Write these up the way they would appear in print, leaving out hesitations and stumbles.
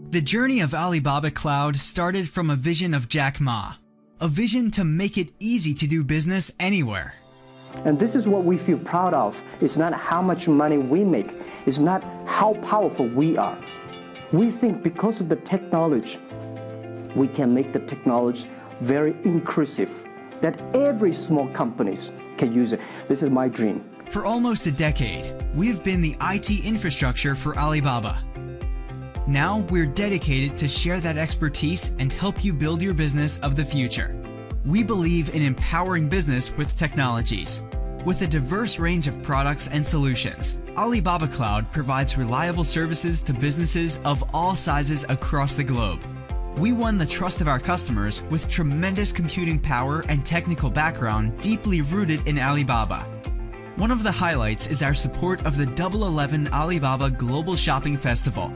The journey of Alibaba Cloud started from a vision of Jack Ma, a vision to make it easy to do business anywhere. And this is what we feel proud of. It's not how much money we make. It's not how powerful we are. We think because of the technology, we can make the technology very inclusive, that every small companies can use it. This is my dream. For almost a decade, we've been the IT infrastructure for Alibaba. Now we're dedicated to share that expertise and help you build your business of the future. We believe in empowering business with technologies. With a diverse range of products and solutions, Alibaba Cloud provides reliable services to businesses of all sizes across the globe. We won the trust of our customers with tremendous computing power and technical background deeply rooted in Alibaba. One of the highlights is our support of the 11 Alibaba Global Shopping Festival.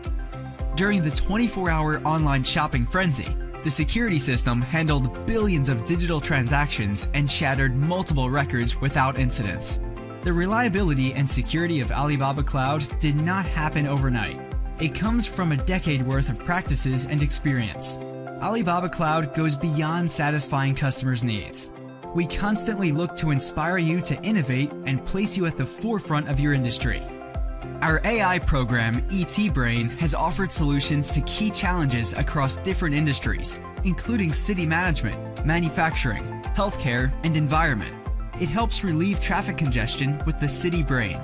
During the 24-hour online shopping frenzy, the security system handled billions of digital transactions and shattered multiple records without incidents. The reliability and security of Alibaba Cloud did not happen overnight. It comes from a decade worth of practices and experience. Alibaba Cloud goes beyond satisfying customers' needs. We constantly look to inspire you to innovate and place you at the forefront of your industry. Our AI program, ET Brain, has offered solutions to key challenges across different industries, including city management, manufacturing, healthcare, and environment. It helps relieve traffic congestion with the City Brain,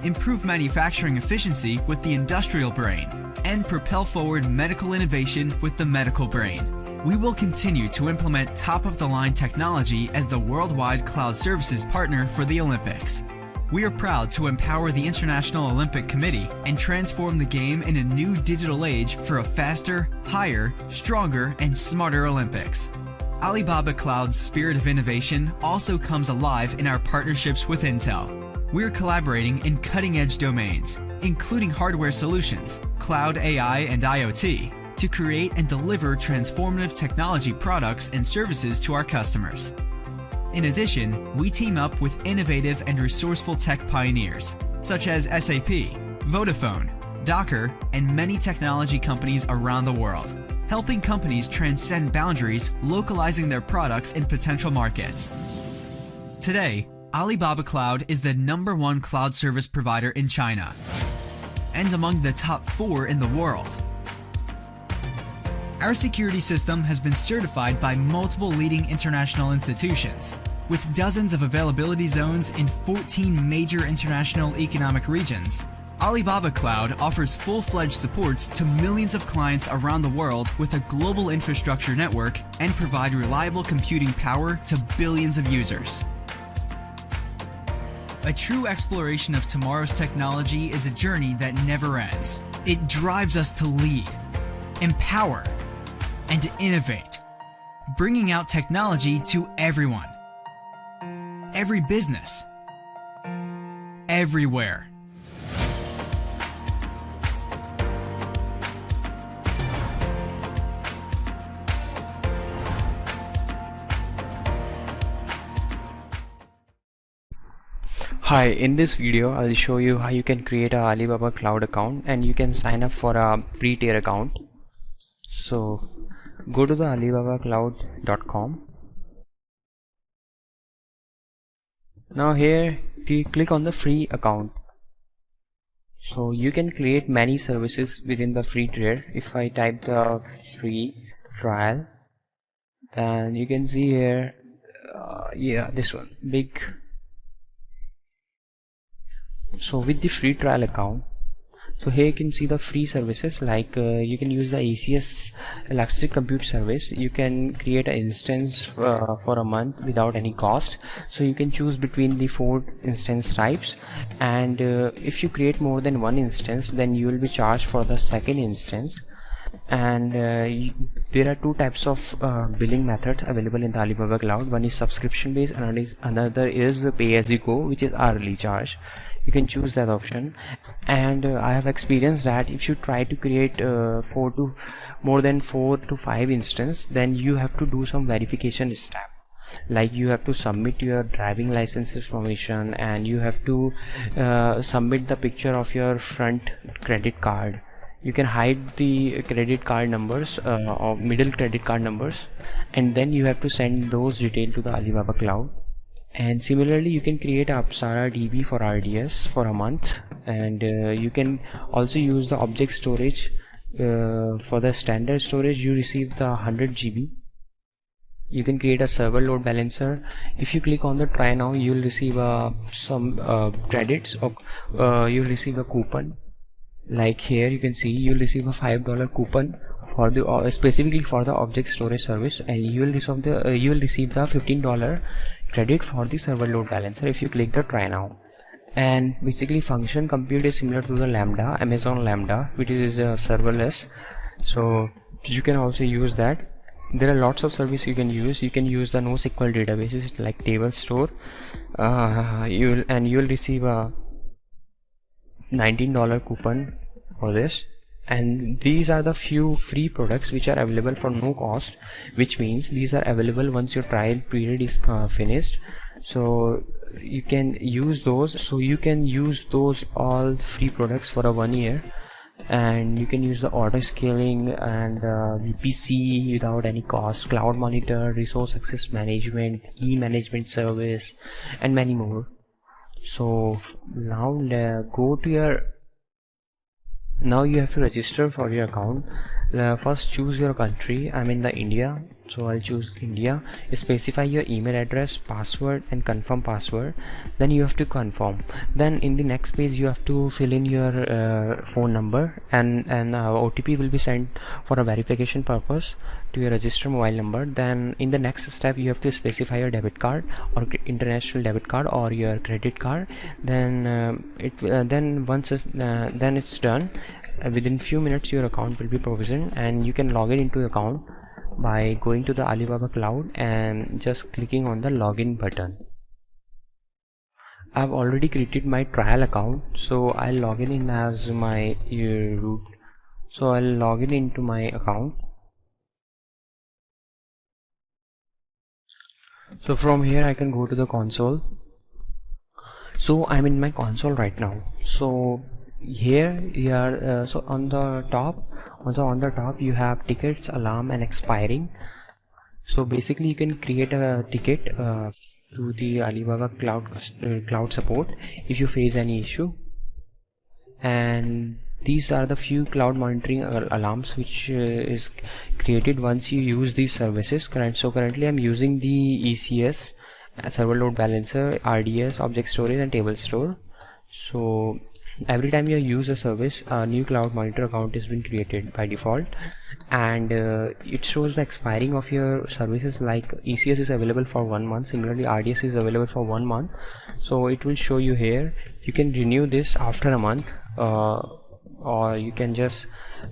improve manufacturing efficiency with the Industrial Brain, and propel forward medical innovation with the Medical Brain. We will continue to implement top-of-the-line technology as the worldwide cloud services partner for the Olympics. We are proud to empower the International Olympic Committee and transform the game in a new digital age for a faster, higher, stronger, and smarter Olympics. Alibaba Cloud's spirit of innovation also comes alive in our partnerships with Intel. We're collaborating in cutting-edge domains, including hardware solutions, cloud AI and IoT, to create and deliver transformative technology products and services to our customers. In addition, we team up with innovative and resourceful tech pioneers, such as SAP, Vodafone, Docker, and many technology companies around the world, helping companies transcend boundaries, localizing their products in potential markets. Today, Alibaba Cloud is the #1 cloud service provider in China, and among the top 4 in the world. Our security system has been certified by multiple leading international institutions, with dozens of availability zones in 14 major international economic regions. Alibaba Cloud offers full-fledged supports to millions of clients around the world with a global infrastructure network and provide reliable computing power to billions of users. A true exploration of tomorrow's technology is a journey that never ends. It drives us to lead, empower, and to innovate, bringing out technology to everyone, every business, everywhere. Hi, in this video I'll show you how you can create a Alibaba Cloud account and you can sign up for a free tier account. So go to the alibabacloud.com. Now here you click on the free account. So you can create many services within the free tier. If I type the free trial, then you can see here this one, big. So with the free trial account, so here you can see the free services like you can use the ACS Elastic Compute Service. You can create an instance for a month without any cost. So you can choose between the 4 instance types, and if you create more than 1 instance, then you will be charged for the second instance. And there are 2 types of billing methods available in the Alibaba Cloud. One is subscription based, another is pay as you go, which is hourly charge. You can choose that option. And I have experienced that if you try to create more than 4 to 5 instances, then you have to do some verification step. Like you have to submit your driving license information, and you have to submit the picture of your front credit card. you can hide the credit card numbers or middle credit card numbers, and then you have to send those details to the Alibaba Cloud. And similarly, you can create a Apsara DB for RDS for a month, and you can also use the object storage. For the standard storage, you receive the 100 GB. You can create a server load balancer. If you click on the try now, you will receive some credits, or you'll receive a coupon. Like here you can see you'll receive a $5 coupon for the specifically for the object storage service, and you will receive the $15 credit for the server load balancer if you click the try now. And basically function compute is similar to the Lambda, Amazon Lambda, which is serverless, so you can also use that. There are lots of services you can use. You can use the NoSQL databases like table store. You'll receive a $19 coupon for this. And these are the few free products which are available for no cost, which means these are available once your trial period is finished. So you can use those. So you can use those all free products for 1 year, and you can use the auto scaling and VPC without any cost, cloud monitor, resource access management, key management service, and many more. So now go to your. Now you have to register for your account. First choose your country. I'm in the India, so I'll choose India. Specify your email address, password, and confirm password. Then you have to confirm. Then in the next page you have to fill in your phone number, and OTP will be sent for a verification purpose to your registered mobile number. Then in the next step you have to specify your debit card or international debit card or your credit card. Then once it's done, within few minutes your account will be provisioned, and you can log in into your account by going to the Alibaba Cloud and just clicking on the login button. I've already created my trial account, so I'll log in as my root. So I'll log in into my account. So from here I can go to the console. So I'm in my console right now. So here you are, so on the top you have tickets, alarm, and expiring. So basically you can create a ticket to the Alibaba Cloud support if you face any issue. And these are the few cloud monitoring alarms which is created once you use these services. So currently I'm using the ECS, server load balancer, RDS, object storage, and table store. So every time you use a service, a new cloud monitor account has been created by default, and it shows the expiring of your services. Like ECS is available for 1 month, similarly RDS is available for 1 month. So it will show you here. You can renew this after a month, or you can just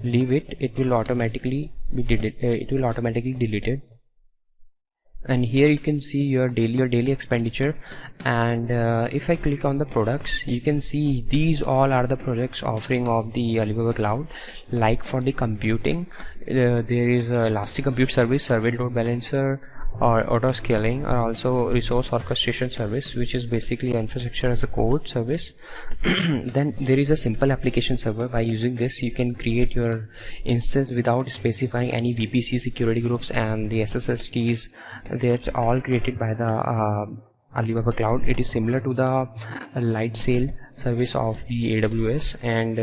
leave it. It will automatically be deleted. And here you can see your daily expenditure. And if I click on the products, you can see these all are the products offering of the Alibaba Cloud. Like for the computing, there is Elastic Compute Service, Server Load Balancer, or auto scaling, or also resource orchestration service, which is basically infrastructure as a code service. Then there is a simple application server. By using this you can create your instance without specifying any VPC, security groups, and the SSH keys. They're all created by the Alibaba Cloud. It is similar to the light sail service of the AWS. And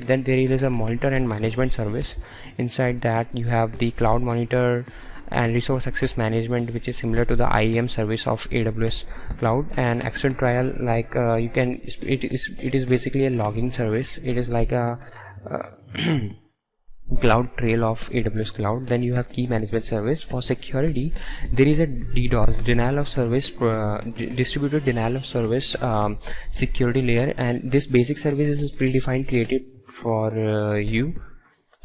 then there is a monitor and management service. Inside that you have the cloud monitor and resource access management, which is similar to the IAM service of AWS Cloud. And external trial, like it is basically a logging service. It is like a cloud trail of AWS Cloud. Then you have key management service. For security, there is a DDoS, denial of service, distributed denial of service security layer, and this basic service is predefined, created for you.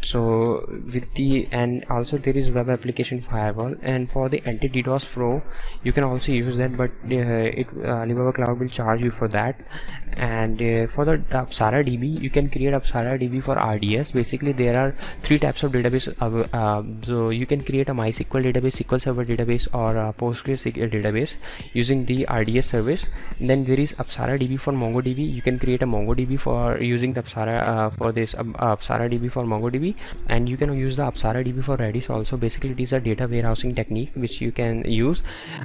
So with the, and also there is web application firewall, and for the anti-DDoS Pro you can also use that, but Alibaba Cloud will charge you for that. And for the Apsara DB, you can create Apsara DB for RDS. Basically there are three types of database, so you can create a MySQL database, SQL Server database, or a Postgres database using the RDS service. And then there is Apsara DB for MongoDB. You can create a MongoDB for using the Apsara for this Apsara DB for MongoDB, and you can use the Apsara DB for Redis also. Basically it is a data warehousing technique which you can use,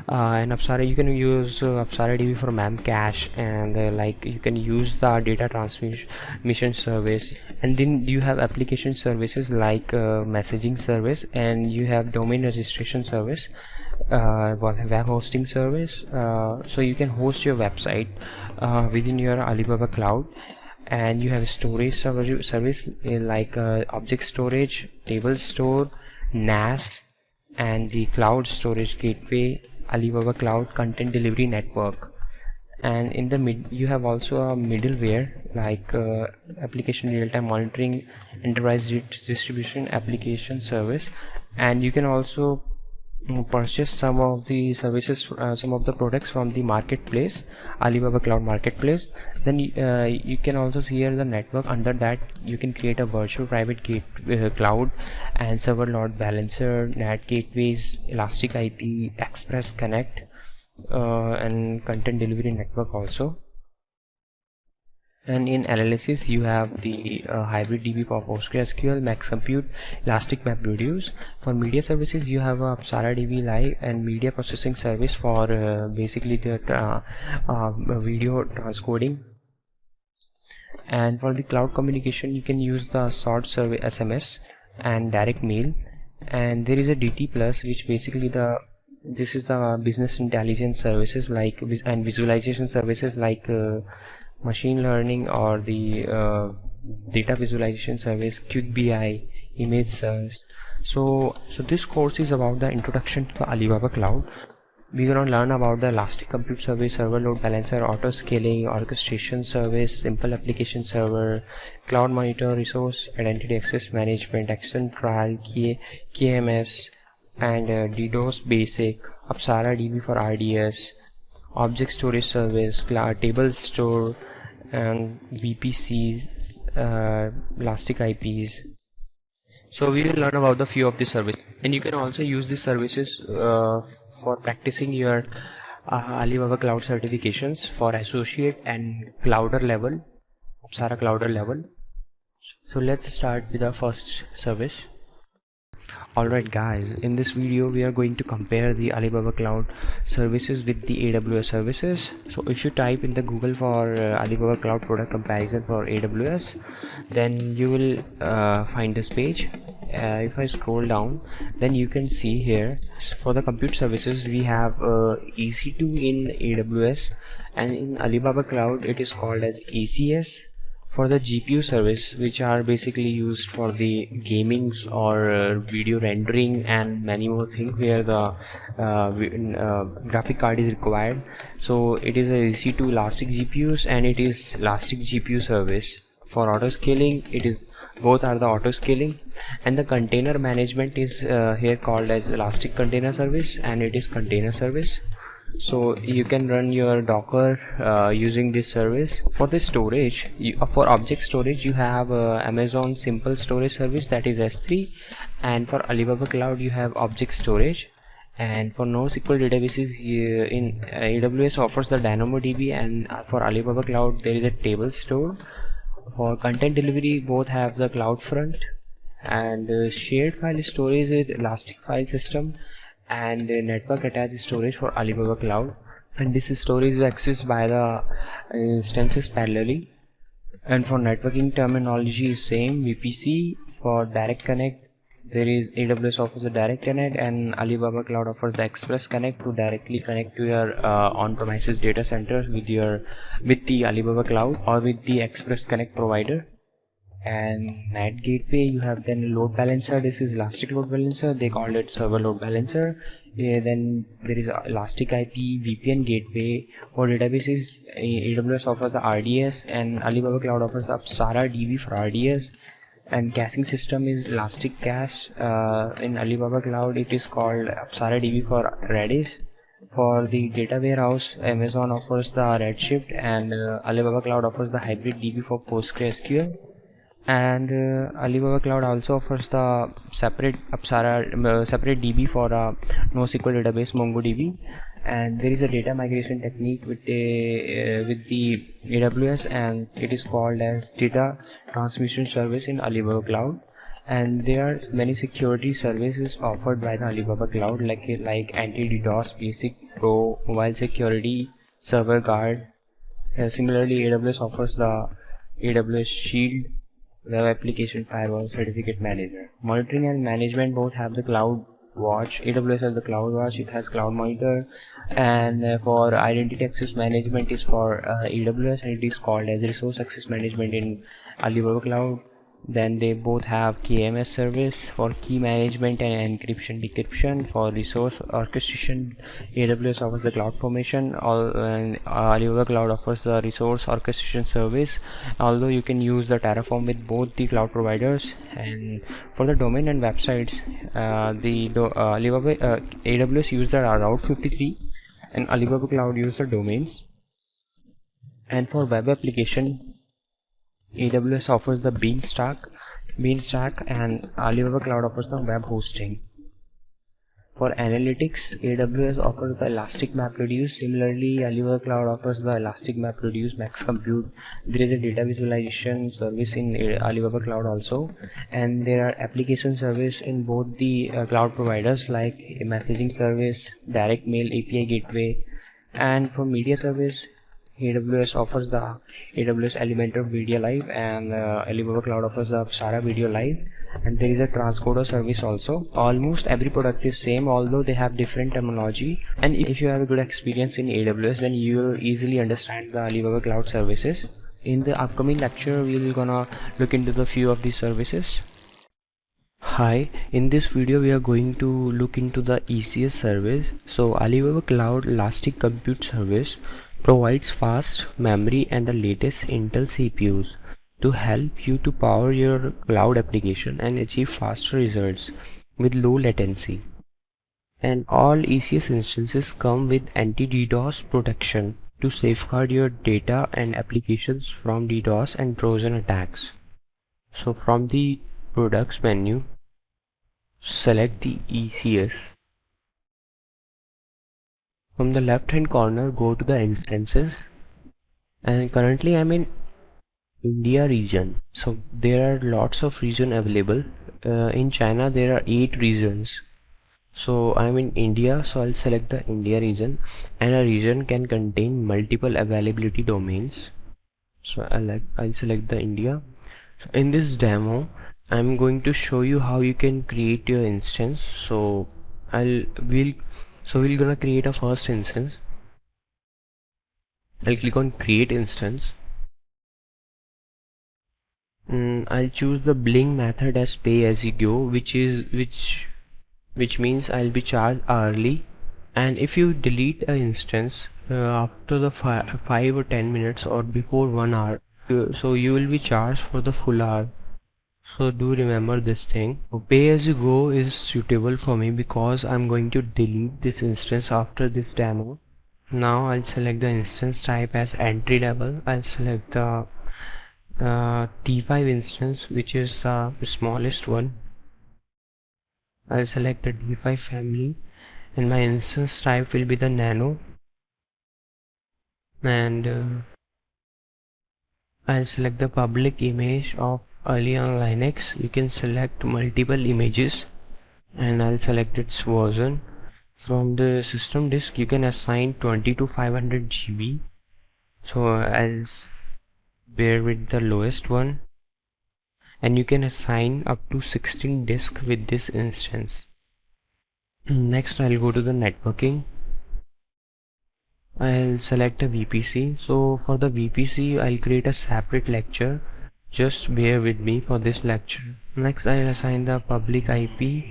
and Apsara, you can use Apsara DB for Memcache, and like you can use the data transmission service. And then you have application services like messaging service, and you have domain registration service, web hosting service, so you can host your website within your Alibaba Cloud. And you have storage service like object storage, table store, NAS, and the cloud storage gateway, Alibaba Cloud Content Delivery Network. And in the you have also a middleware like application real-time monitoring, enterprise distribution application service. And you can also purchase some of the services, some of the products from the marketplace, Alibaba Cloud Marketplace. Then you can also see here the network. Under that you can create a virtual private cloud and server load balancer, NAT gateways, Elastic IP, Express Connect, and content delivery network also. And in analysis you have the hybrid DB for PostgreSQL, Max Compute, Elastic MapReduce. For media services you have a Apsara DB Live and media processing service for basically the video transcoding. And for the cloud communication you can use the short service SMS and direct mail. And there is a DT Plus, which basically this is the business intelligence services like and visualization services like machine learning, or the data visualization service, Quick BI, image search. So this course is about the introduction to the Alibaba Cloud. We are going to learn about the Elastic Compute Service, Server Load Balancer, Auto Scaling, Orchestration Service, Simple Application Server, Cloud Monitor, Resource Identity Access Management, Action Trial, KMS, and DDoS Basic, Apsara DB for RDS, Object Storage Service, Table Store, and VPCs, Elastic IPs. So we will learn about the few of the services, and you can also use these services for practicing your Alibaba Cloud certifications for associate and clouder level, Apsara clouder level. So let's start with our first service. Alright guys, in this video we are going to compare the Alibaba Cloud services with the AWS services. So if you type in the Google for Alibaba Cloud product comparison for AWS, then you will find this page. If I scroll down, then you can see here for the compute services we have EC2 in AWS, and in Alibaba Cloud it is called as ACS. For the GPU service, which are basically used for the gamings or video rendering and many more things where the graphic card is required, so it is a EC2 Elastic GPUs, and it is Elastic GPU service. For auto scaling, it is both are the auto scaling, and the container management is here called as Elastic Container Service, and it is container service. So you can run your Docker using this service. For the storage, for object storage you have Amazon Simple Storage Service, that is S3, and for Alibaba Cloud you have object storage. And for NoSQL databases, in AWS offers the DynamoDB, and for Alibaba Cloud there is a table store. For content delivery both have the CloudFront, and shared file storage is Elastic File System, and network attached storage for Alibaba Cloud, and this storage is accessed by the instances parallelly. And for networking terminology is same, VPC. For direct connect, there is AWS offers a direct connect, and Alibaba Cloud offers the Express Connect to directly connect to your on-premises data center with the Alibaba Cloud or with the Express Connect provider. And NAT gateway, you have then load balancer. This is Elastic Load Balancer, they called it Server Load Balancer. Then there is Elastic IP, VPN gateway. For databases, AWS offers the RDS, and Alibaba Cloud offers the Apsara DB for RDS. and caching system is elastic cache. In Alibaba Cloud it is called Apsara-DB for Redis. For the data warehouse, Amazon offers the Redshift, and Alibaba Cloud offers the hybrid DB for PostgreSQL. And Alibaba Cloud also offers the separate separate DB for NoSQL database MongoDB. And there is a data migration technique with the AWS, and it is called as data transmission service in Alibaba Cloud. And there are many security services offered by the Alibaba Cloud, like anti-DDoS, basic, pro, mobile security, server guard. Similarly, AWS offers the AWS Shield, web application firewall, certificate manager. Monitoring and management both have the Cloud Watch. AWS has the Cloud Watch, it has Cloud Monitor, and for identity access management is for AWS, and it is called as resource access management in Alibaba Cloud. Then they both have KMS service for key management and encryption decryption. For resource orchestration, AWS offers the cloud formation, and Alibaba Cloud offers the resource orchestration service, although you can use the Terraform with both the cloud providers. And for the domain and websites, AWS use the Route 53 and Alibaba Cloud use the domains. And for web application, AWS offers the Beanstalk, and Alibaba Cloud offers the web hosting. For analytics, AWS offers the Elastic MapReduce. Similarly, Alibaba Cloud offers the Elastic MapReduce Max Compute. There is a data visualization service in Alibaba Cloud also, and there are application service in both the cloud providers, like a messaging service, direct mail API gateway. And for media service, AWS offers the AWS Elementor Video Live, and Alibaba Cloud offers the Apsara Video Live. And there is a transcoder service also. Almost every product is same, although they have different terminology. And if you have a good experience in AWS, then you will easily understand the Alibaba Cloud services. In the upcoming lecture, we will gonna look into the few of these services. Hi, in this video we are going to look into the ECS service. So Alibaba Cloud Elastic Compute Service provides fast memory and the latest Intel CPUs to help you to power your cloud application and achieve faster results with low latency. And all ECS instances come with anti-DDoS protection to safeguard your data and applications from DDoS and Trojan attacks. So from the products menu, select the ECS. From the left hand corner, go to the instances, and currently I'm in India region, so there are lots of regions available. In China there are 8 regions, so I'm in India, so I'll select the India region, and a region can contain multiple availability domains, so I'll select the India. So in this demo I'm going to show you how you can create your instance. So we're gonna create a first instance. I'll click on create instance. I'll choose the billing method as pay as you go, which means I'll be charged hourly. And if you delete an instance after the 5 or 10 minutes or before 1 hour, so you will be charged for the full hour. So do remember this thing. Pay as you go is suitable for me because I'm going to delete this instance after this demo. Now I'll select the instance type as entry level. I'll select the T5 instance, which is the smallest one. I'll select the D5 family, and my instance type will be the nano. And I'll select the public image of early on Linux. You can select multiple images, and I'll select its version. From the system disk you can assign 20 to 500 GB, so I'll bear with the lowest one, and you can assign up to 16 disk with this instance. Next I'll go to the networking. I'll select a VPC. So for the VPC I'll create a separate lecture, just bear with me for this lecture. Next I'll assign the public IP.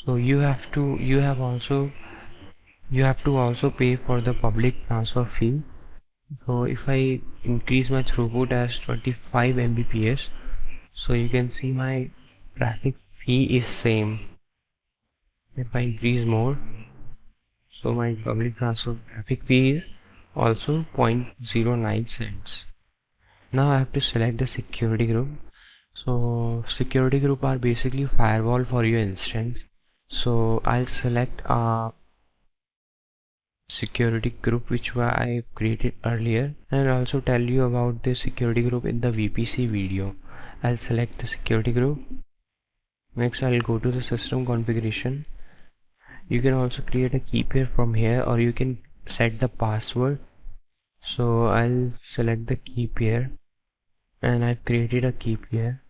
So you have to also pay for the public transfer fee. So if I increase my throughput as 25 Mbps, So you can see my traffic fee is same. If I increase more, so my public transport traffic fee is also 0.09 cents. Now I have to select the security group. So security group are basically firewall for your instance. So I'll select a security group which I created earlier, and I'll also tell you about the security group in the VPC video. I'll select the security group. Next I'll go to the system configuration. You can also create a key pair from here, or you can set the password. So I'll select the key pair, and I've created a key pair.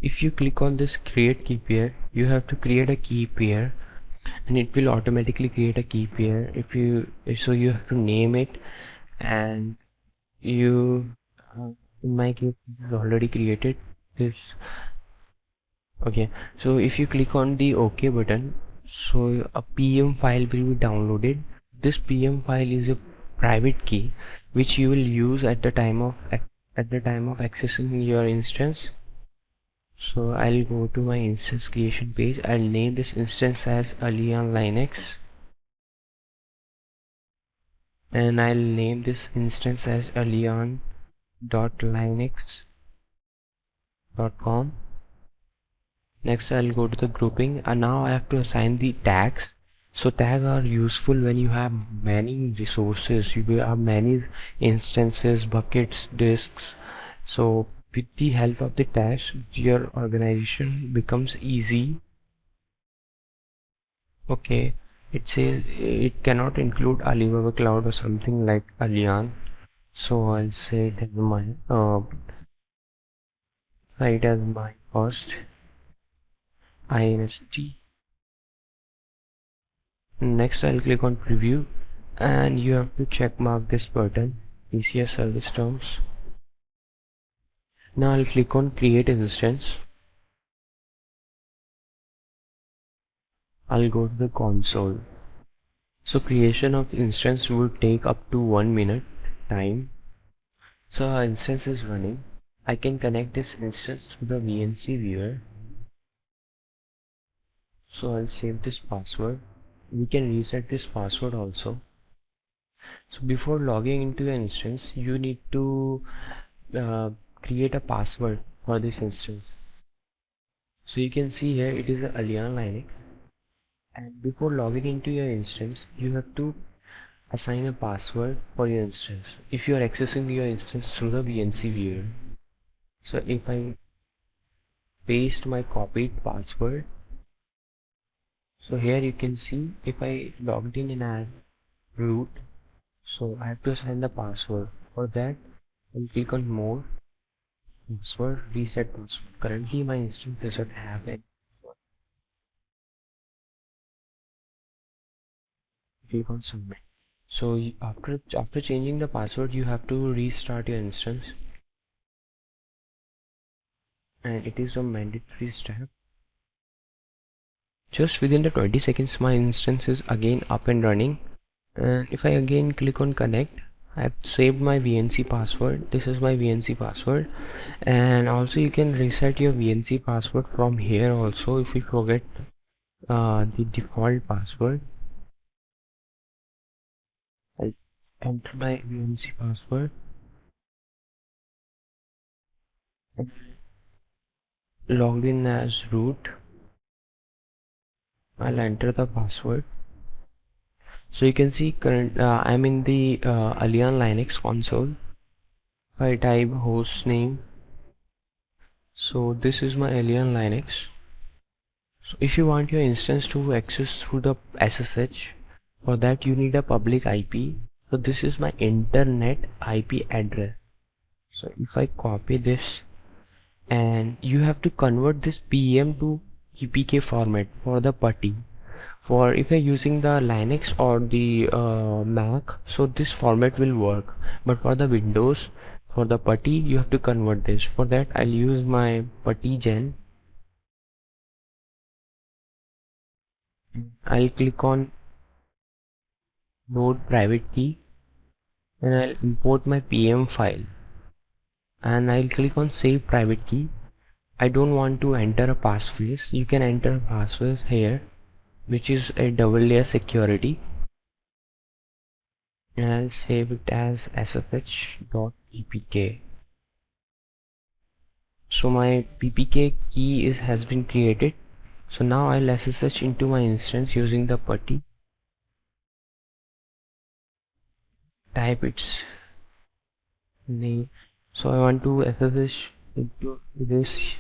If you click on this create key pair, you have to create a key pair, and it will automatically create a key pair. So you have to name it, and in my case this is already created this. Okay, so if you click on the OK button, so a PM file will be downloaded. This PM file is a private key which you will use at the time of accessing your instance. So I'll go to my instance creation page. I'll name this instance as Allian Linux, and I'll name this instance as allian.linux.com. Next I'll go to the grouping, and now I have to assign the tags. So tags are useful when you have many resources, you have many instances, buckets, disks. So with the help of the tags, your organization becomes easy. Okay, it says it cannot include Alibaba Cloud or something like Allian. So I'll say that my write as my first inst. Next I'll click on preview, and you have to check mark this button, ECS service terms. Now I'll click on create instance. I'll go to the console. So creation of instance would take up to 1 minute time. So our instance is running. I can connect this instance to the VNC viewer. So I'll save this password. We can reset this password also. So before logging into your instance, you need to create a password for this instance. So you can see here it is a Allian Linux, and before logging into your instance, you have to assign a password for your instance if you are accessing your instance through the VNC viewer. So if I paste my copied password, so here you can see if I logged in as root, so I have to assign the password. For that I'll click on more, password, reset password. Currently my instance doesn't have it. Click on submit. So after changing the password, you have to restart your instance, and it is a mandatory step. Just within the 20 seconds my instance is again up and running, and if I again click on connect, I have saved my VNC password. This is my VNC password, and also you can reset your VNC password from here also if you forget the default password. I'll enter my VNC password and logged in as root. I'll enter the password. So you can see I'm in the Allian Linux console. If I type host name, so this is my Allian Linux. So if you want your instance to access through the SSH, for that you need a public IP. So this is my internet IP address. So if I copy this, and you have to convert this PM to EPK format for the PuTTY. For if you're using the Linux or the Mac, so this format will work, but for the Windows, for the PuTTY, you have to convert this. For that I'll use my PuTTY gen. I'll click on node private key, and I'll import my PM file. and I'll click on save private key. I don't want to enter a passphrase. You can enter a passphrase here, which is a double layer security, and I'll save it as ssh.ppk. So my ppk key has been created. So now I'll SSH into my instance using the putty. Type its name. So I want to SSH into this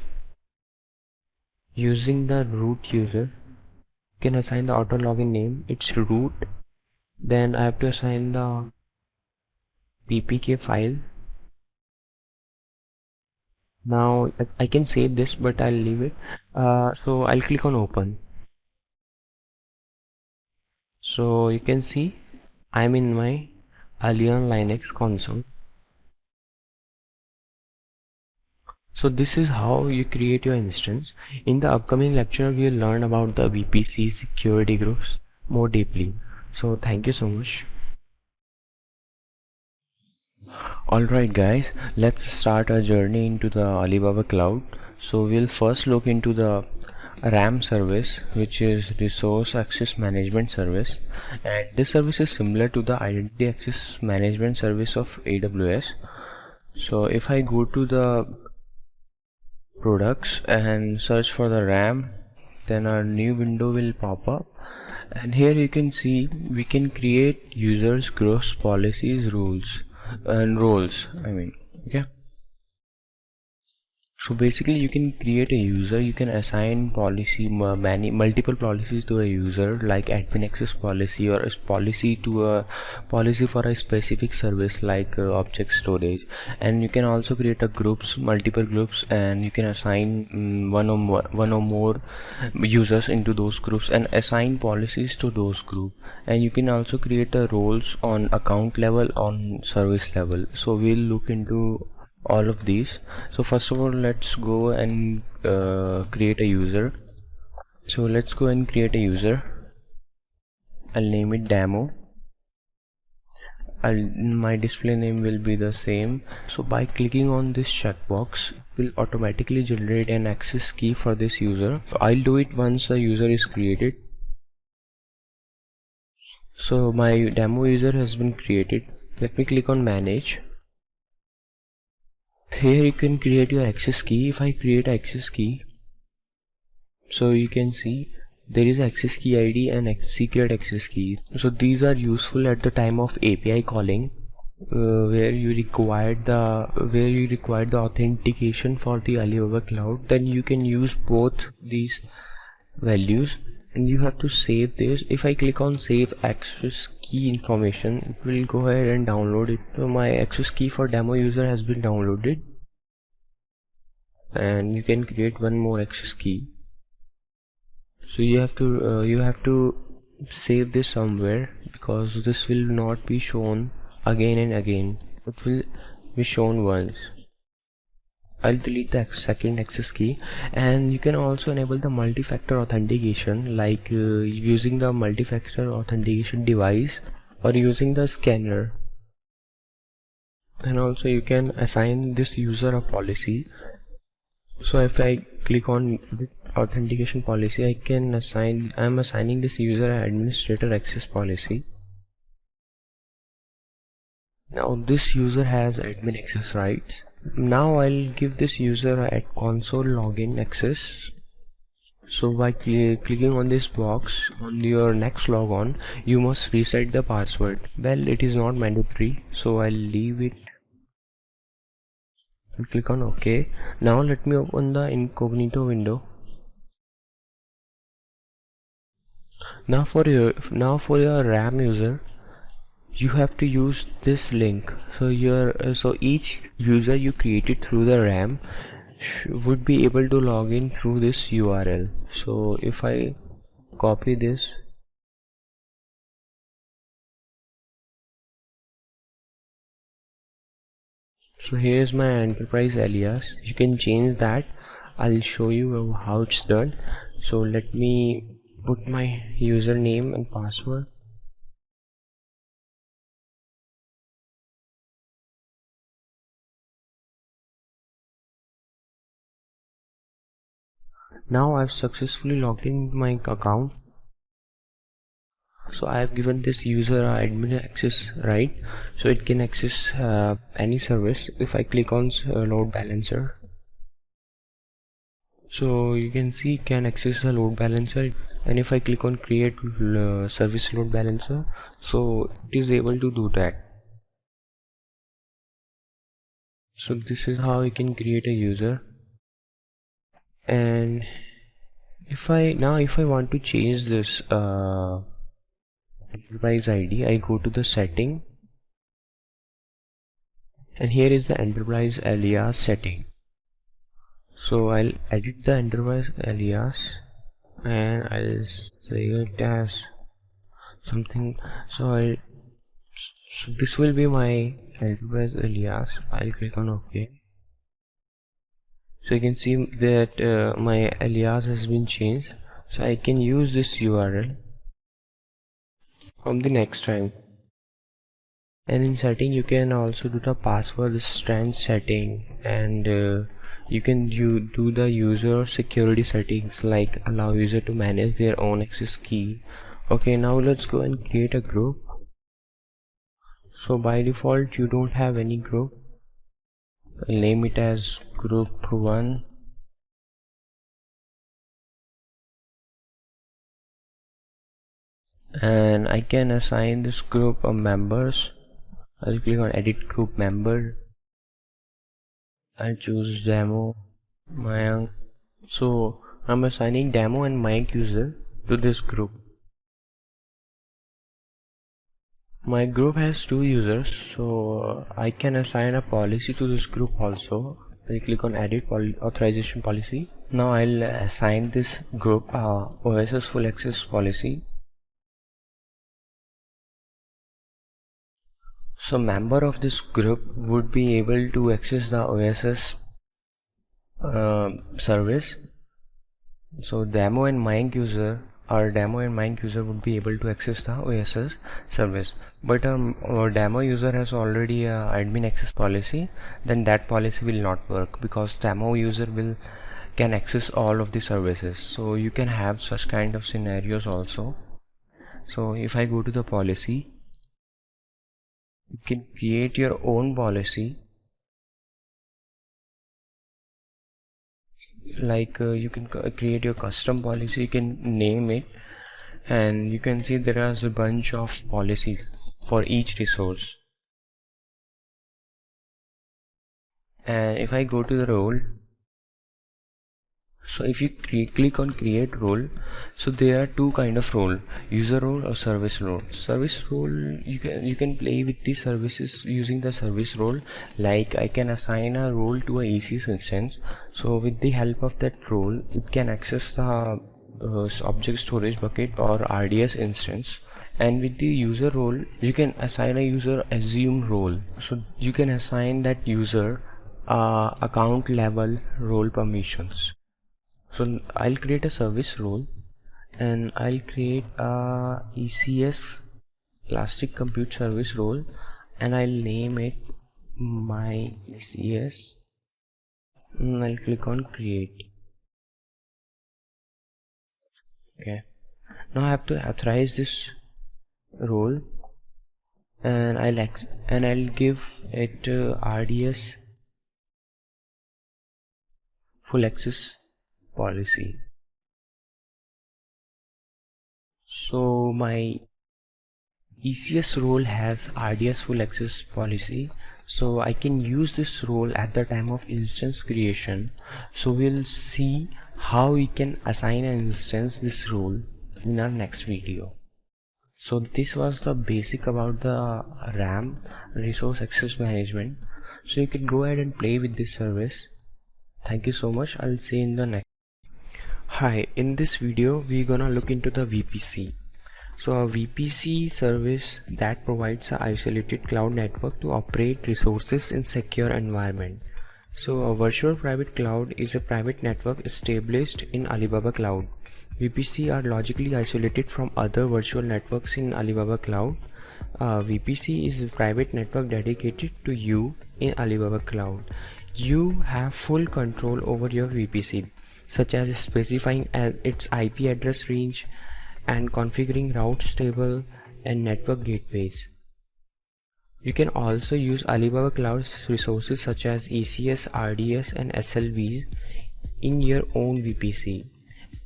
using the root user. You can assign the auto login name, it's root. Then I have to assign the ppk file. Now I can save this, but I'll leave it. So I'll click on open. So you can see I'm in my Alien Linux console. So this is how you create your instance. In the upcoming lecture we will learn about the VPC security groups more deeply. So thank you so much. Alright guys, let's start our journey into the Alibaba Cloud. So we'll first look into the RAM service, which is Resource Access Management Service, and this service is similar to the Identity Access Management Service of AWS. So if I go to the products and search for the RAM, then a new window will pop up, and here you can see we can create users, groups, policies, rules and roles, okay. So basically you can create a user, you can assign multiple policies to a user, like admin access policy or a policy to a policy for a specific service like object storage. And you can also create a multiple groups, and you can assign one or more users into those groups and assign policies to those groups. And you can also create roles on account level, on service level. So we'll look into all of these. So first of all, let's go and create a user. So let's go and create a user. I'll name it demo. My display name will be the same. So by clicking on this checkbox, it will automatically generate an access key for this user. So I'll do it once the user is created. So my demo user has been created. Let me click on manage. Here you can create your access key. If I create access key, so you can see there is access key ID and secret access key. So these are useful at the time of API calling, where you require the authentication for the Alibaba Cloud. Then you can use both these values, and you have to save this. If I click on save access key information, it will go ahead and download it. So my access key for demo user has been downloaded, and you can create one more access key. So you have to save this somewhere, because this will not be shown again and again. It will be shown once. I'll delete the second access key. And you can also enable the multi-factor authentication, like using the multi-factor authentication device or using the scanner. And also you can assign this user a policy. So if I click on the authentication policy, I'm assigning this user an administrator access policy. Now this user has admin access rights. Now I'll give this user a console login access. So by clicking on this box on your next logon, you must reset the password. Well, it is not mandatory, so I'll leave it. I'll click on OK. Now let me open the incognito window. Now for your RAM user, you have to use this link. So each user you created through the RAM would be able to log in through this URL. So if I copy this, so here is my enterprise alias. You can change that. I'll show you how it's done. So let me put my username and password. Now I've successfully logged in my account. So I have given this user admin access right, so it can access any service. If I click on load balancer, so you can see it can access the load balancer, and if I click on create service load balancer, so it is able to do that. So this is how you can create a user. And if I want to change this enterprise ID, I go to the setting, and here is the enterprise alias setting. So I'll edit the enterprise alias and I'll say it as something. So this will be my enterprise alias. I'll click on OK. So you can see that my alias has been changed, so I can use this URL from the next time. And in setting you can also do the password strength setting, and you can do the user security settings like allow user to manage their own access key. Okay, now let's go and create a group. So by default you don't have any group. I'll name it as group 1. And I can assign this group of members. I'll click on edit group member. I'll choose demo Mayank. So I'm assigning demo and Mayank user to this group. My group has 2 users, so I can assign a policy to this group also. I'll click on edit authorization policy. Now I'll assign this group OSS full access policy. So member of this group would be able to access the OSS service. So demo and Mayank user would be able to access the OSS service, but our demo user has already a admin access policy. Then that policy will not work, because demo user can access all of the services. So you can have such kind of scenarios also. So if I go to the policy, you can create your own policy. Like you can create your custom policy, you can name it, and you can see there is a bunch of policies for each resource. And if I go to the role, so if you click on create role, so there are 2 kind of role, user role or service role. Service role, you can play with the services using the service role. Like I can assign a role to a ECS instance, so with the help of that role it can access the object storage bucket or RDS instance. And with the user role, you can assign a user assume role, so you can assign that user account level role permissions. So I'll create a service role, and I'll create a ECS Elastic Compute Service role, and I'll name it my ECS, and I'll click on create. Okay, now I have to authorize this role, and I'll give it RDS full access policy. So my ECS role has RDS full access policy, so I can use this role at the time of instance creation. So we'll see how we can assign an instance this role in our next video. So this was the basic about the RAM, resource access management. So you can go ahead and play with this service. Thank you so much. I'll see you in the next. Hi, in this video we're gonna look into the VPC. So a VPC service that provides an isolated cloud network to operate resources in secure environment. So a virtual private cloud is a private network established in Alibaba Cloud. VPC are logically isolated from other virtual networks in Alibaba Cloud. VPC is a private network dedicated to you in Alibaba Cloud. You have full control over your VPC. such as specifying its IP address range and configuring routes table and network gateways. You can also use Alibaba Cloud's resources such as ECS, RDS and SLVs in your own VPC.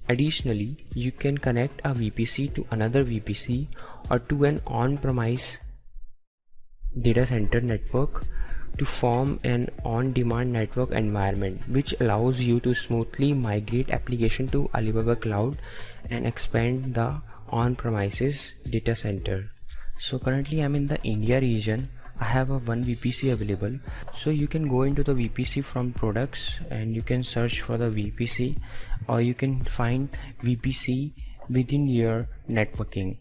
Additionally, you can connect a VPC to another VPC or to an on-premise data center network to form an on-demand network environment, which allows you to smoothly migrate application to Alibaba Cloud and expand the on-premises data center. So currently I'm in the India region. I have a one VPC available, so you can go into the VPC from products and you can search for the VPC, or you can find VPC within your networking.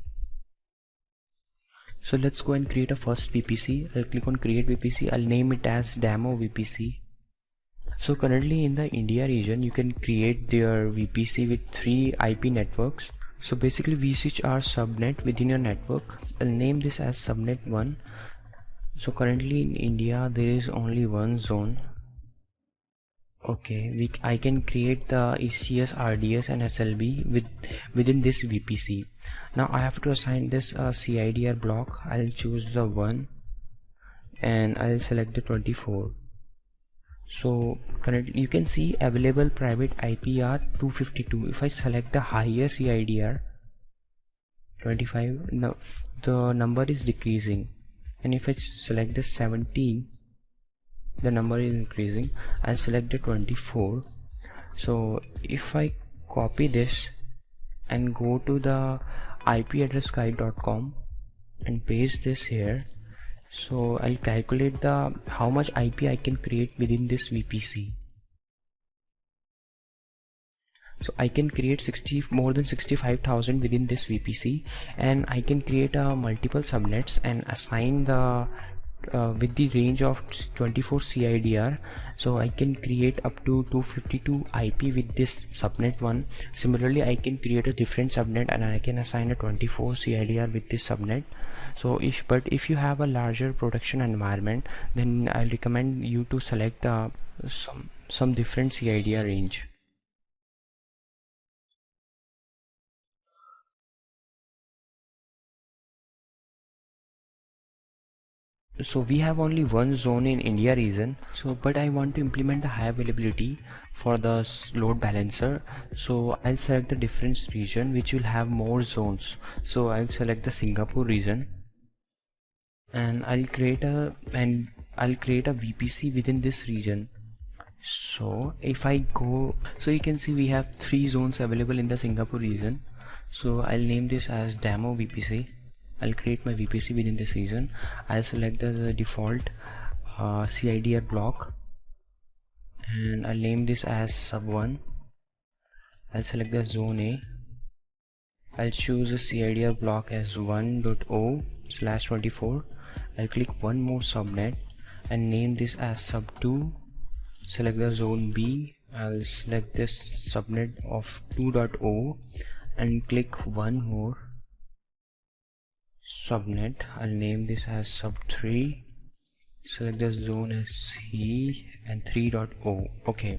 So let's go and create a first VPC. I'll click on create VPC. I'll name it as demo VPC. So currently in the India region, you can create your VPC with 3 IP networks. So basically vSwitch are subnet within your network. I'll name this as subnet 1. So currently in India there is only one zone. Okay, I can create the ECS, RDS and SLB within this VPC. Now I have to assign this CIDR block. I'll choose the 1 and I'll select the 24. So currently you can see available private IP are 252. If I select the higher CIDR 25, now the number is decreasing, and if I select the 17, the number is increasing. I'll select the 24. So if I copy this and go to the ipaddressguide.com and paste this here, so I'll calculate the how much IP I can create within this VPC. So I can create more than 65,000 within this VPC, and I can create multiple subnets and assign the with the range of 24 CIDR. So I can create up to 252 IP with this subnet 1. Similarly, I can create a different subnet and I can assign a 24 CIDR with this subnet. So if you have a larger production environment, then I'll recommend you to select some different CIDR range. So we have only one zone in India region, but I want to implement the high availability for the load balancer. So I'll select the different region which will have more zones. So I'll select the Singapore region, and I'll create a VPC within this region. So if I go, so you can see we have 3 zones available in the Singapore region. So I'll name this as demo VPC. I'll create my VPC within this region. I'll select the default CIDR block and I'll name this as sub 1. I'll select the zone A. I'll choose the CIDR block as 1.0/24. I'll click one more subnet and name this as sub 2. Select the zone B. I'll select this subnet of 2.0 and click one more subnet. I'll name this as sub 3. Select the zone as C and 3.0. Okay,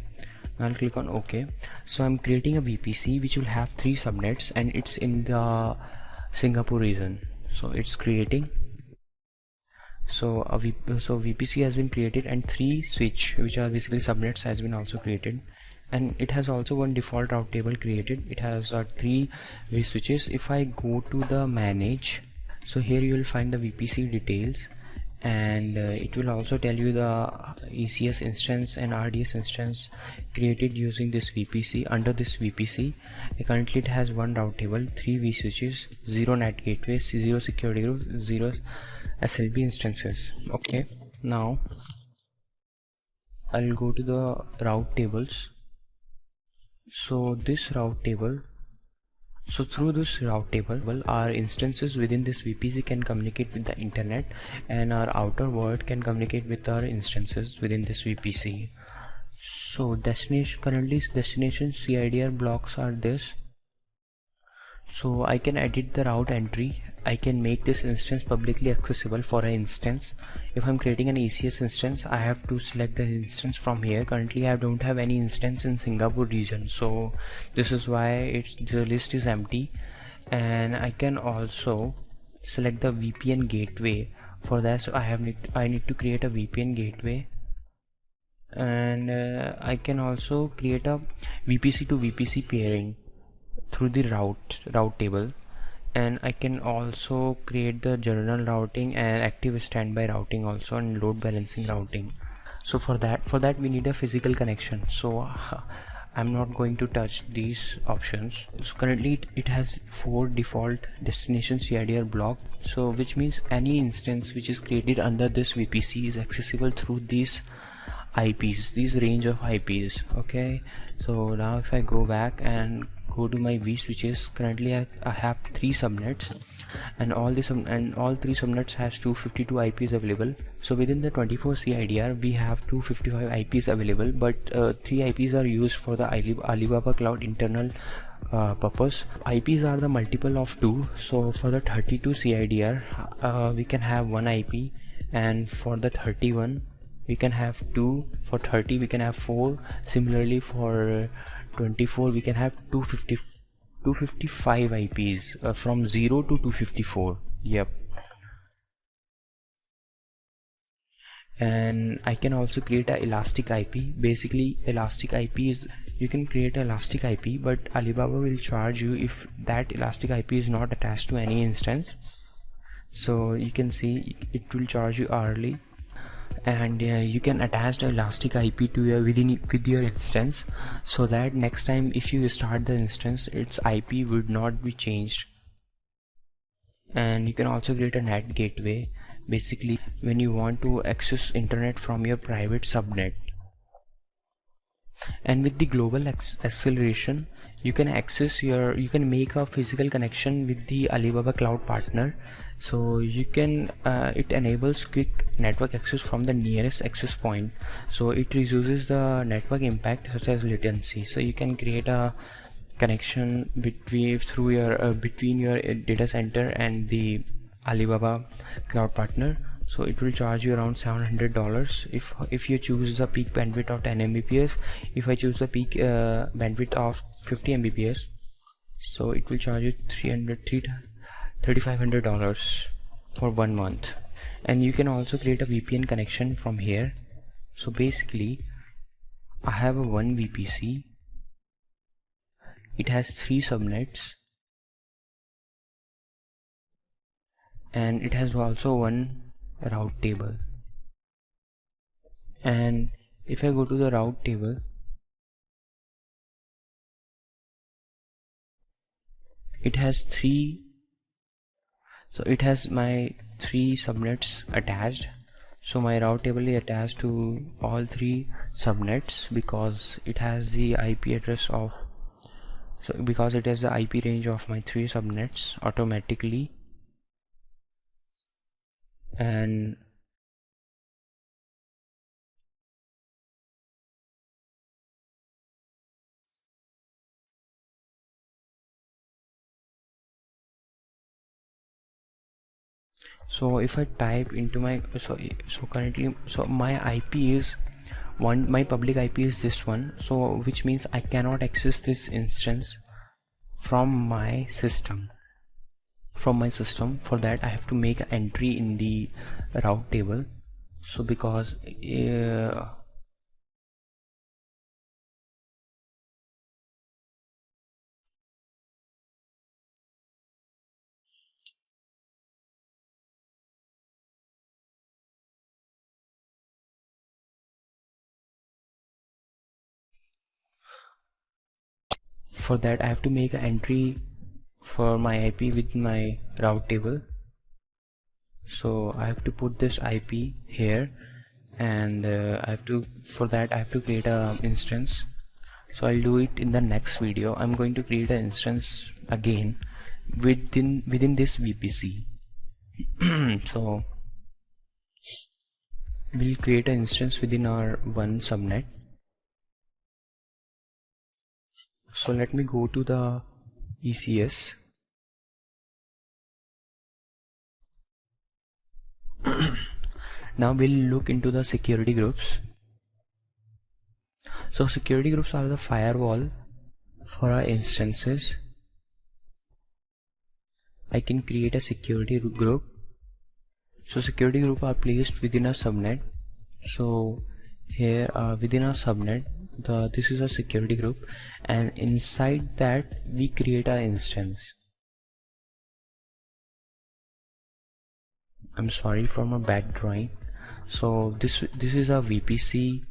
now I'll click on OK. So I'm creating a VPC which will have 3 subnets and it's in the Singapore region. So it's creating. So VPC has been created and 3 switch, which are basically subnets, has been also created, and it has also one default route table created. It has 3 switches. If I go to the manage, so here you will find the VPC details, and it will also tell you the ECS instance and RDS instance created using this VPC. Under this VPC, currently it has 1 route table, 3 vSwitches, 0 NAT gateways, 0 security groups, 0 SLB instances. Okay, now I'll go to the route tables. So this route table, so through this route table, our instances within this VPC can communicate with the internet, and our outer world can communicate with our instances within this VPC. So currently destination CIDR blocks are this. So I can edit the route entry. I can make this instance publicly accessible for an instance. If I'm creating an ECS instance, I have to select the instance from here. Currently I don't have any instance in Singapore region, so this is why the list is empty. And I can also select the VPN gateway. For that, so I need to create a VPN gateway, and I can also create a VPC to VPC pairing through the route table, and I can also create the general routing and active standby routing also, and load balancing routing. So for that we need a physical connection, so I'm not going to touch these options. So currently it has 4 default destination CIDR block, so which means any instance which is created under this VPC is accessible through these IPs, these range of IPs. Okay, so now if I go back and go to my vSwitches, currently I have 3 subnets, and all 3 subnets has 252 IPs available. So within the 24 CIDR we have 255 IPs available, but 3 IPs are used for the Alibaba Cloud internal purpose. IPs are the multiple of 2, so for the 32 CIDR we can have 1 IP, and for the 31 we can have 2, for 30 we can have 4, similarly for 24 we can have 255 IPs, from 0 to 254. Yep. And I can also create a elastic IP. Basically elastic IP is, you can create an elastic IP, but Alibaba will charge you if that elastic IP is not attached to any instance. So you can see it will charge you hourly, and you can attach the elastic IP to your with your instance, so that next time if you start the instance, its IP would not be changed. And you can also create a NAT gateway, basically when you want to access internet from your private subnet. And with the global acceleration, you can make a physical connection with the Alibaba Cloud partner. So you can it enables quick network access from the nearest access point, so it reduces the network impact such as latency. So you can create a connection between your data center and the Alibaba Cloud partner. So it will charge you around $700 if you choose the peak bandwidth of 10 Mbps. If I choose the peak bandwidth of 50 Mbps, so it will charge you $3,500 for 1 month. And you can also create a VPN connection from here. So basically I have a 1 VPC, it has 3 subnets, and it has also 1 route table. And if I go to the route table, it has 3, so it has my 3 subnets attached. So my route table is attached to all 3 subnets because it has the IP address of, so because it has the IP range of my 3 subnets automatically. And so if I type into my currently my IP is my public IP is this one, so which means I cannot access this instance from my system. For that I have to make an entry in the route table. So because for that I have to make an entry for my IP with my route table. So I have to put this IP here, and for that I have to create an instance. So I'll do it in the next video. I'm going to create an instance again within this VPC. So we'll create an instance within our 1 subnet. So let me go to the ECS Now we'll look into the security groups. So security groups are the firewall for our instances. I can create a security group. So security group are placed within a subnet. So here within our subnet, this is a security group, and inside that we create an instance. I'm sorry for my bad drawing. So this is a VPC.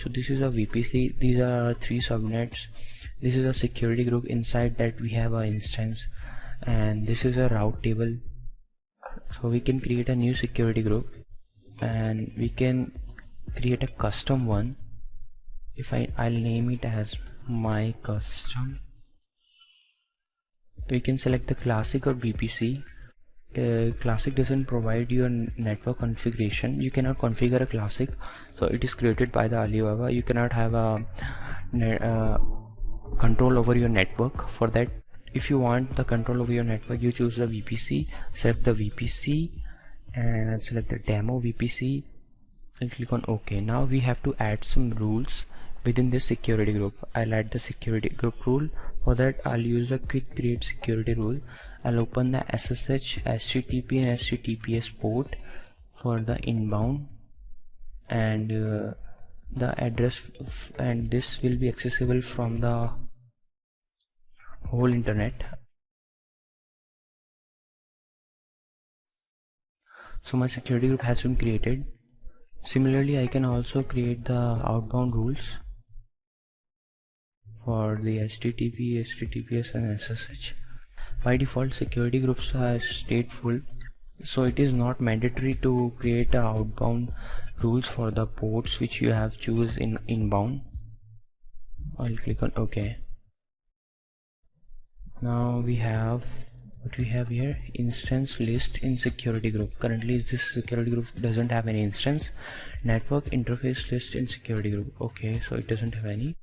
So this is a VPC. These are 3 subnets. This is a security group. Inside that we have an instance, and this is a route table. So we can create a new security group, and we can create a custom one. If I'll name it as my custom. We can select the classic or VPC. Classic doesn't provide you a network configuration. You cannot configure a classic, so it is created by the Alibaba. You cannot have a control over your network. For that, if you want the control over your network, you choose the VPC, select the VPC, and select the demo VPC, and click on OK. Now we have to add some rules within this security group. I'll add the security group rule. For that, I'll use the quick create security rule. I'll open the SSH, HTTP and HTTPS port for the inbound, and the address, and this will be accessible from the whole internet. So my security group has been created. Similarly, I can also create the outbound rules for the HTTP, HTTPS and SSH. By default, security groups are stateful, so it is not mandatory to create outbound rules for the ports which you have choose in inbound. I'll click on OK. Now we have what we have here, instance list in security group. Currently this security group doesn't have any instance. Network interface list in security group. Okay, so it doesn't have any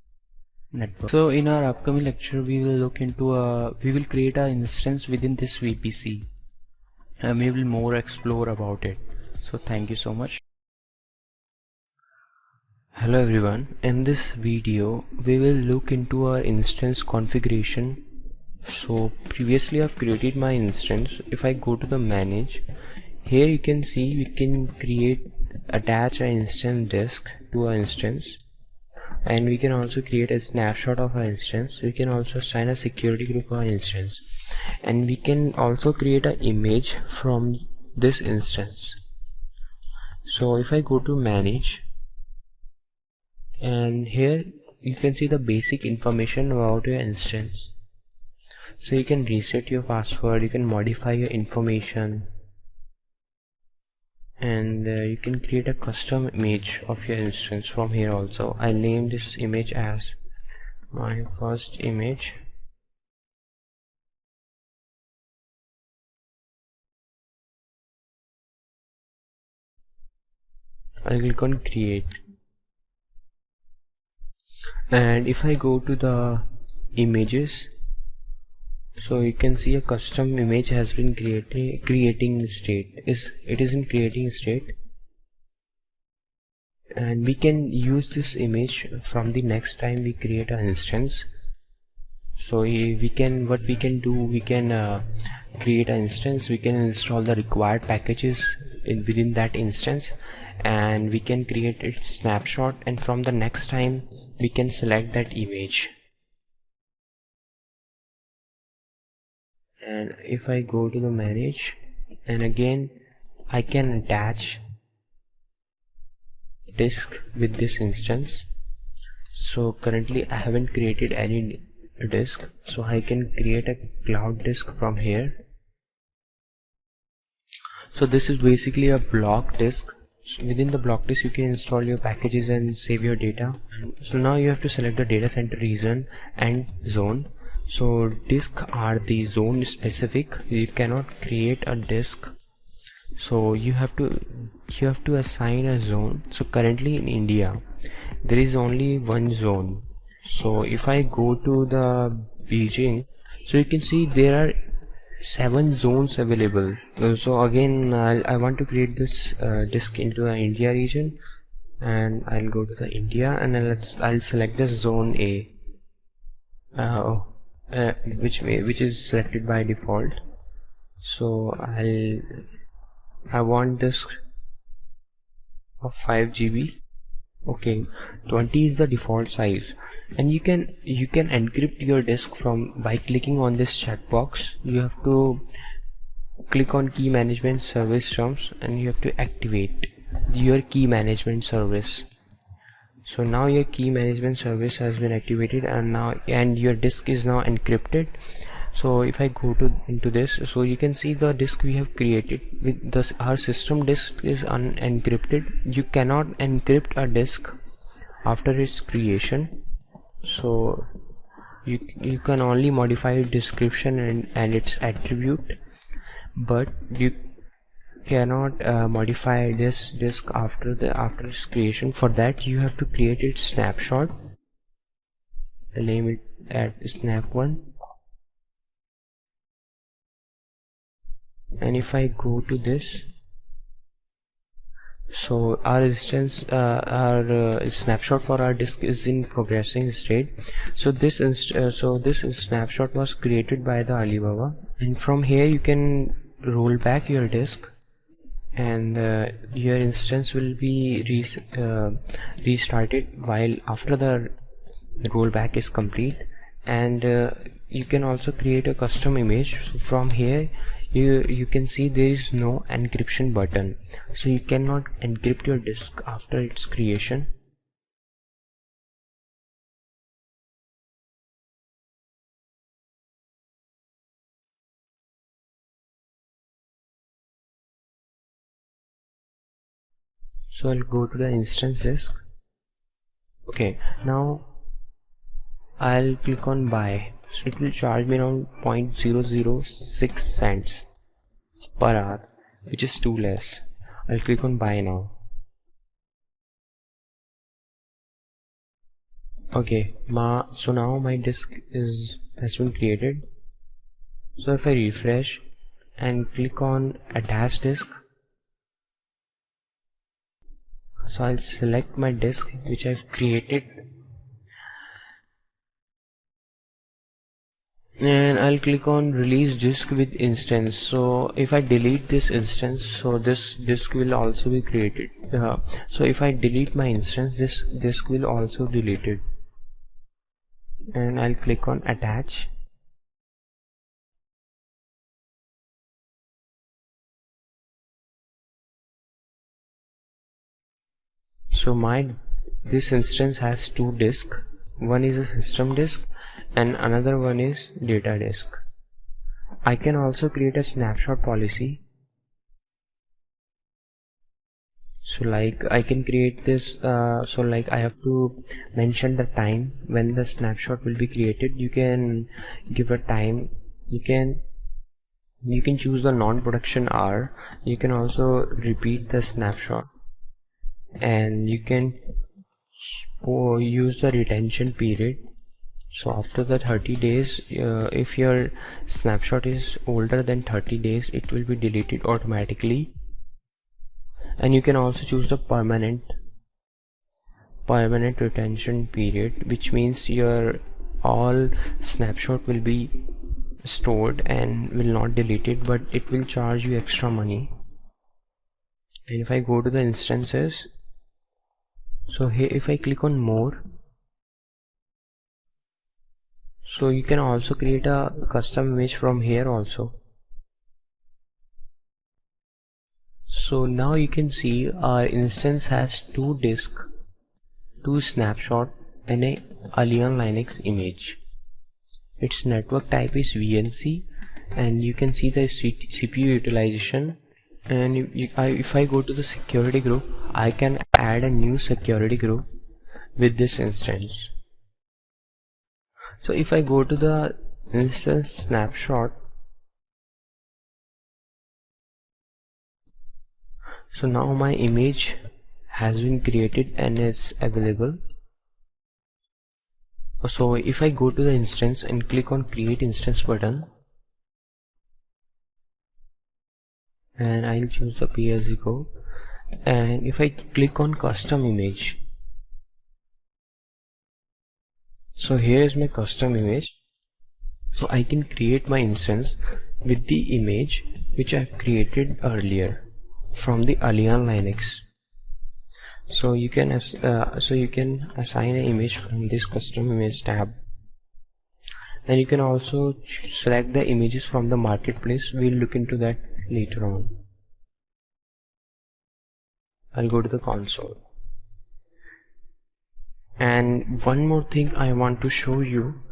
network. So in our upcoming lecture we will look into we will create an instance within this VPC, and we will more explore about it. So thank you so much. Hello everyone, in this video we will look into our instance configuration. So previously I've created my instance. If I go to the manage, here you can see we can attach an instance disk to our instance, and we can also create a snapshot of our instance. We can also assign a security group for our instance, and we can also create an image from this instance. So if I go to manage, and here you can see the basic information about your instance. So you can reset your password, you can modify your information, and you can create a custom image of your instance from here also. I name this image as my first image. I'll click on create, and if I go to the images, so you can see a custom image has been creating state. It is in creating state, and we can use this image from the next time we create an instance. So we can create an instance, we can install the required packages within that instance, and we can create its snapshot, and from the next time we can select that image. And if I go to the manage, and again I can attach disk with this instance. So currently I haven't created any disk, so I can create a cloud disk from here. So this is basically a block disk. So within the block disk you can install your packages and save your data. So now you have to select the data center region and zone. So disk are the zone specific. You cannot create a disk, so you have to assign a zone. So currently in India there is only one zone. So if I go to the Beijing, so you can see there are 7 zones available. So again, I want to create this disk into the India region, and I'll go to the India, and then I'll select this zone A, which is selected by default. So I want this of 5 GB. Okay, 20 is the default size, and you can encrypt your disk by clicking on this checkbox. You have to click on key management service terms, and you have to activate your key management service. So now your key management service has been activated, and your disk is now encrypted. So if I go into this, so you can see the disk we have created with this. Our system disk is unencrypted. You cannot encrypt a disk after its creation, so you can only modify its description and its attribute, but you cannot modify this disk after its creation. For that, you have to create its snapshot. I'll name it at snap1. And if I go to this, so our instance, our snapshot for our disk is in progressing state. So this snapshot was created by the Alibaba, and from here you can roll back your disk, and your instance will be restarted while after the rollback is complete. And you can also create a custom image. So from here you can see there is no encryption button, so you cannot encrypt your disk after its creation. So I'll go to the instance disk. Okay, now I'll click on buy. So it will charge me around 0.006 cents per hour, which is too less. I'll click on buy now. Okay, so now my disk has been created. So if I refresh and click on attach disk, so I'll select my disk which I've created, and I'll click on release disk with instance. So if I delete this instance, so this disk will also be created. So if I delete my instance, this disk will also be deleted, and I'll click on attach. So this instance has 2 disks. One is a system disk and another one is data disk. I can also create a snapshot policy. So like I can create this, so like I have to mention the time when the snapshot will be created. You can give a time. You can choose the non-production hour. You can also repeat the snapshot, and you can use the retention period. So after the 30 days, if your snapshot is older than 30 days, it will be deleted automatically. And you can also choose the permanent retention period, which means your all snapshot will be stored and will not deleted, but it will charge you extra money. And if I go to the instances, so here if I click on more, so you can also create a custom image from here also. So now you can see our instance has 2 disks, 2 snapshot, and a Alien Linux image. Its network type is VNC, and you can see the CPU utilization. And if I go to the security group, I can add a new security group with this instance. So if I go to the instance snapshot, so now my image has been created and is available. So if I go to the instance and click on create instance button, and I'll choose the pay as you go. And if I click on custom image, so here is my custom image. So I can create my instance with the image which I've created earlier from the Allian Linux. So you can assign an image from this custom image tab, and you can also select the images from the marketplace. We'll look into that later on. I'll go to the console, and one more thing I want to show you.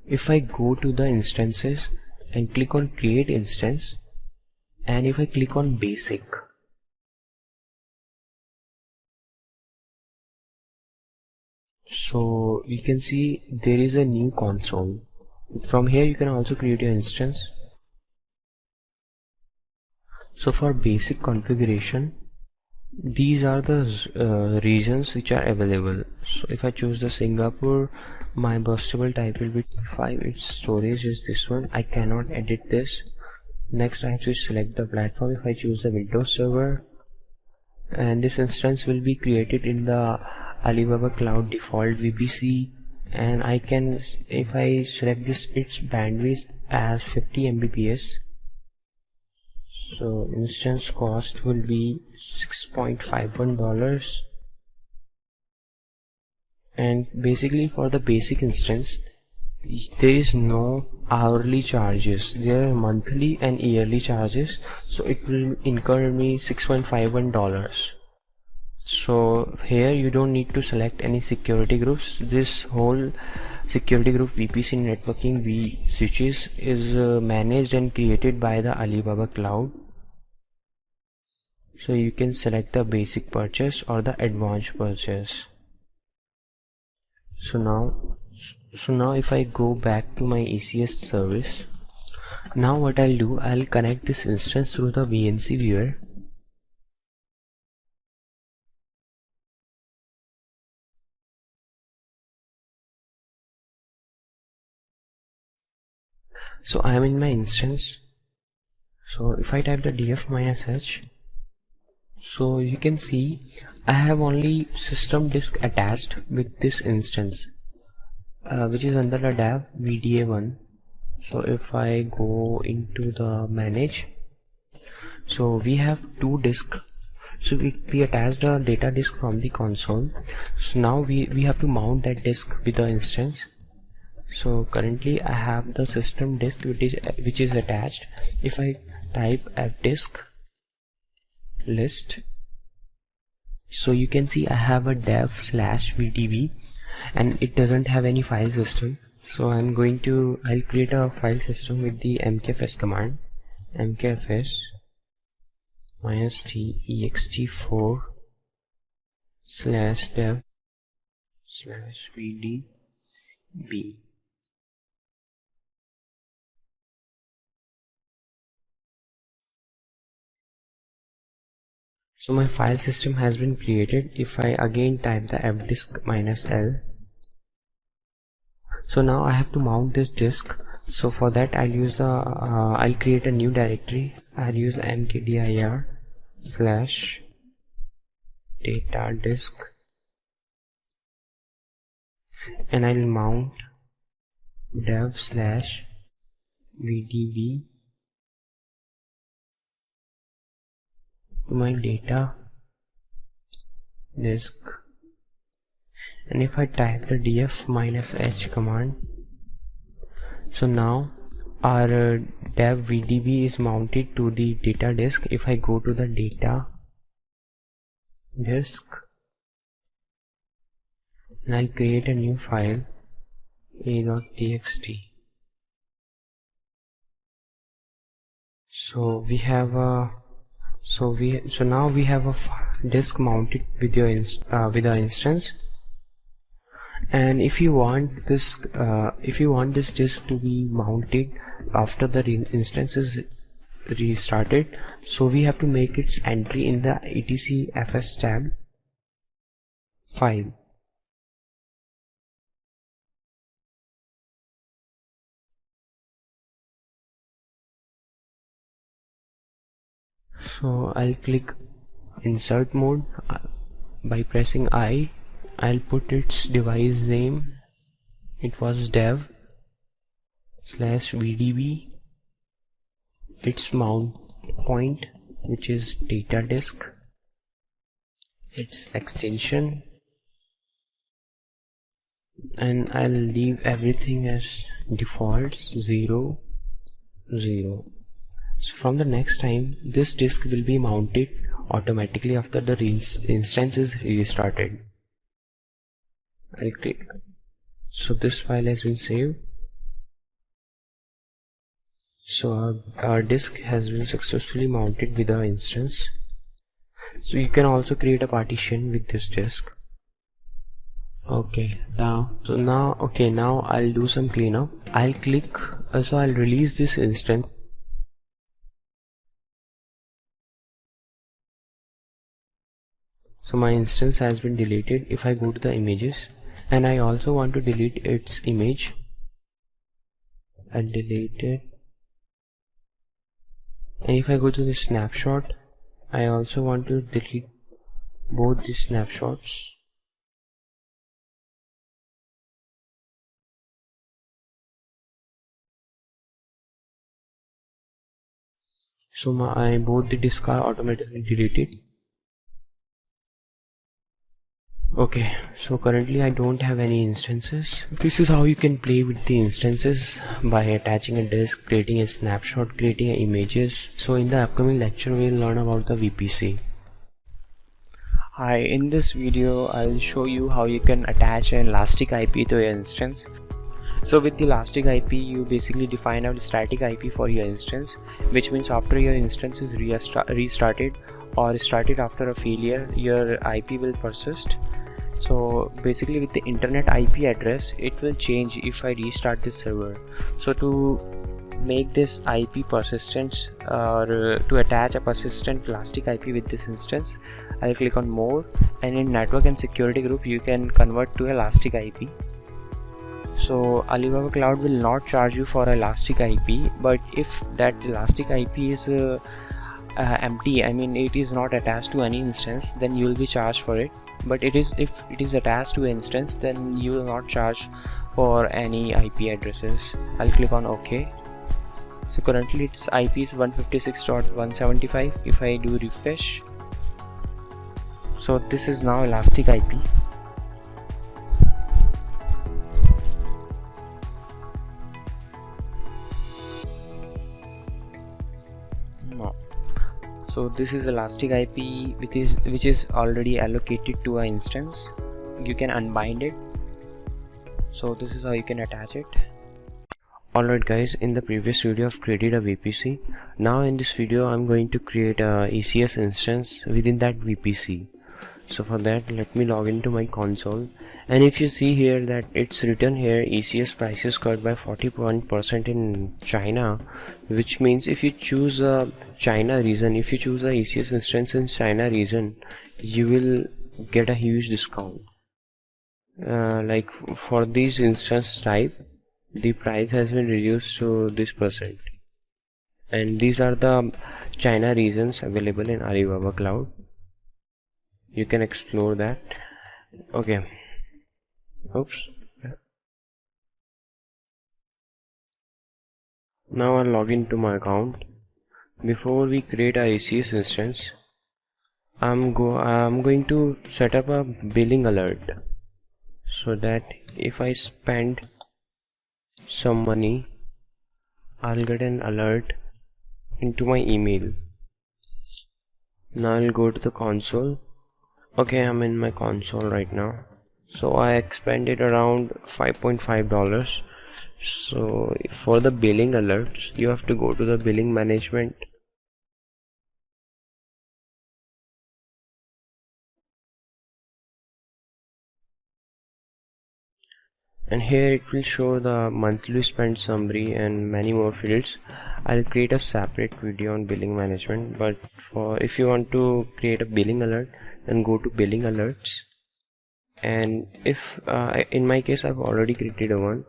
If I go to the instances and click on create instance, and if I click on basic, so you can see there is a new console. From here you can also create your instance. So for basic configuration, these are the regions which are available. So if I choose the Singapore, my burstable type will be 5, its storage is this one. I cannot edit this. Next I have to select the platform. If I choose the Windows server, and this instance will be created in the Alibaba Cloud default VPC, and I can, if I select this, its bandwidth as 50 Mbps. So instance cost will be $6.51, and basically for the basic instance there is no hourly charges, there are monthly and yearly charges, so it will incur me $6.51. So here you don't need to select any security groups. This whole security group VPC networking V switches is managed and created by the Alibaba Cloud. So you can select the basic purchase or the advanced purchase. So now if I go back to my ECS service, now what I'll do, I'll connect this instance through the VNC viewer. So I am in my instance. So if I type the df-h, so you can see I have only system disk attached with this instance, which is under the tab VDA1. So if I go into the manage, so we have two disks. So we attached a data disk from the console. So now we have to mount that disk with the instance. So currently I have the system disk which is attached. If I type fdisk list, so you can see I have a dev/vdb, and it doesn't have any file system. So I'll create a file system with the mkfs command, mkfs -t ext4/dev/vdb. So my file system has been created. If I again type the fdisk -l, so now I have to mount this disk. So for that I'll create a new directory. I'll use mkdir/data disk, and I'll mount dev/vdb to my data disk. And if I type the df-h command, so now our dev vdb is mounted to the data disk. If I go to the data disk, and I'll create a new file, a.txt. So we have a now we have a disk mounted with your with our instance. And if you want this disk to be mounted after the instance is restarted, so we have to make its entry in the etcfs tab file. So I'll click insert mode. By pressing I, I'll put its device name. It was dev/vdb. Its mount point, which is data disk. Its extension, and I'll leave everything as default 0 0. So from the next time, this disk will be mounted automatically after the instance is restarted. I'll click. So this file has been saved. So our disk has been successfully mounted with our instance. So you can also create a partition with this disk. Okay, now I'll do some cleanup. I'll click, so I'll release this instance. So my instance has been deleted. If I go to the images, and I also want to delete its image, I'll delete it. And if I go to the snapshot, I also want to delete both the snapshots. So both the disks are automatically deleted. Okay, so currently I don't have any instances. This is how you can play with the instances by attaching a disk, creating a snapshot, creating images. So in the upcoming lecture we'll learn about the VPC. Hi, in this video I'll show you how you can attach an elastic IP to your instance. So with the elastic IP, you basically define a static IP for your instance, which means after your instance is restarted or started after a failure, your IP will persist. So basically with the internet IP address, it will change if I restart this server. So to make this IP persistent, or to attach a persistent elastic IP with this instance, I'll click on more, and in network and security group you can convert to elastic IP. So Alibaba Cloud will not charge you for elastic IP, but if that elastic IP is empty, I mean it is not attached to any instance, then you will be charged for it. But if it is attached to an instance, then you will not charge for any IP addresses. I'll click on OK. So currently its IP is 156.175. If I do refresh, so this is now elastic IP. So this is elastic IP which is already allocated to an instance. You can unbind it. So this is how you can attach it. Alright guys, in the previous video I've created a VPC. Now in this video I'm going to create a ECS instance within that VPC. So for that, let me log into my console, and if you see here that it's written here ECS prices cut by 41% in China, which means if you choose a China region, if you choose a ECS instance in China region, you will get a huge discount. Like for this instance type, the price has been reduced to this percent, and these are the China regions available in Alibaba Cloud. You can explore that. Okay. Oops. Now I'll log into my account. Before we create a ECS instance, I'm going to set up a billing alert, so that if I spend some money, I'll get an alert into my email. Now I'll go to the console. Okay, I'm in my console right now. So I expended around $5.5. So for the billing alerts, you have to go to the billing management. And here it will show the monthly spend summary and many more fields. I'll create a separate video on billing management, but if you want to create a billing alert, then go to billing alerts. And if in my case I've already created a one,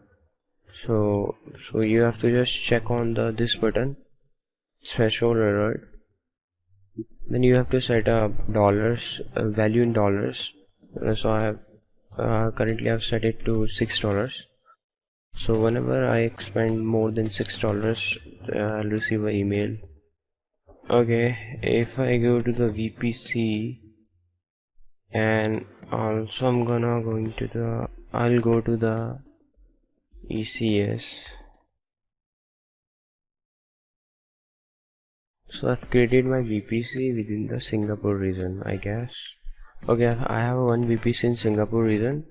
so you have to just check on this button, threshold alert. Then you have to set up dollars, value in dollars. So I have currently I've set it to $6. So whenever I spend more than $6, I'll receive an email. Okay, if I go to the VPC, and also I'll go to the ECS. So I've created my VPC within the Singapore region, I guess. Okay, I have one VPC in Singapore region,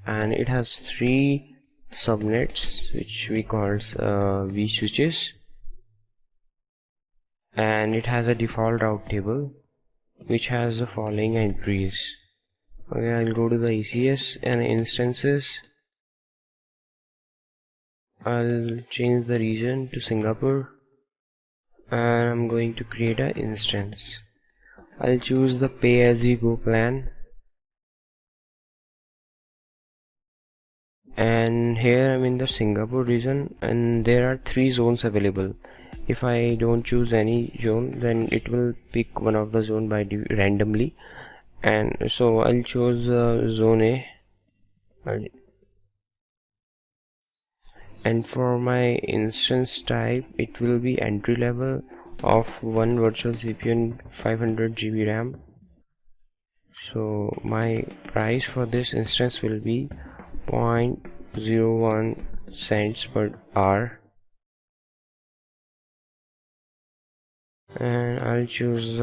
and it has 3 subnets which we call vSwitches, and it has a default route table which has the following entries. Okay, I'll go to the ECS and instances. I'll change the region to Singapore, and I'm going to create an instance. I'll choose the pay as you go plan, and here I'm in the Singapore region, and there are 3 zones available. If I don't choose any zone, then it will pick one of the zone by randomly, and so I'll choose zone A, and for my instance type it will be entry level of 1 virtual CPU and 500 GB RAM. So my price for this instance will be 0.01 cents per hour, and I'll choose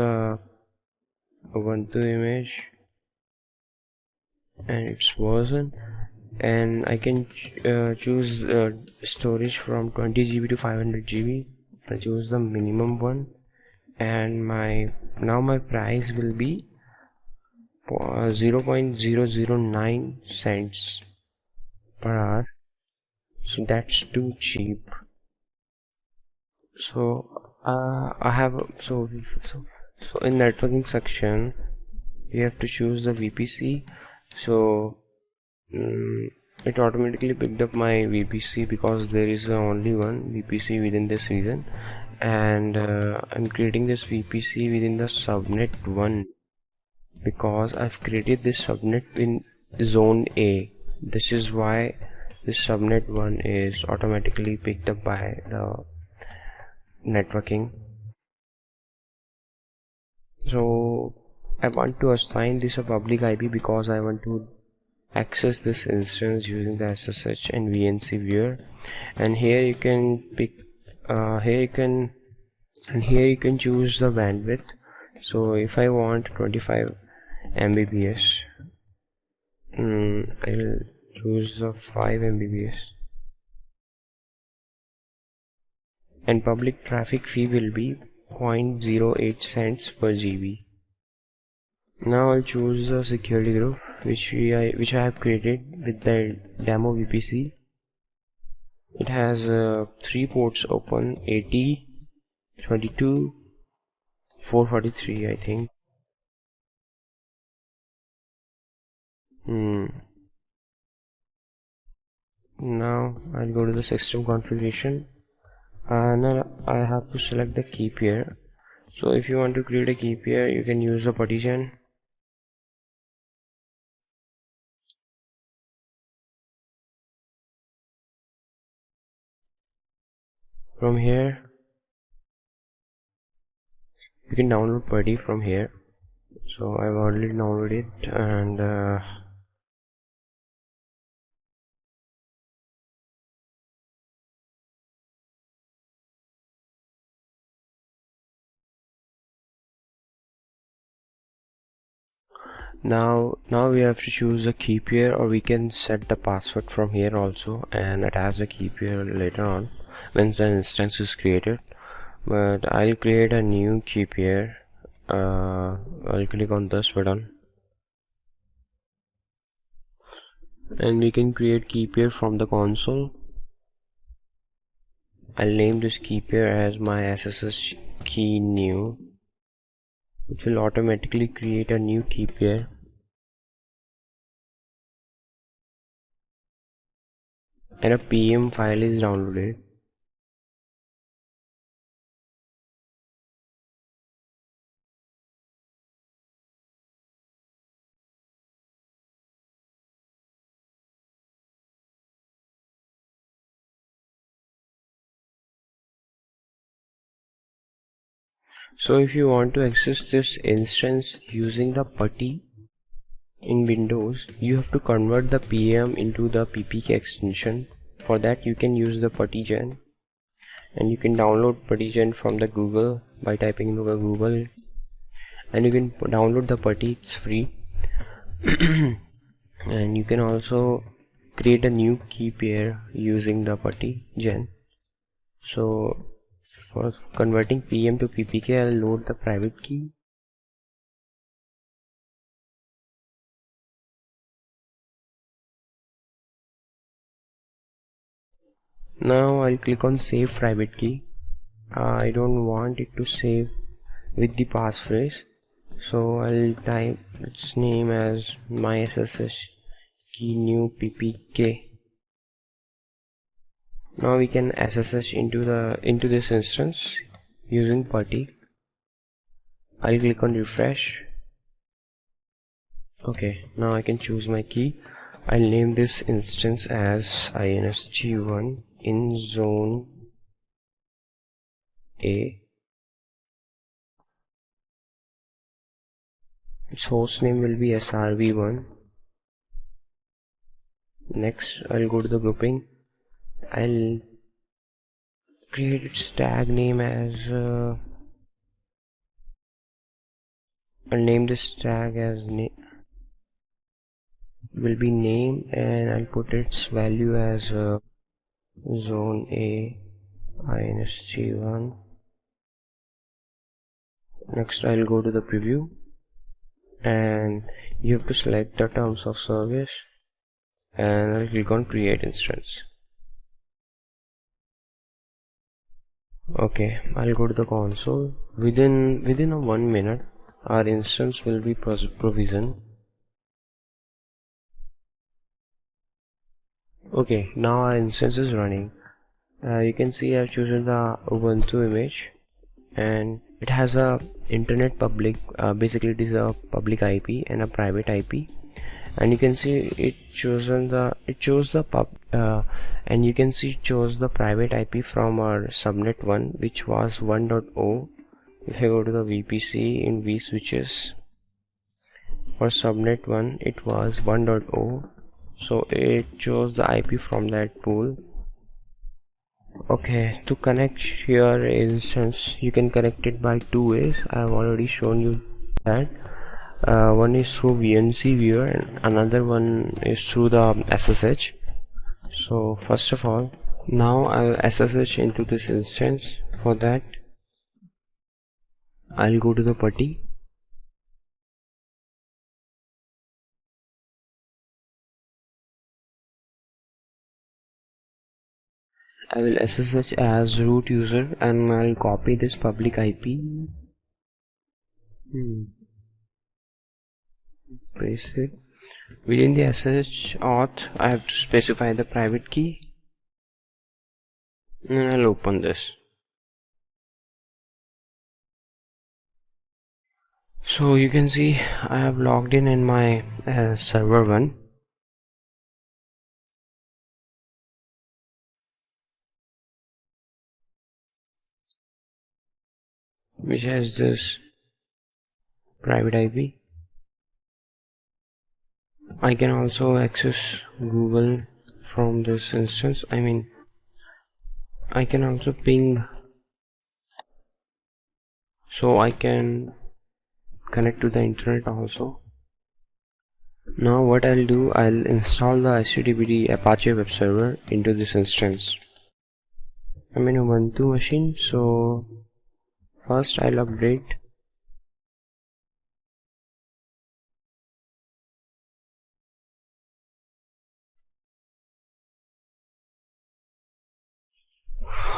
Ubuntu image and its version, and I can choose storage from 20 GB to 500 GB. I choose the minimum one, and my price will be 0.009 cents per hour. So that's too cheap. So I have so in networking section you have to choose the VPC. So it automatically picked up my VPC because there is only one VPC within this region, and I'm creating this VPC within the subnet 1 because I've created this subnet in zone A. This is why this subnet 1 is automatically picked up by the networking. So I want to assign this a public IP because I want to access this instance using the SSH and VNC viewer, and here you can pick here you can choose the bandwidth. So if I want 25 Mbps, I'll choose the 5 Mbps, and public traffic fee will be 0.08 cents per GB. Now I'll choose a security group which I have created with the demo VPC. It has 3 ports open: 80, 22, 443, I think. Now I'll go to the system configuration, and I have to select the key pair. So if you want to create a key pair, you can use the partition. From here you can download PuTTY from here. So I've already downloaded it, and now we have to choose a key pair, or we can set the password from here also and attach the key pair later on once the instance is created. But I'll create a new key pair. I'll click on this button, and we can create key pair from the console. I'll name this key pair as my SSH key new. It will automatically create a new key pair, and a PM file is downloaded. So if you want to access this instance using the PuTTY in Windows, you have to convert the PM into the PPK extension. For that you can use the PuTTY-Gen, and you can download PuTTY-Gen from the Google by typing in Google, and you can download the PuTTY, it's free. And you can also create a new key pair using the PuTTY-Gen. So for converting PM to PPK, I'll load the private key. Now I'll click on save private key. I don't want it to save with the passphrase, so I'll type its name as my SSH key new PPK. Now we can SSH into this instance using PuTTY. I'll click on refresh. Okay, now I can choose my key. I'll name this instance as INSG1 in zone A. Its host name will be SRV1. Next, I'll go to the grouping. I'll create its tag name as I'll name this tag as will be name, and I'll put its value as zone A INSG1. Next, I'll go to the preview, and you have to select the terms of service, and I'll click on create instance. Okay, I'll go to the console. Within a 1 minute our instance will be provisioned. Okay, now our instance is running. You can see I've chosen the Ubuntu image, and it has a internet public, basically it is a public IP and a private IP, and you can see it chose the and you can see it chose the private IP from our subnet 1, which was 1.0. If I go to the VPC in vSwitches, for subnet 1 it was 1.0, so it chose the IP from that pool. Okay, to connect your instance, you can connect it by two ways. I have already shown you that. One is through VNC viewer and another one is through the SSH. So first of all, now I'll SSH into this instance. For that, I'll go to the PuTTY. I will SSH as root user, and I'll copy this public IP. Paste it. Within the SSH auth, I have to specify the private key, and I'll open this. So you can see I have logged in my server 1. Which has this private IP. I can also access Google from this instance. I can also ping, so I can connect to the internet also. Now what I'll do, I'll install the HTTPD Apache web server into this instance. I'm in a Ubuntu machine, so first I'll update.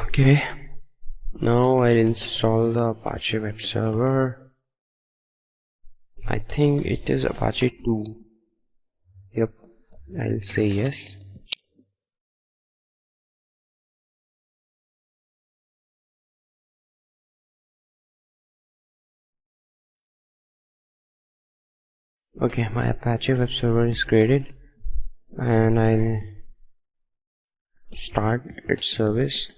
Okay, now I'll install the Apache web server. I think it is Apache 2. Yep, I'll say yes. Okay, my Apache web server is created, and I'll start its service.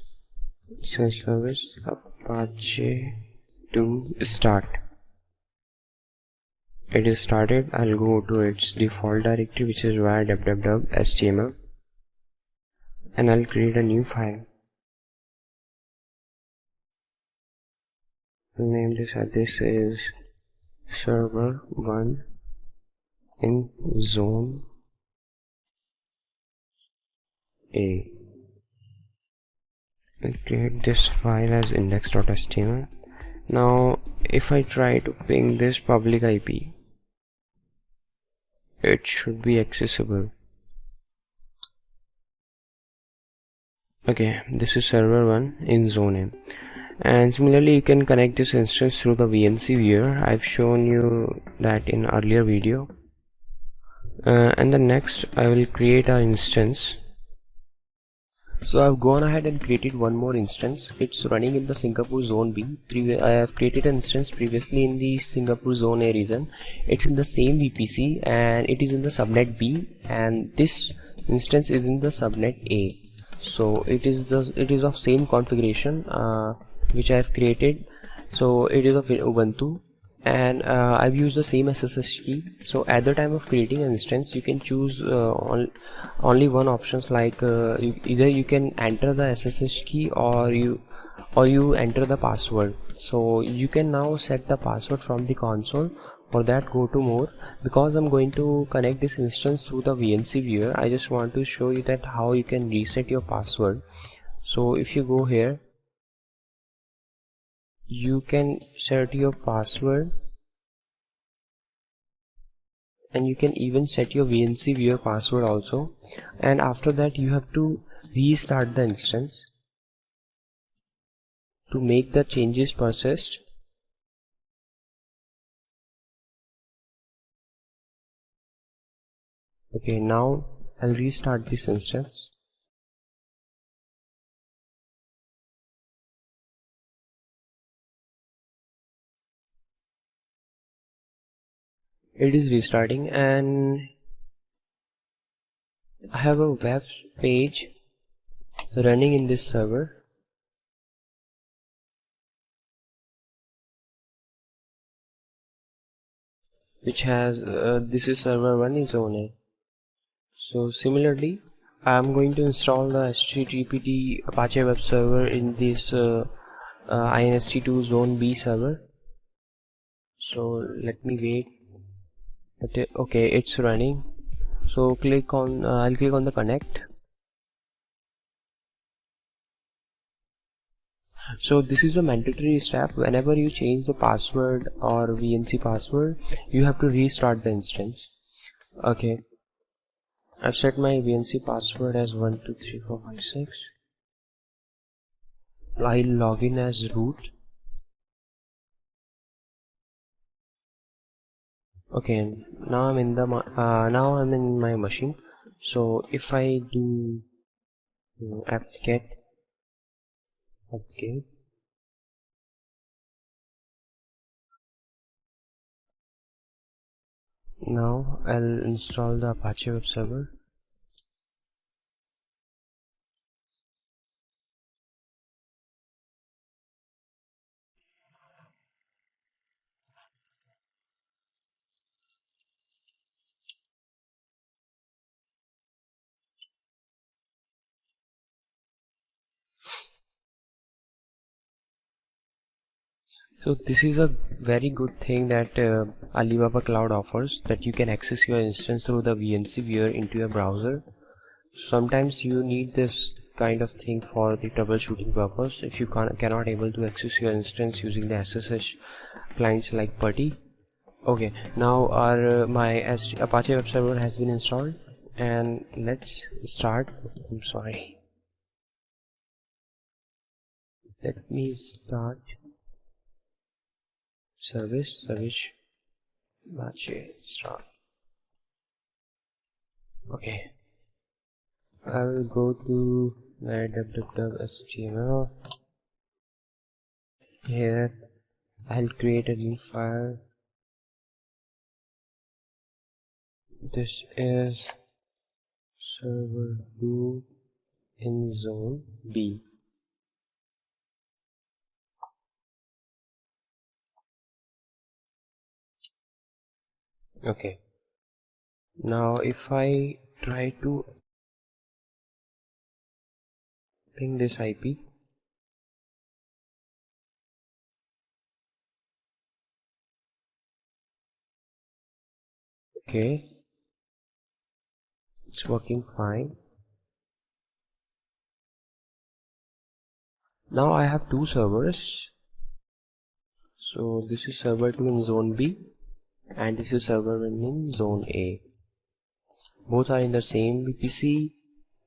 Service Apache to start. It is started. I'll go to its default directory, which is var www.html, and I'll create a new file. I'll name this as this is server 1 in zone A. I'll create this file as index.html. Now if I try to ping this public IP, it should be accessible. Okay, this is server 1 in zone A. And similarly, you can connect this instance through the VNC viewer. I've shown you that in earlier video. And then next I will create an instance. So I've gone ahead and created one more instance. It's running in the Singapore zone B. I have created an instance previously in the Singapore zone A region. It's in the same VPC and it is in the subnet B, and this instance is in the subnet A. So it is of same configuration which I have created. So it is of Ubuntu, and I've used the same SSH key. So at the time of creating an instance, you can choose only one options, like either you can enter the SSH key or you enter the password. So you can now set the password from the console. For that, go to more. Because I'm going to connect this instance through the VNC viewer, I just want to show you that how you can reset your password. So if you go here, you can set your password, and you can even set your VNC viewer password also. And after that, you have to restart the instance to make the changes persist. Okay, now I'll restart this instance. It is restarting, and I have a web page running in this server. Which has this is server 1 is zone A. So similarly, I'm going to install the HTTP Apache web server in this inst2 zone B server. So let me wait. Okay, it's running. So click on I'll click on the connect. So this is a mandatory step. Whenever you change the password or VNC password, you have to restart the instance. Okay, I've set my VNC password as 123456. I'll log in as root. Okay, now I'm in my machine. So if I do apt-get update, now I'll install the Apache web server. So this is a very good thing that Alibaba Cloud offers, that you can access your instance through the VNC viewer into your browser. Sometimes you need this kind of thing for the troubleshooting purpose if you cannot able to access your instance using the SSH clients like PuTTY. Okay, now our my Apache web server has been installed, and let's start. I'm sorry. Let me start service Apache start. Okay, I'll go to www.html. Here I'll create a new file. This is server 2 in zone B. Okay, now if I try to ping this IP, okay, it's working fine. Now I have two servers. So this is server 2 in zone B and this is server 1 in zone A. Both are in the same VPC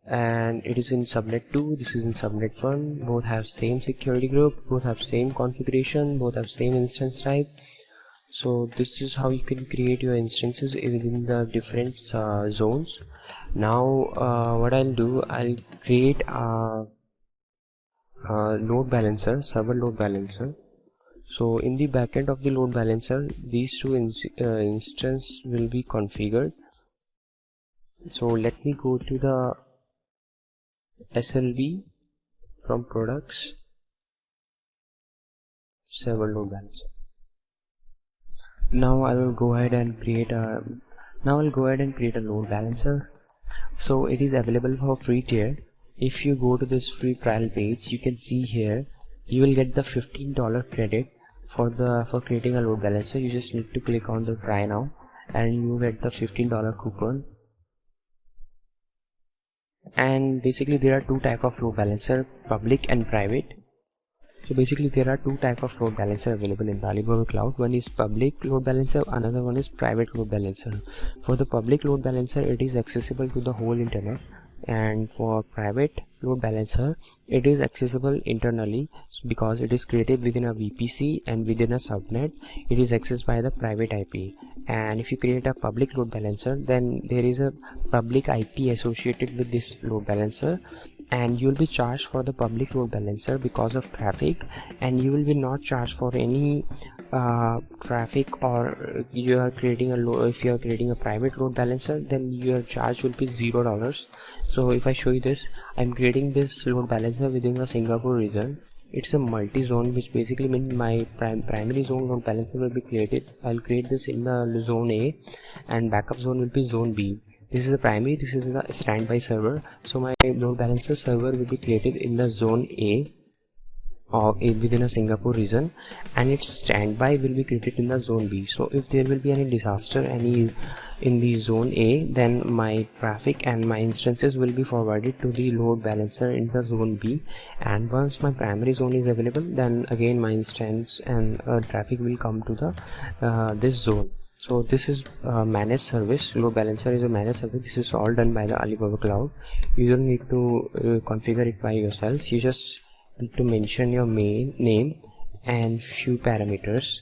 and it is in subnet 2, this is in subnet 1. Both have same security group, both have same configuration, both have same instance type. So this is how you can create your instances within the different zones. Now what I'll do, I'll create a load balancer, server load balancer. So in the backend of the load balancer, these two instances will be configured. So let me go to the SLB from products, server load balancer. Now I will go ahead and create a load balancer. So it is available for free tier. If you go to this free trial page, you can see here you will get the $15 credit for creating a load balancer. You just need to click on the try now and you get the $15 coupon. And basically there are two type of load balancer, public and private. So basically there are two type of load balancer available in the Alibaba Cloud. One is public load balancer, another one is private load balancer. For the public load balancer, it is accessible to the whole internet, and for private load balancer, it is accessible internally because it is created within a VPC and within a subnet. It is accessed by the private IP. And if you create a public load balancer, then there is a public IP associated with this load balancer, and you will be charged for the public load balancer because of traffic, and you will be not charged for any traffic, or you are creating if you are creating a private load balancer, then your charge will be $0. So if I show you this, I'm creating this load balancer within the Singapore region. It's a multi-zone, which basically means my primary zone load balancer will be created. I'll create this in the zone A, and backup zone will be zone B. This is the primary, this is the standby server. So my load balancer server will be created in the zone A or within a Singapore region, and its standby will be created in the zone B. So if there will be any disaster in the zone A, then my traffic and my instances will be forwarded to the load balancer in the zone B, and once my primary zone is available, then again my instance and traffic will come to the this zone. So this is managed service. Load balancer is a managed service. This is all done by the Alibaba Cloud. You don't need to configure it by yourself. You just need to mention your main name and few parameters.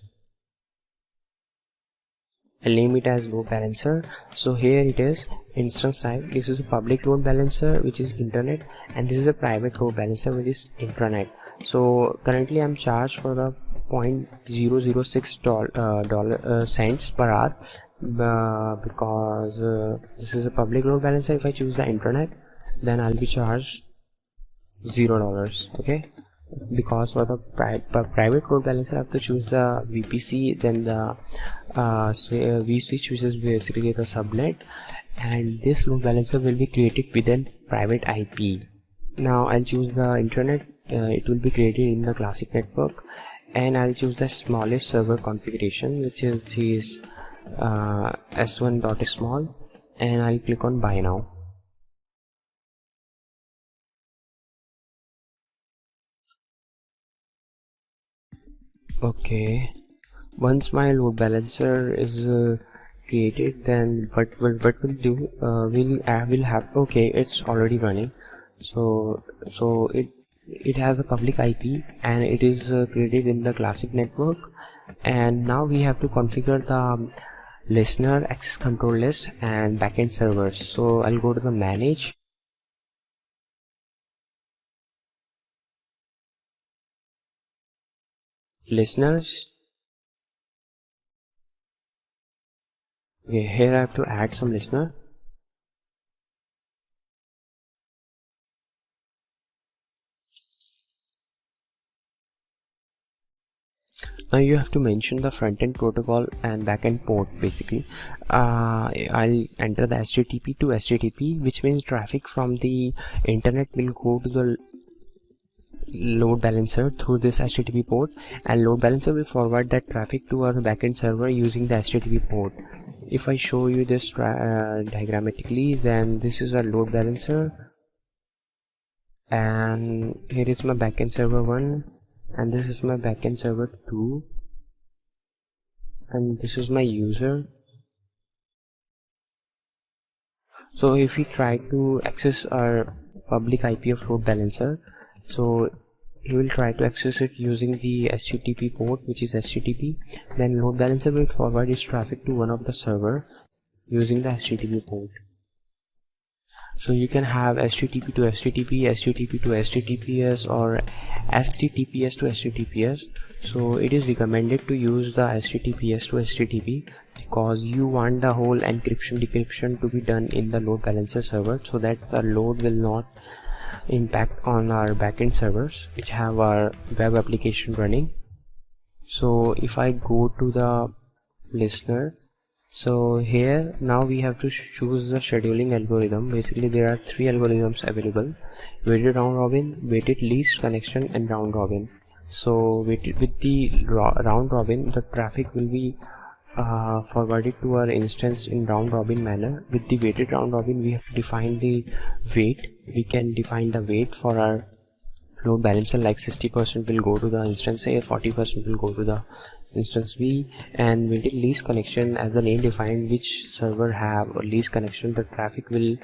I'll name it as load balancer. So here it is, instance type. This is a public load balancer, which is internet, and this is a private load balancer, which is intranet. So currently I'm charged for the $0.006 cents per hour because this is a public load balancer. If I choose the intranet, then I'll be charged $0. Okay, because for the private load balancer I have to choose the VPC, then the vSwitch, which is basically the subnet, and this load balancer will be created within private IP. Now I'll choose the internet. It will be created in the classic network, and I'll choose the smallest server configuration, which is this s1.small, and I'll click on buy now. Okay, once my load balancer is created, then what we'll do, we'll have, okay, it's already running. So it has a public IP, and it is created in the classic network, and now we have to configure the listener, access control list, and backend servers. So I'll go to the manage, listeners. Okay, here I have to add some listener. Now you have to mention the front-end protocol and back-end port. Basically, I'll enter the HTTP to HTTP, which means traffic from the internet will go to the load balancer through this HTTP port, and load balancer will forward that traffic to our backend server using the HTTP port. If I show you this diagrammatically, then this is a load balancer, and here is my backend server 1, and this is my backend server 2, and this is my user. So if we try to access our public IP of load balancer, so you will try to access it using the HTTP port, which is HTTP. Then load balancer will forward its traffic to one of the server using the HTTP port. So you can have HTTP to HTTP, HTTP to HTTPS, or HTTPS to HTTPS. So it is recommended to use the HTTPS to HTTP because you want the whole encryption decryption to be done in the load balancer server, so that the load will not impact on our backend servers which have our web application running. So if I go to the listener, so here now we have to choose the scheduling algorithm. Basically there are 3 algorithms available: weighted round robin, weighted least connection, and round robin. So with the round robin, the traffic will be forwarded to our instance in round robin manner. With the weighted round robin, we have to define the weight. We can define the weight for our load balancer, like 60% will go to the instance A, 40% will go to the instance B. And weighted least connection, as the name defined, which server have a least connection, the traffic will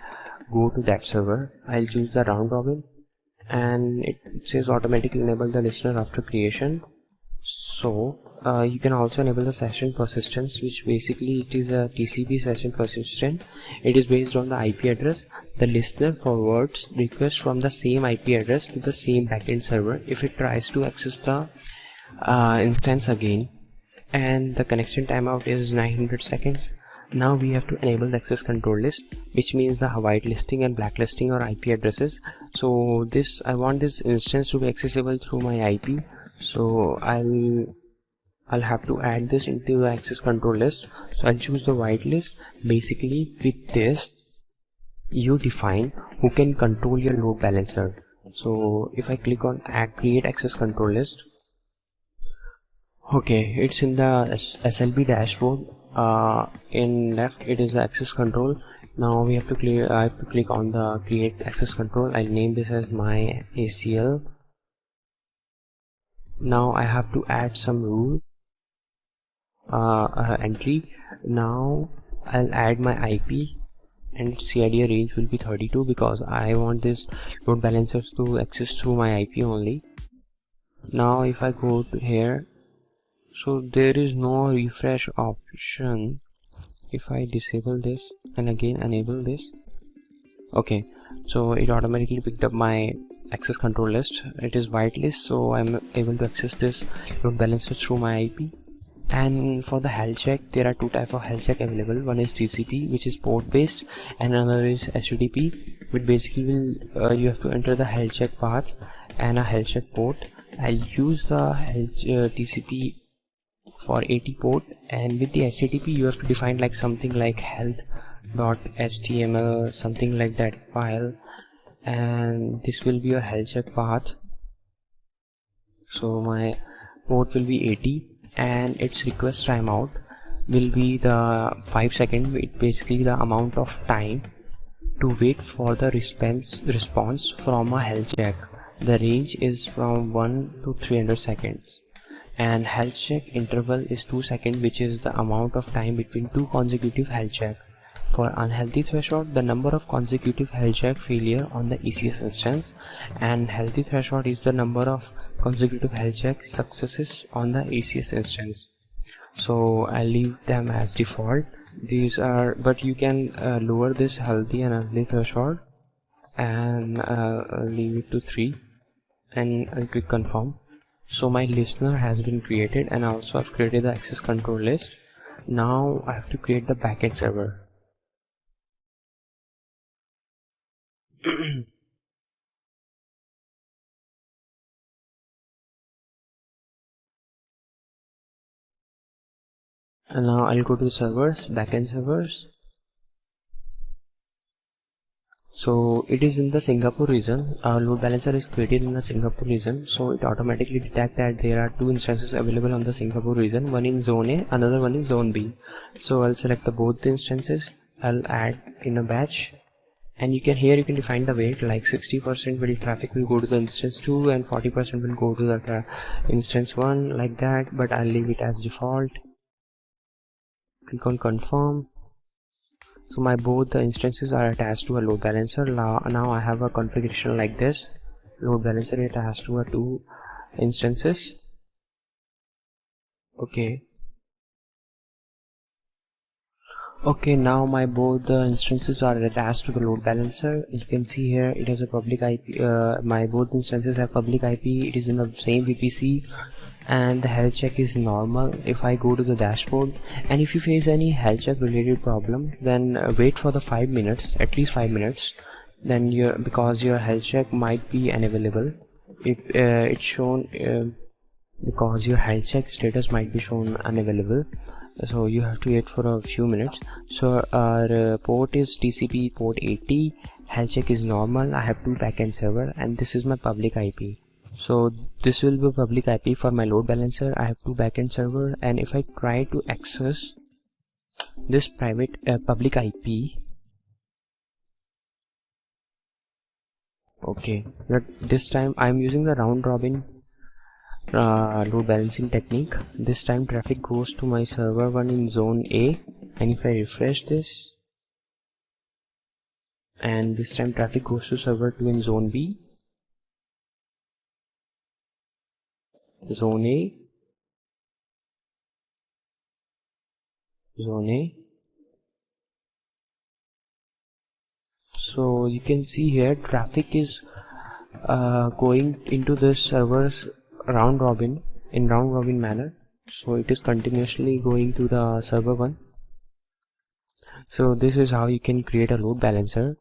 go to that server. I'll choose the round robin, and it says automatically enable the listener after creation. So you can also enable the session persistence, which basically it is a TCP session persistent. It is based on the IP address. The listener forwards request from the same IP address to the same backend server if it tries to access the instance again, and the connection timeout is 900 seconds. Now we have to enable the access control list, which means the whitelisting and blacklisting or IP addresses. So this, I want this instance to be accessible through my IP. So I'll have to add this into the access control list. So I'll choose the whitelist. Basically with this you define who can control your load balancer. So if I click on add create access control list, okay, it's in the SLB dashboard. In left it is the access control. Now we have to I have to click on the create access control. I'll name this as my ACL. Now I have to add some rule entry. Now I'll add my IP, and CID range will be 32 because I want this load balancers to access through my IP only. Now if I go to here, so there is no refresh option. If I disable this and again enable this, okay, so it automatically picked up my access control list. It is whitelist, so I'm able to access this load balancer through my IP. And for the health check, there are 2 types of health check available. One is TCP, which is port based, and another is HTTP, which basically will you have to enter the health check path and a health check port. I'll use the TCP for 80 port, and with the HTTP you have to define like something like health.html, something like that file, and this will be your health check path. So my port will be 80, and its request timeout will be the 5 seconds. It basically the amount of time to wait for the response from a health check. The range is from 1 to 300 seconds, and health check interval is 2 seconds, which is the amount of time between 2 consecutive health check. For unhealthy threshold, the number of consecutive health check failure on the ECS instance, and healthy threshold is the number of consecutive health check successes on the ECS instance. So I'll leave them as default. These are, but you can lower this healthy and unhealthy threshold, and leave it to 3, and I'll click confirm. So my listener has been created, and also I've created the access control list. Now I have to create the backend server. And now I'll go to servers, backend servers. So it is in the Singapore region. Our load balancer is created in the Singapore region, so it automatically detects that there are two instances available on the Singapore region, one in zone A, another one in zone B. So I'll select both the instances. I'll add in a batch, and you can define the weight, like 60% will traffic will go to the instance 2 and 40% will go to the instance 1, like that, but I'll leave it as default. Click on confirm. So my both the instances are attached to a load balancer. Now I have a configuration like this: load balancer attached to a two instances. Okay, now my both the instances are attached to the load balancer. You can see here it has a public IP. My both instances have public IP. It is in the same VPC, and the health check is normal. If I go to the dashboard, and if you face any health check related problem, then wait for the 5 minutes, at least 5 minutes. Then because your health check might be unavailable. If it's shown because your health check status might be shown unavailable, so you have to wait for a few minutes. So our port is TCP port 80. Health check is normal. I have two backend server, and this is my public IP. So this will be public IP for my load balancer. I have two backend server, and if I try to access this private public IP, okay, this time I'm using the round robin load balancing technique. This time traffic goes to my server 1 in zone A, and if I refresh this, and this time traffic goes to server 2 in zone B, zone A, zone A. So you can see here traffic is going into this servers round robin manner. So it is continuously going to the server 1. So this is how you can create a load balancer.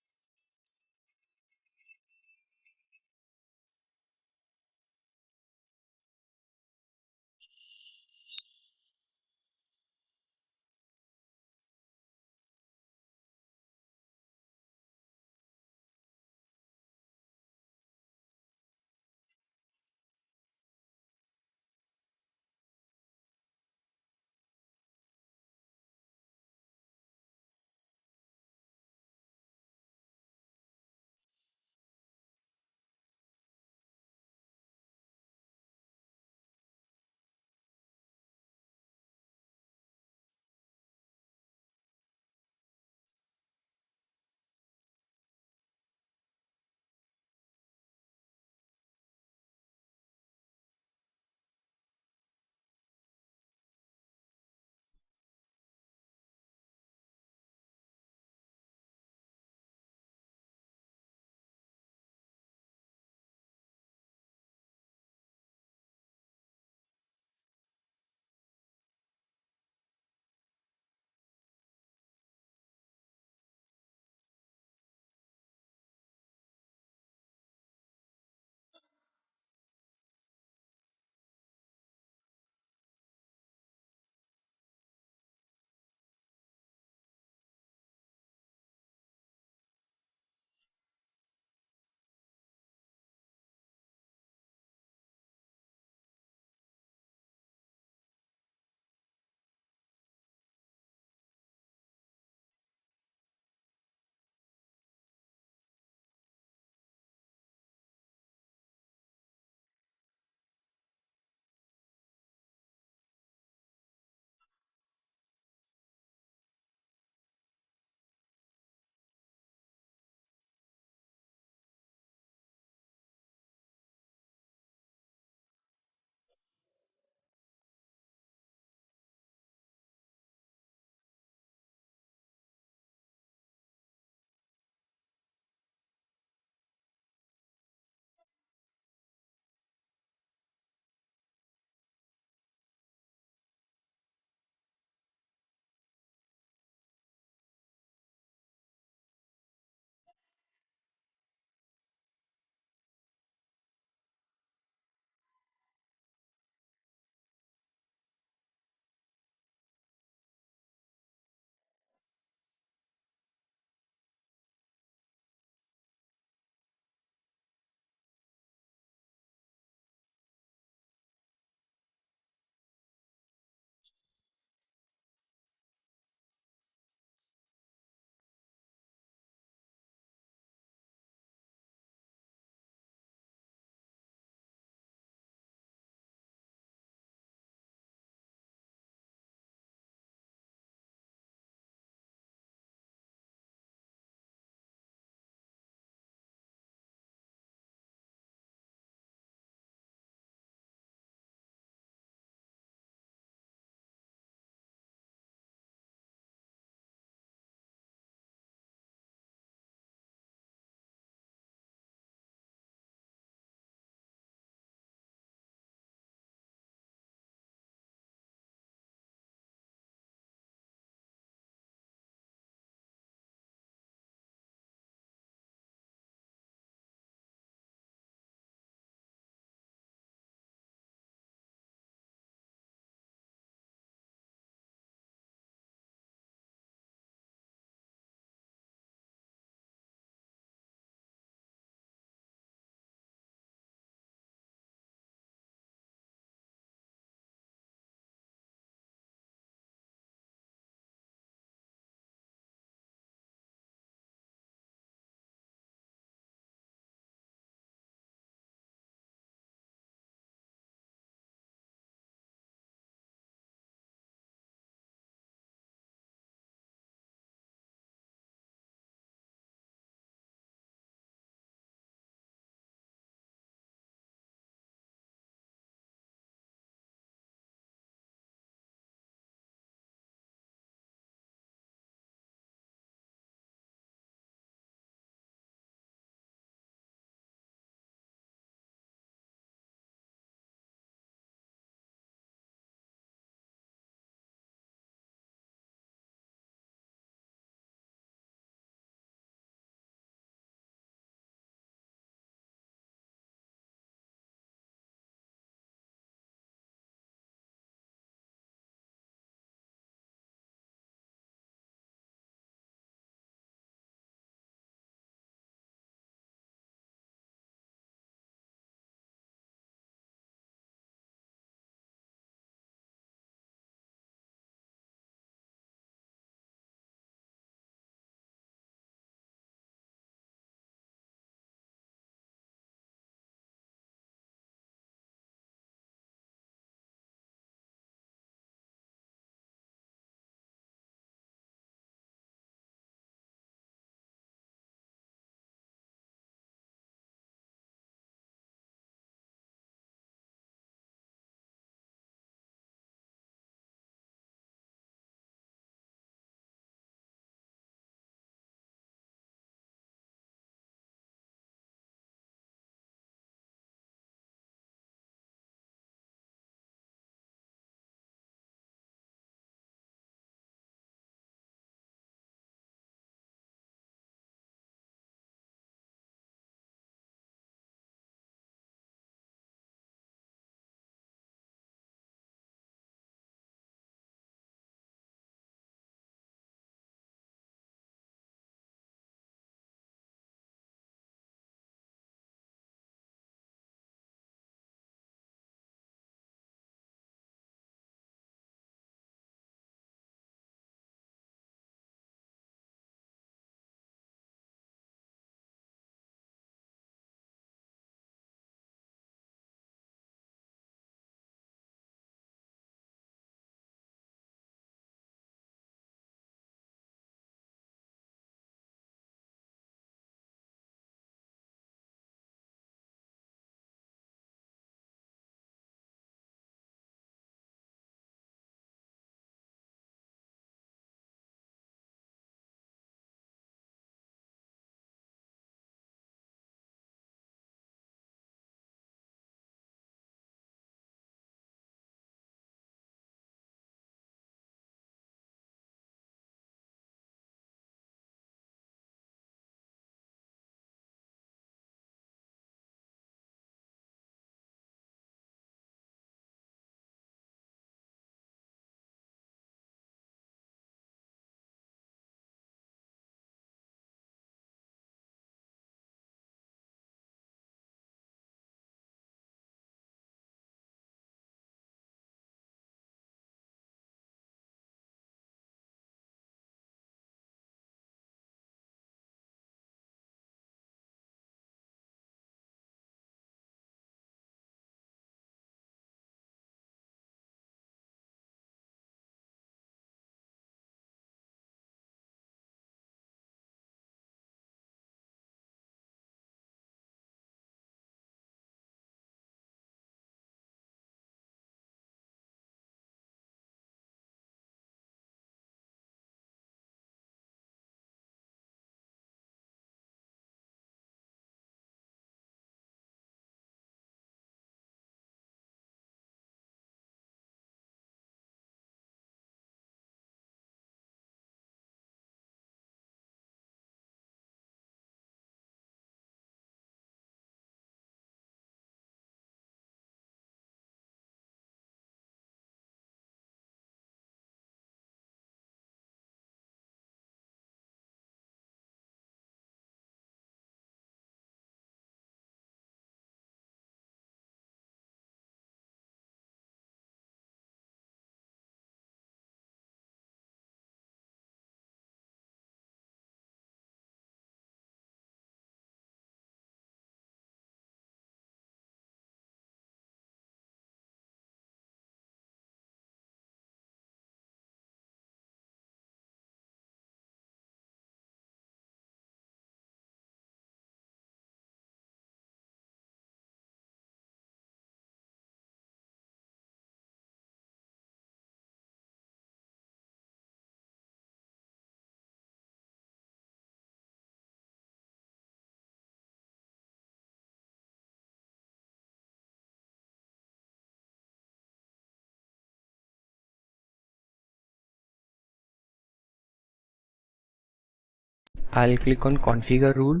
I'll click on configure rule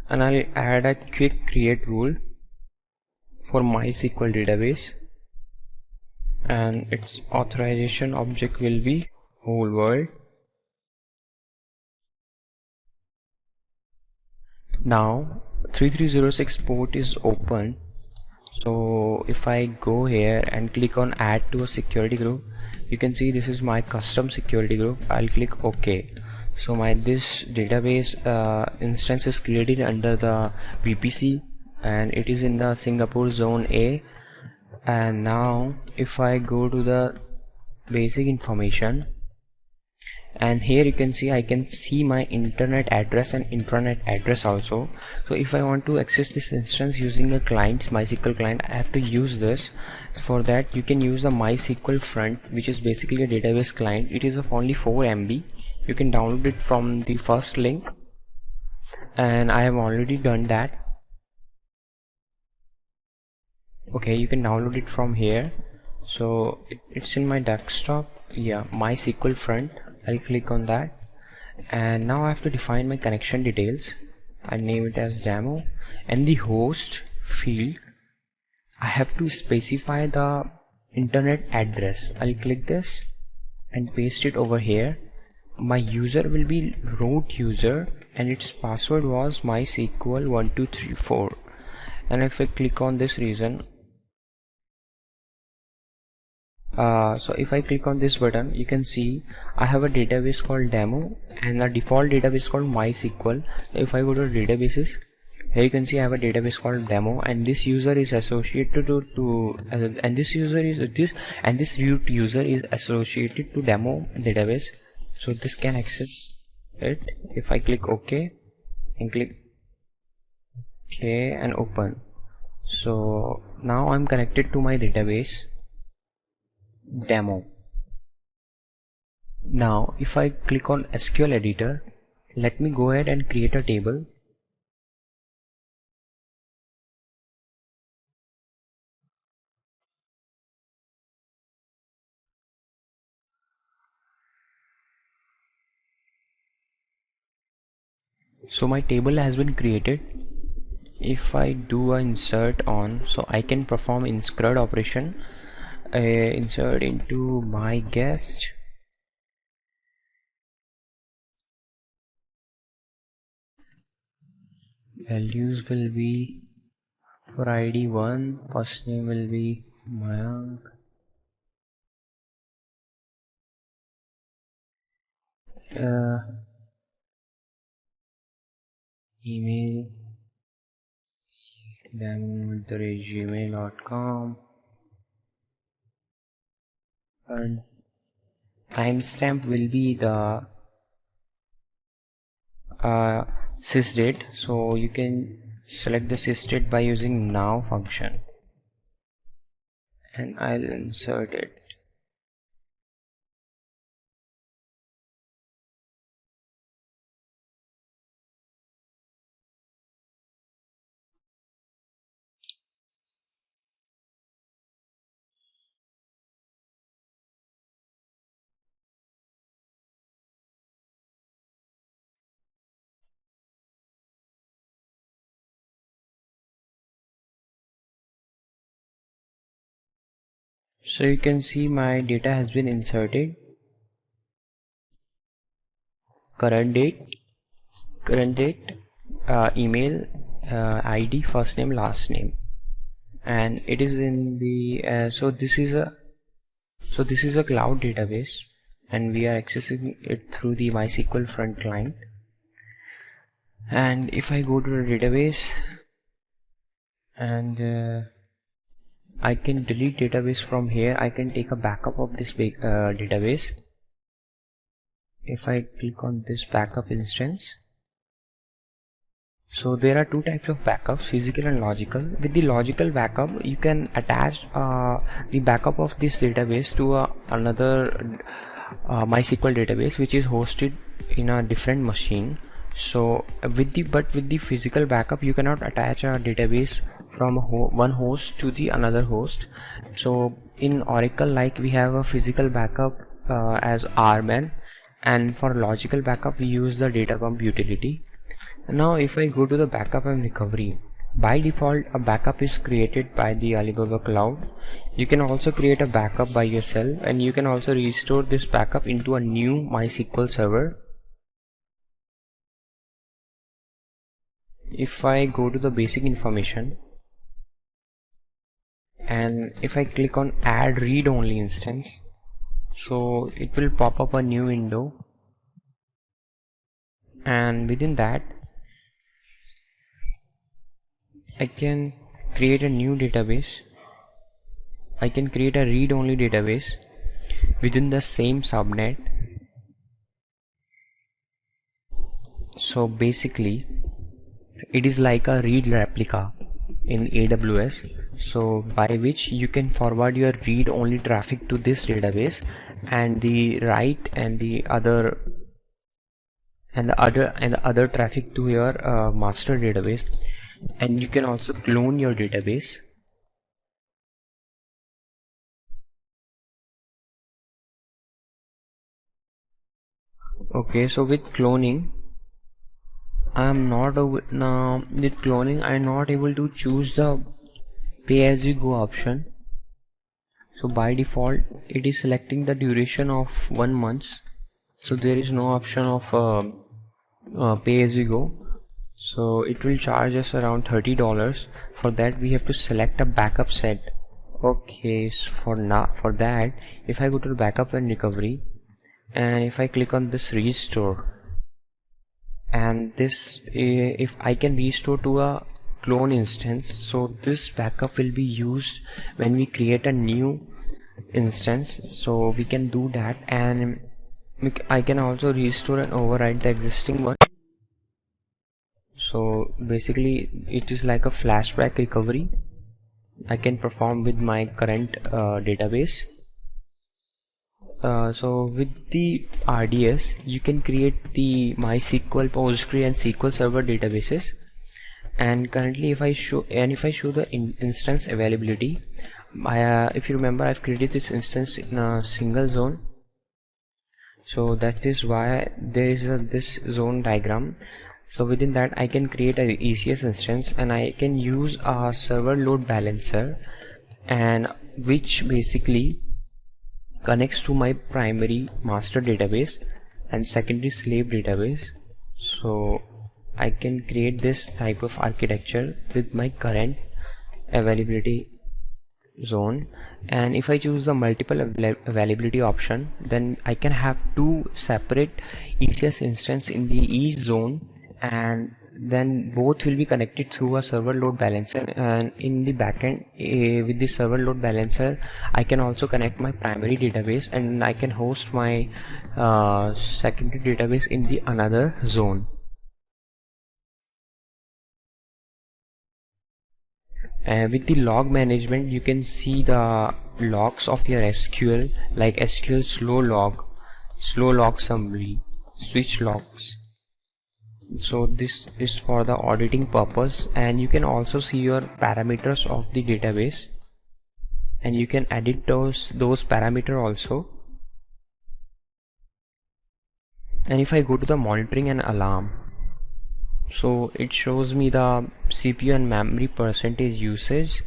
and I'll add a quick create rule for MySQL database, and its authorization object will be whole world. Now 3306 port is open, so if I go here and click on add to a security group, you can see this is my custom security group. I'll click OK. So this database instance is created under the VPC and it is in the Singapore zone A. And now if I go to the basic information, and here you can see I can see my internet address and intranet address also. So if I want to access this instance using a client, MySQL client, I have to use this. For that you can use the MySQL front, which is basically a database client. It is of only 4 MB. You can download it from the first link, and I have already done that. Okay, you can download it from here. So it's in my desktop. Yeah, MySQL front. I'll click on that, and now I have to define my connection details. I name it as demo, and the host field I have to specify the internet address. I'll click this and paste it over here. My user will be root user and its password was MySQL1234, and if I click on this region, so if I click on this button, you can see I have a database called demo and a default database called MySQL. If I go to databases, here you can see I have a database called demo, and this user is associated and this root user is associated to demo database, so this can access it. If I click OK and click OK and open, so now I'm connected to my database demo. Now if I click on SQL editor, let me go ahead and create a table. So my table has been created. If I do a insert on, so I can perform insert operation, insert into my guest, values will be for ID 1, first name will be Mayank, email demo@gmail.com, and timestamp will be the sysdate. So you can select the sysdate by using now function, and I'll insert it. So you can see my data has been inserted. Current date, email, ID, first name, last name, and it is in the so this is a cloud database, and we are accessing it through the MySQL front client. And if I go to the database, and I can delete database from here, I can take a backup of this database. If I click on this backup instance, so there are two types of backups, physical and logical. With the logical backup, you can attach the backup of this database to another MySQL database which is hosted in a different machine. So with the physical backup, you cannot attach a database from one host to the another host. So in Oracle, like, we have a physical backup as rman, and for logical backup we use the data pump utility. Now if I go to the backup and recovery, by default a backup is created by the Alibaba Cloud. You can also create a backup by yourself, and you can also restore this backup into a new MySQL server. If I go to the basic information and if I click on add read only instance, so it will pop up a new window, and within that I can create a new database. I can create a read only database within the same subnet. So basically it is like a read replica in AWS, so by which you can forward your read only traffic to this database, and the write and the other traffic to your master database. And you can also clone your database. Okay, so with cloning I'm not with cloning I'm not able to choose the pay as you go option. So by default it is selecting the duration of 1 month, so there is no option of pay as you go. So it will charge us around $30. For that we have to select a backup set. Okay, so for that if I go to the backup and recovery, and if I click on this restore, and this if I can restore to a clone instance, so this backup will be used when we create a new instance, so we can do that. And I can also restore and override the existing one. So basically it is like a flashback recovery I can perform with my current database. So with the RDS you can create the MySQL, Postgre and SQL Server databases. And currently if I show the instance availability, if you remember I've created this instance in a single zone, so that is why there is this zone diagram. So within that I can create a ECS instance, and I can use a server load balancer, and which basically connects to my primary master database and secondary slave database. So I can create this type of architecture with my current availability zone. And if I choose the multiple availability option, then I can have two separate ECS instance in the each zone, and then both will be connected through a server load balancer. And in the backend with the server load balancer I can also connect my primary database, and I can host my secondary database in the another zone. With the log management you can see the logs of your SQL, like SQL slow log summary, switch logs. So this is for the auditing purpose, and you can also see your parameters of the database, and you can edit those parameters also. And if I go to the monitoring and alarm, so it shows me the CPU and memory percentage usage.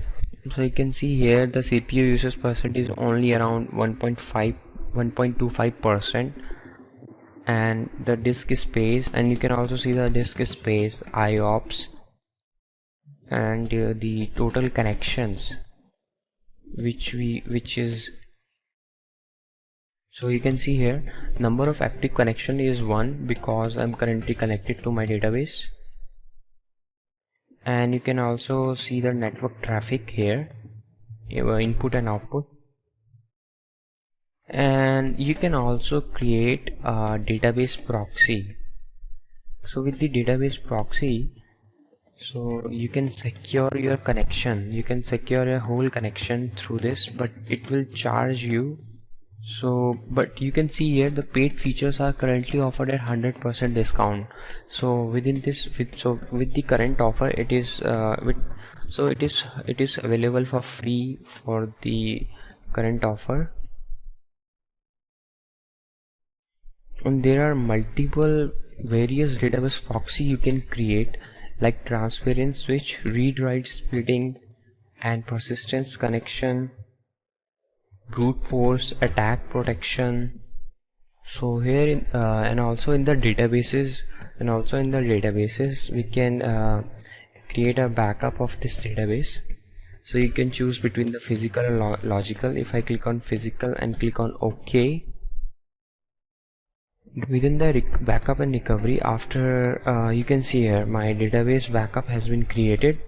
So you can see here the CPU usage percentage is only around 1.25%, and the disk space, and you can also see the disk space, IOPS, and the total connections which is, so you can see here number of active connection is 1 because I'm currently connected to my database. And you can also see the network traffic here, input and output. And you can also create a database proxy. So with the database proxy, so you can secure your connection, you can secure your whole connection through this, but it will charge you. So but you can see here the paid features are currently offered at 100% discount. So within this with the current offer it is it is available for free for the current offer. And there are multiple various database proxy you can create, like transparent switch, read write splitting, and persistence connection, brute force attack protection. So here and also in the databases we can create a backup of this database. So you can choose between the physical and logical. If I click on physical and click on OK, within the backup and recovery, after you can see here my database backup has been created,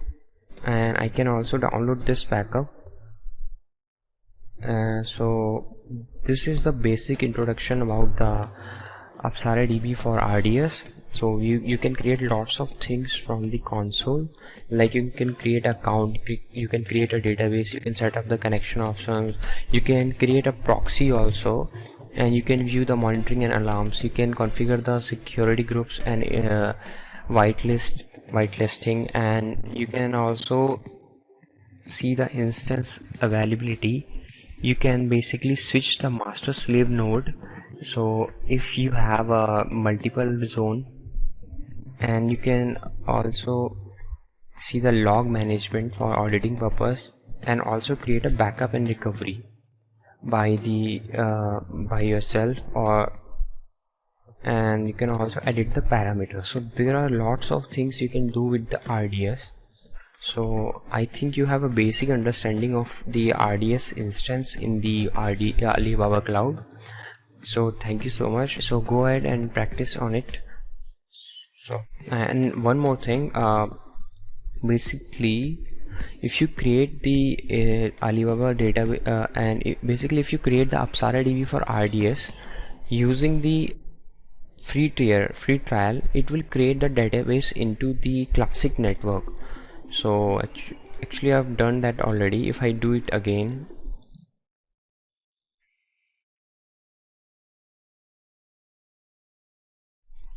and I can also download this backup. So this is the basic introduction about the Alphaa-DB for RDS. So you can create lots of things from the console, like you can create an account, you can create a database, you can set up the connection options, you can create a proxy also, and you can view the monitoring and alarms, you can configure the security groups and whitelisting, and you can also see the instance availability. You can basically switch the master slave node. So if you have a multiple zone, and you can also see the log management for auditing purpose, and also create a backup and recovery by yourself, and you can also edit the parameters. So there are lots of things you can do with the RDS. So I think you have a basic understanding of the RDS instance in the Alibaba Cloud. So thank you so much. So go ahead and practice on it. So, and one more thing, basically if you create the Alibaba database, basically if you create the Alphaa-DB for RDS using the free trial, it will create the database into the classic network. So actually I've done that already. If I do it again,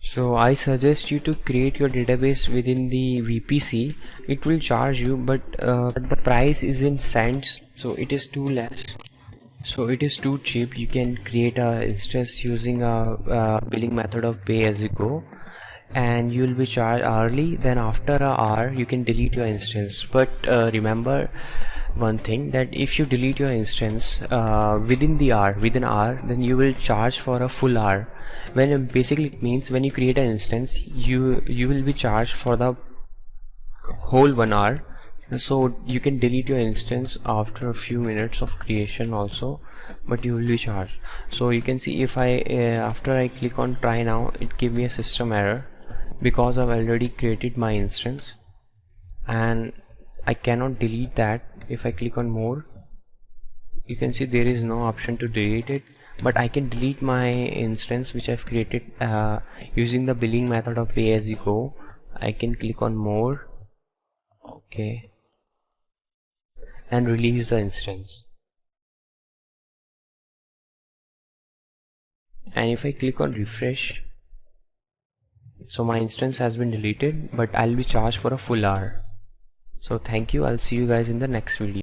so I suggest you to create your database within the VPC. It will charge you, but the price is in cents, so it is too less. So it is too cheap. You can create a instance using a billing method of pay as you go, and you will be charged hourly. Then after an hour you can delete your instance. But remember one thing, that if you delete your instance within an hour, then you will charge for a full hour. When basically it means when you create an instance, you will be charged for the whole 1 hour. So you can delete your instance after a few minutes of creation also, but you will be charged. So you can see if I after I click on try now, it gives me a system error because I've already created my instance and I cannot delete that. If I click on more, you can see there is no option to delete it, but I can delete my instance which I've created using the billing method of pay as you go. I can click on more, okay, and release the instance. And if I click on refresh, so my instance has been deleted, but I'll be charged for a full hour. So thank you. I'll see you guys in the next video.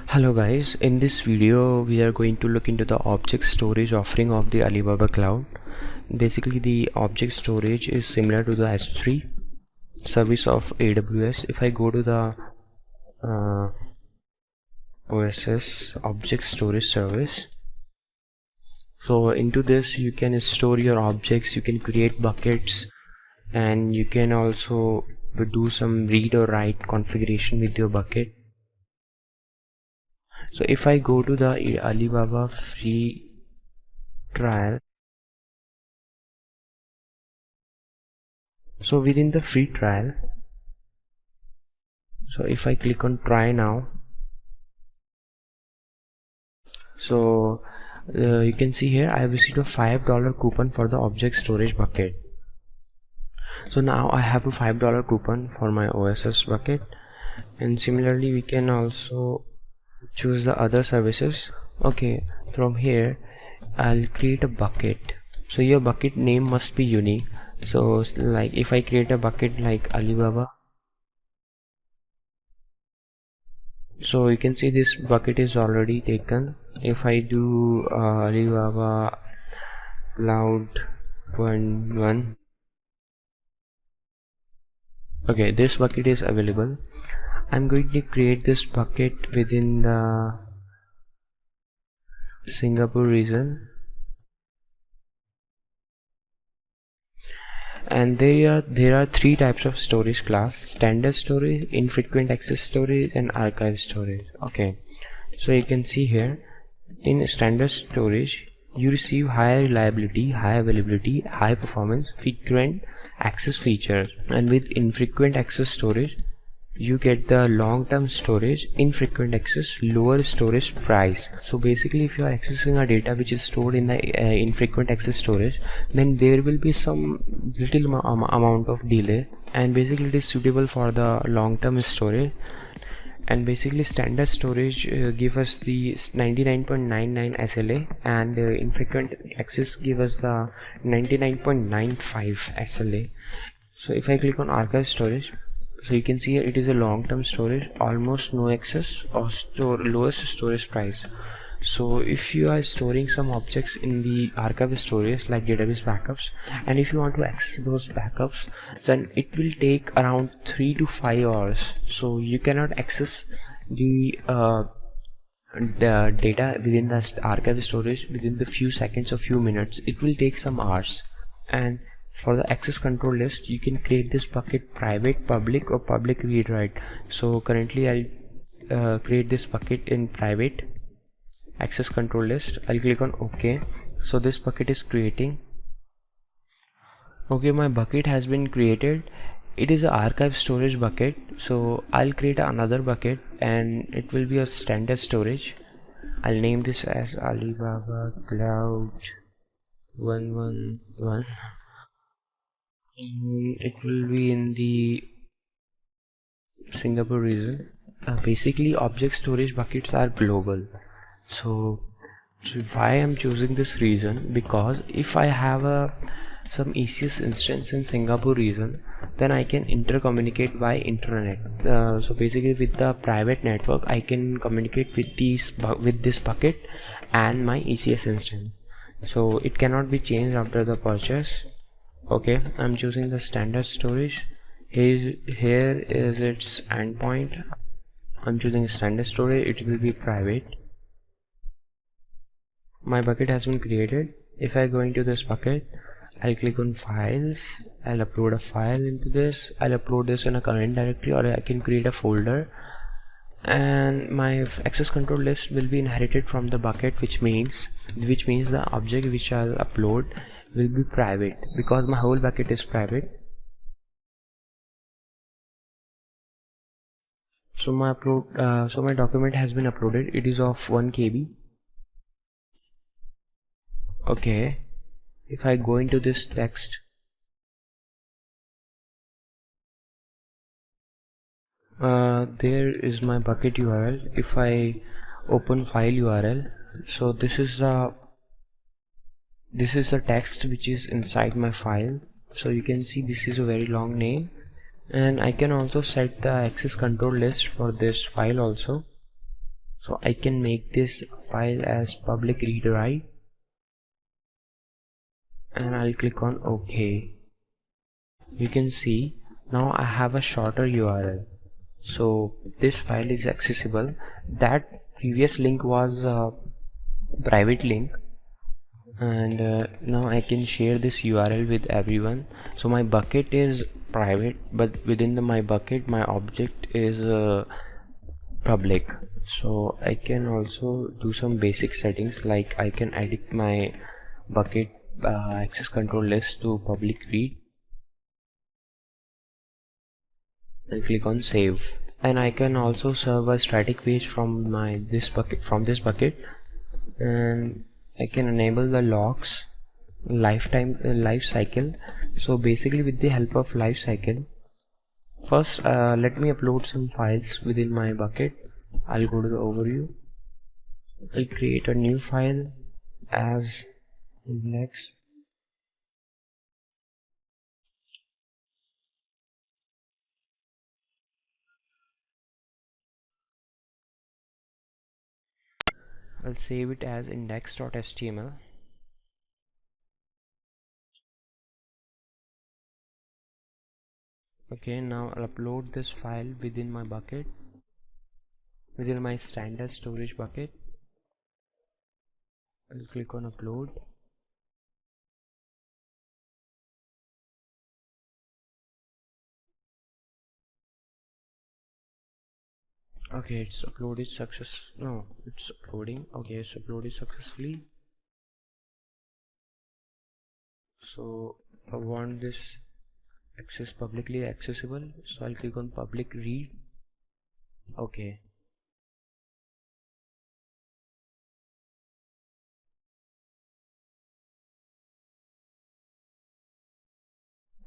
Hello guys, in this video we are going to look into the object storage offering of the Alibaba Cloud. Basically the object storage is similar to the S3 service of AWS. If I go to the OSS object storage service, so into this you can store your objects, you can create buckets, and you can also do some read or write configuration with your bucket. So if I go to the Alibaba free trial, so within the free trial, so if I click on try now, so you can see here I have received a $5 coupon for the object storage bucket. So now I have a $5 coupon for my OSS bucket, and similarly we can also choose the other services. Okay, from here I'll create a bucket. So your bucket name must be unique. So like if I create a bucket like Alibaba, so you can see this bucket is already taken. If I do Alibaba Cloud 1. Okay, this bucket is available. I'm going to create this bucket within the Singapore region, and there are three types of storage class: standard storage, infrequent access storage, and archive storage. Okay, so you can see here, in standard storage you receive high reliability, high availability, high performance, frequent access features, and with infrequent access storage you get the long-term storage, infrequent access, lower storage price. So basically, if you are accessing a data which is stored in the infrequent access storage, then there will be some little amount of delay, and basically it is suitable for the long-term storage. And basically standard storage give us the 99.99 SLA, and infrequent access give us the 99.95 SLA. So if I click on archive storage, so you can see here it is a long-term storage, almost no access, or lowest storage price. So if you are storing some objects in the archive storage like database backups, and if you want to access those backups, then it will take around 3 to 5 hours. So you cannot access the data within the archive storage within the few seconds or few minutes. It will take some hours. And for the access control list, you can create this bucket private, public, or public read write. So currently I'll create this bucket in private access control list. I'll click on OK. So this bucket is creating. Okay, my bucket has been created. It is an archive storage bucket, so I'll create another bucket, and it will be a standard storage. I'll name this as Alibaba Cloud 111. It will be in the Singapore region. Basically, object storage buckets are global. So why I'm choosing this region? Because if I have some ECS instance in Singapore region, then I can intercommunicate via internet. So basically, with the private network, I can communicate with this bucket and my ECS instance. So it cannot be changed after the purchase. Okay, I'm choosing the standard storage. Here is its endpoint. I'm choosing standard storage. It will be private. My bucket has been created. If I go into this bucket, I'll click on files. I'll upload a file into this. I'll upload this in a current directory, or I can create a folder. And my access control list will be inherited from the bucket, which means the object which I'll upload will be private, because my whole bucket is private. So my document has been uploaded. It is of 1 KB. Okay, if I go into this text, there is my bucket URL. If I open file URL, so this is the text which is inside my file. So you can see this is a very long name, and I can also set the access control list for this file also. So I can make this file as public read write, and I'll click on OK. You can see now I have a shorter URL. So this file is accessible. That previous link was a private link, and now I can share this URL with everyone. So my bucket is private, but within my bucket my object is public. So I can also do some basic settings, like I can edit my bucket access control list to public read. And click on save, and I can also serve a static page from this bucket, and I can enable the logs, life cycle. So basically, with the help of life cycle, first let me upload some files within my bucket. I'll go to the overview. I'll create a new file as index. I'll save it as index.html. Okay, now I'll upload this file within my bucket, within my standard storage bucket. I'll click on upload. Okay, it's uploaded it's uploading. Okay, it's uploaded successfully. So I want this publicly accessible, so I'll click on public read. Okay,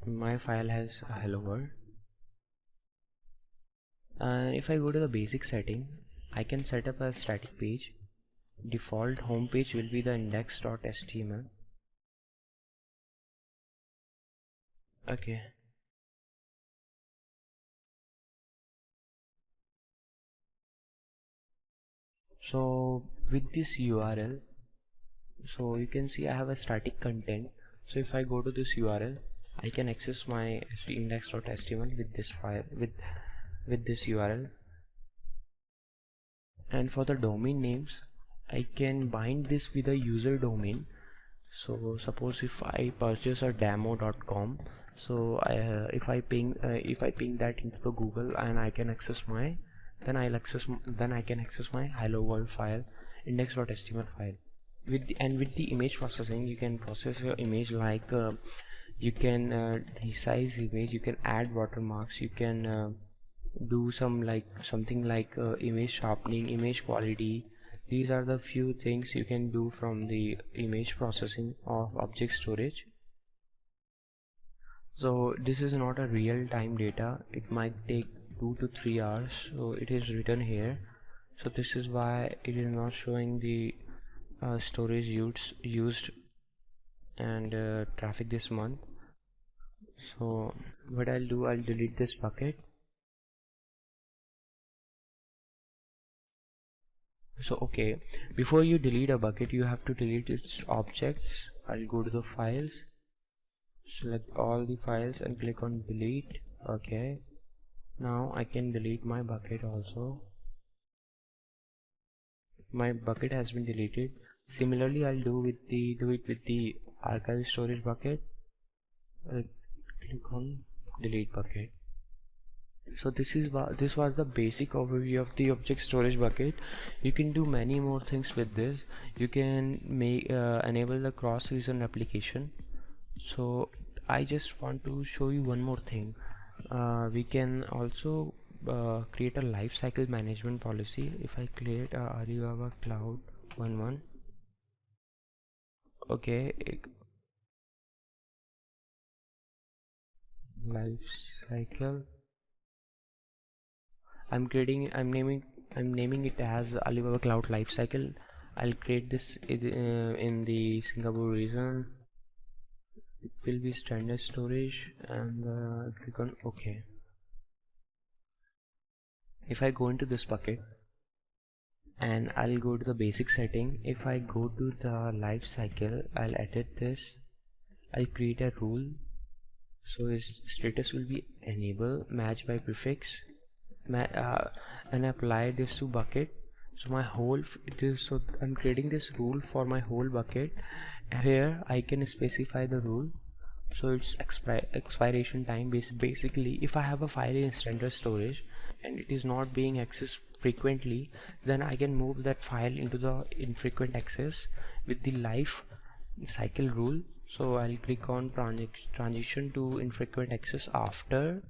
my file has a hello world. And if I go to the basic setting, I can set up a static page. Default home page will be the index.html. Okay, so with this URL, so you can see I have a static content. So if I go to this URL, I can access my index.html with this file, with this URL. And for the domain names, I can bind this with a user domain. So suppose if I purchase a demo.com, so if I ping that into the Google, and I can access my then I can access my hello world file, index.html file. With the image processing, you can process your image like you can resize image, you can add watermarks, you can do something like image sharpening, image quality. These are the few things you can do from the image processing of object storage. So this is not a real-time data, it might take 2 to 3 hours, so it is written here. So this is why it is not showing the storage used and traffic this month. So what I'll do, I'll delete this bucket. So okay, before you delete a bucket, you have to delete its objects. I'll go to the files, select all the files and click on delete. Okay, now I can delete my bucket also. My bucket has been deleted. Similarly, I'll do it with the archive storage bucket. I'll click on delete bucket. So this was the basic overview of the object storage bucket. You can do many more things with this. You can make enable the cross region replication. So I just want to show you one more thing. We can also create a life cycle management policy. If I create a Alibaba Cloud 11, okay, life cycle. I'm naming it as Alibaba Cloud Lifecycle. I'll create this in the Singapore region. It will be standard storage, and click on OK. If I go into this bucket and I'll go to the basic setting, if I go to the life cycle, I'll edit this. I'll create a rule, so its status will be enable match by prefix. And apply this to bucket. So my whole so I'm creating this rule for my whole bucket, and here I can specify the rule. So it's expiration time. Basically, if I have a file in standard storage and it is not being accessed frequently, then I can move that file into the infrequent access with the life cycle rule. So I'll click on transition to infrequent access after.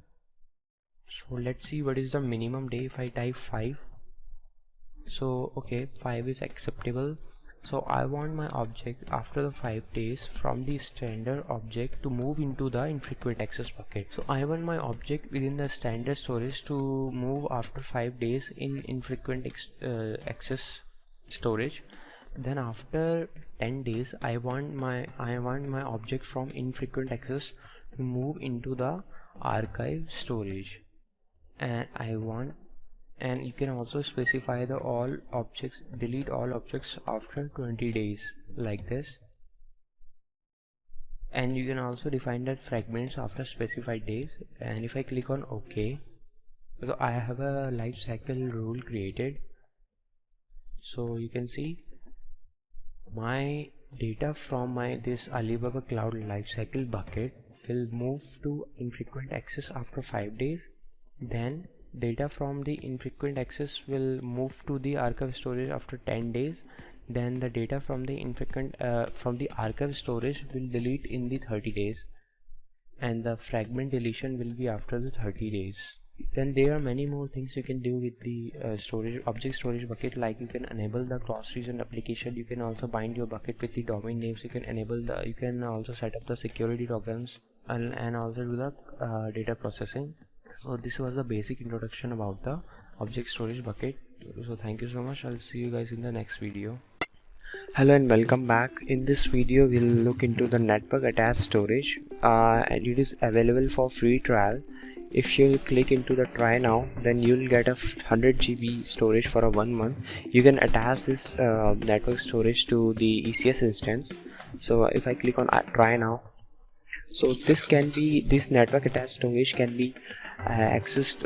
So let's see what is the minimum day. If I type 5, so okay, 5 is acceptable. So I want my object after the 5 days from the standard object to move into the infrequent access bucket. So I want my object within the standard storage to move after 5 days in infrequent access storage. Then after 10 days I want my object from infrequent access to move into the archive storage. And you can also specify the all objects, delete all objects after 20 days like this. and you can also define that fragments after specified days. And if I click on OK, so I have a life cycle rule created. So you can see my data from this Alibaba Cloud Lifecycle bucket will move to infrequent access after 5 days. Then data from the infrequent access will move to the archive storage after 10 days. Then the data from the archive storage will delete in the 30 days, and the fragment deletion will be after the 30 days. Then there are many more things you can do with the object storage bucket, like you can enable the cross region application. You can also bind your bucket with the domain names. You can also set up the security tokens, and also do the data processing. So this was the basic introduction about the object storage bucket. So thank you so much. I'll see you guys in the next video. Hello and welcome back. In this video we'll look into the network attached storage, and it is available for free trial. If you click into the try now, then you'll get a 100 GB storage for a 1 month. You can attach this network storage to the ECS instance. So if I click on try now, so this network attached storage can be accessed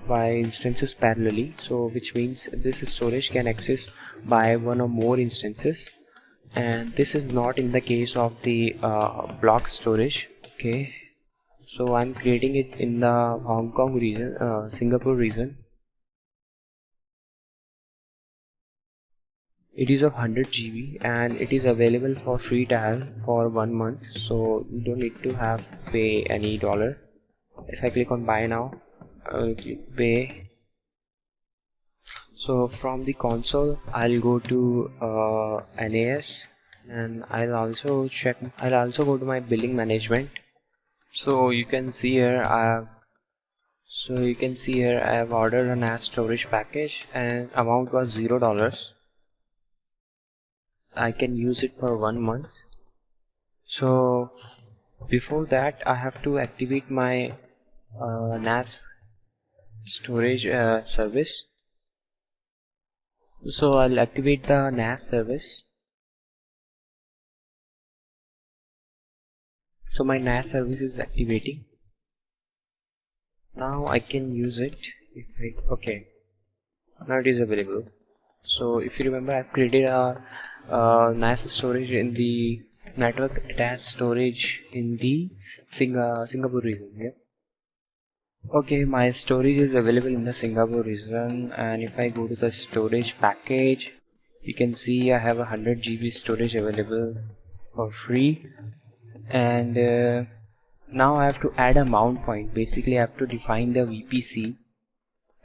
by instances parallelly, so which means this storage can access by one or more instances, and this is not in the case of the block storage. Okay, so I'm creating it in the Hong Kong region, Singapore region. It is of 100 GB and it is available for free trial for 1 month, so you don't need to pay any dollar. If I click on buy now, I'll click pay. So from the console I'll go to NAS, and I'll also go to my billing management. So you can see here I have ordered a NAS storage package and amount was $0. I can use it for 1 month. So before that I have to activate my NAS storage service. So I'll activate the NAS service. So my NAS service is activating. Now I can use it. Okay, now it is available. So if you remember, I've created a NAS storage in the network attached storage in the Singapore region. Yeah. Okay, my storage is available in the Singapore region, and if I go to the storage package, you can see I have 100 GB storage available for free. And now I have to add a mount point. Basically I have to define the VPC,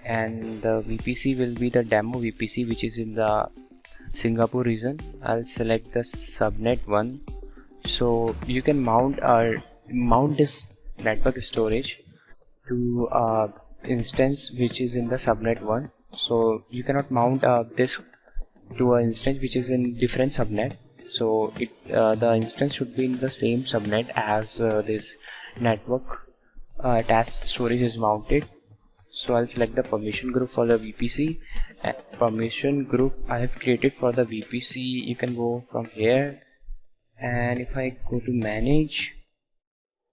and the VPC will be the demo VPC which is in the Singapore region. I'll select the subnet 1. So you can mount this network storage to instance which is in the subnet 1. So you cannot mount this to an instance which is in different subnet. So the instance should be in the same subnet as this network attached storage is mounted. So I'll select the permission group for the VPC. Permission group I have created for the VPC. You can go from here, and if I go to manage,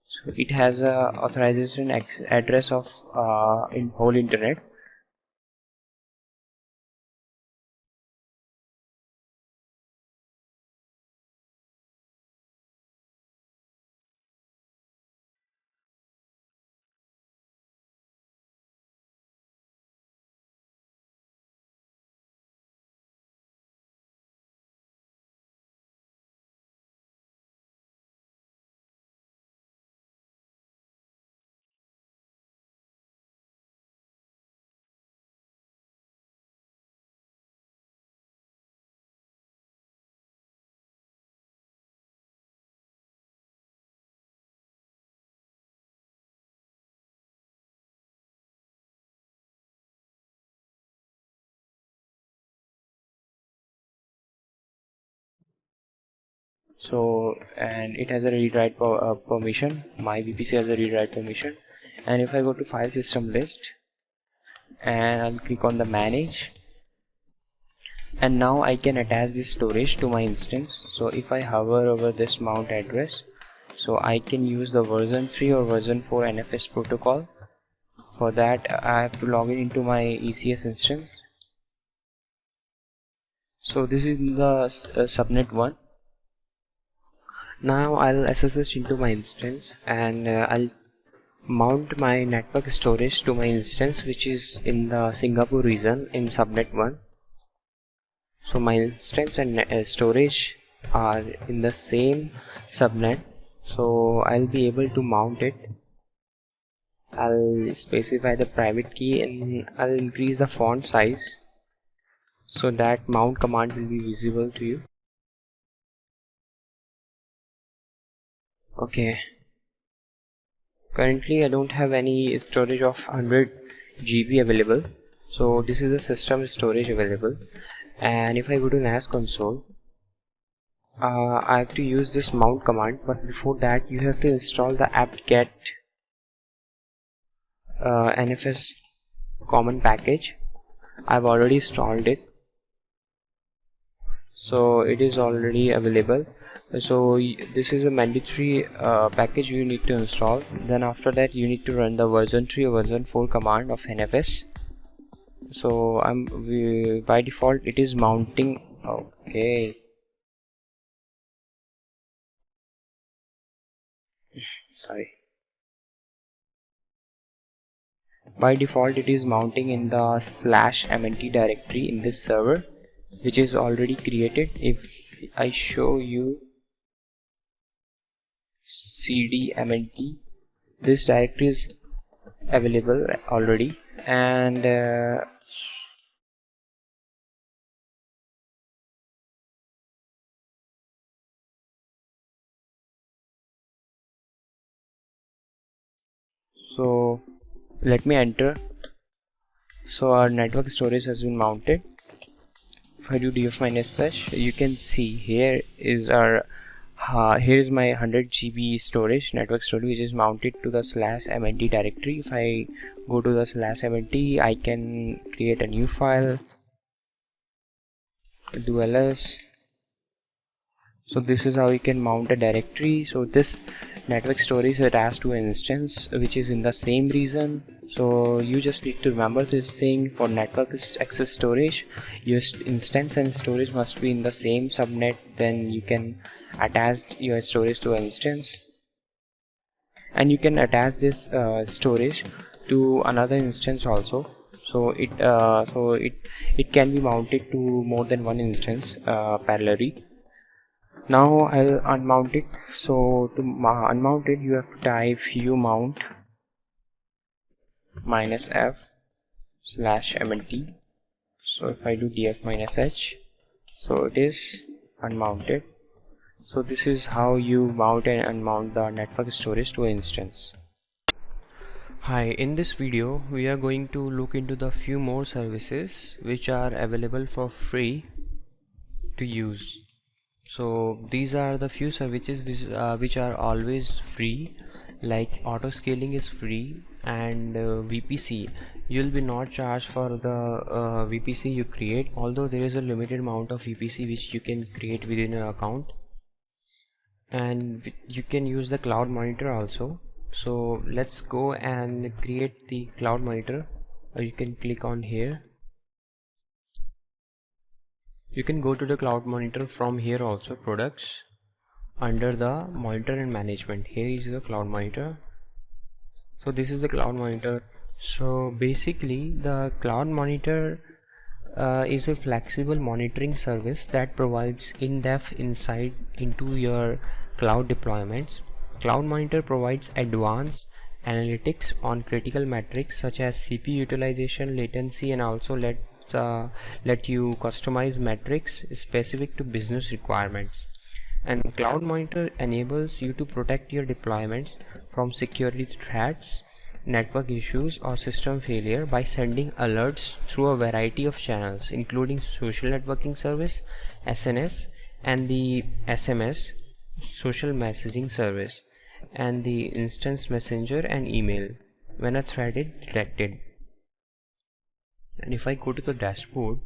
so it has a authorization address of in whole internet. So, and it has a read-write permission. My VPC has a read-write permission. And if I go to file system list, and I'll click on the manage, and now I can attach this storage to my instance. So if I hover over this mount address, so I can use the version 3 or version 4 NFS protocol. For that I have to log in into my ECS instance. So this is the subnet 1. Now I'll SSH into my instance, and I'll mount my network storage to my instance, which is in the Singapore region in subnet 1. So my instance and storage are in the same subnet, so I'll be able to mount it. I'll specify the private key and I'll increase the font size so that mount command will be visible to you. Okay, currently I don't have any storage of 100 GB available, so this is the system storage available. And if I go to NAS console, I have to use this mount command, but before that you have to install the apt-get NFS common package. I've already installed it, so it is already available. So this is a mandatory package you need to install. Then after that you need to run the version 3 or version 4 command of NFS. So by default it is mounting. Okay, sorry. By default it is mounting in the /mnt directory in this server, which is already created. If I show you cd-mnt, this directory is available already, and so let me enter. So our network storage has been mounted. If I do df-sh, you can see here is our here is my 100 GB storage, network storage, which is mounted to the /mnt directory. If I go to the /mnt, I can create a new file, do ls. So this is how you can mount a directory. So this network storage is attached to an instance which is in the same region. So you just need to remember this thing. For network access storage, your instance and storage must be in the same subnet. Then you can attach your storage to an instance, and you can attach this storage to another instance also. So it can be mounted to more than one instance parallelly. Now I'll unmount it. So to unmount it, you have to type umount -f/mnt. So if I do df-h, so it is unmounted. So this is how you mount and unmount the network storage to an instance. Hi, in this video we are going to look into the few more services which are available for free to use. So these are the few services which are always free, like auto scaling is free, and VPC, you'll be not charged for the VPC you create, although there is a limited amount of VPC which you can create within an account. And you can use the cloud monitor also. So let's go and create the cloud monitor, or you can click on here. You can go to the cloud monitor from here also, products, under the monitor and management. Here is the cloud monitor. So this is the cloud monitor. So basically the cloud monitor is a flexible monitoring service that provides in-depth insight into your cloud deployments. Cloud monitor provides advanced analytics on critical metrics such as CPU utilization, latency, and also let you customize metrics specific to business requirements. And cloud monitor enables you to protect your deployments from security threats, network issues, or system failure by sending alerts through a variety of channels, including social networking service SNS, and the SMS social messaging service, and the instance messenger and email when a threat is detected. And if I go to the dashboard,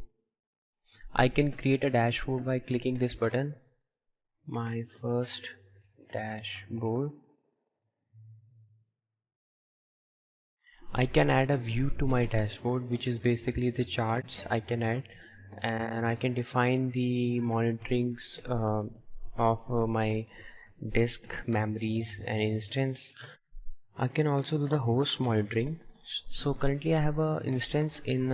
I can create a dashboard by clicking this button, my first dashboard. I can add a view to my dashboard, which is basically the charts I can add, and I can define the monitorings of my disk, memories and instance. I can also do the host monitoring. So currently I have a instance in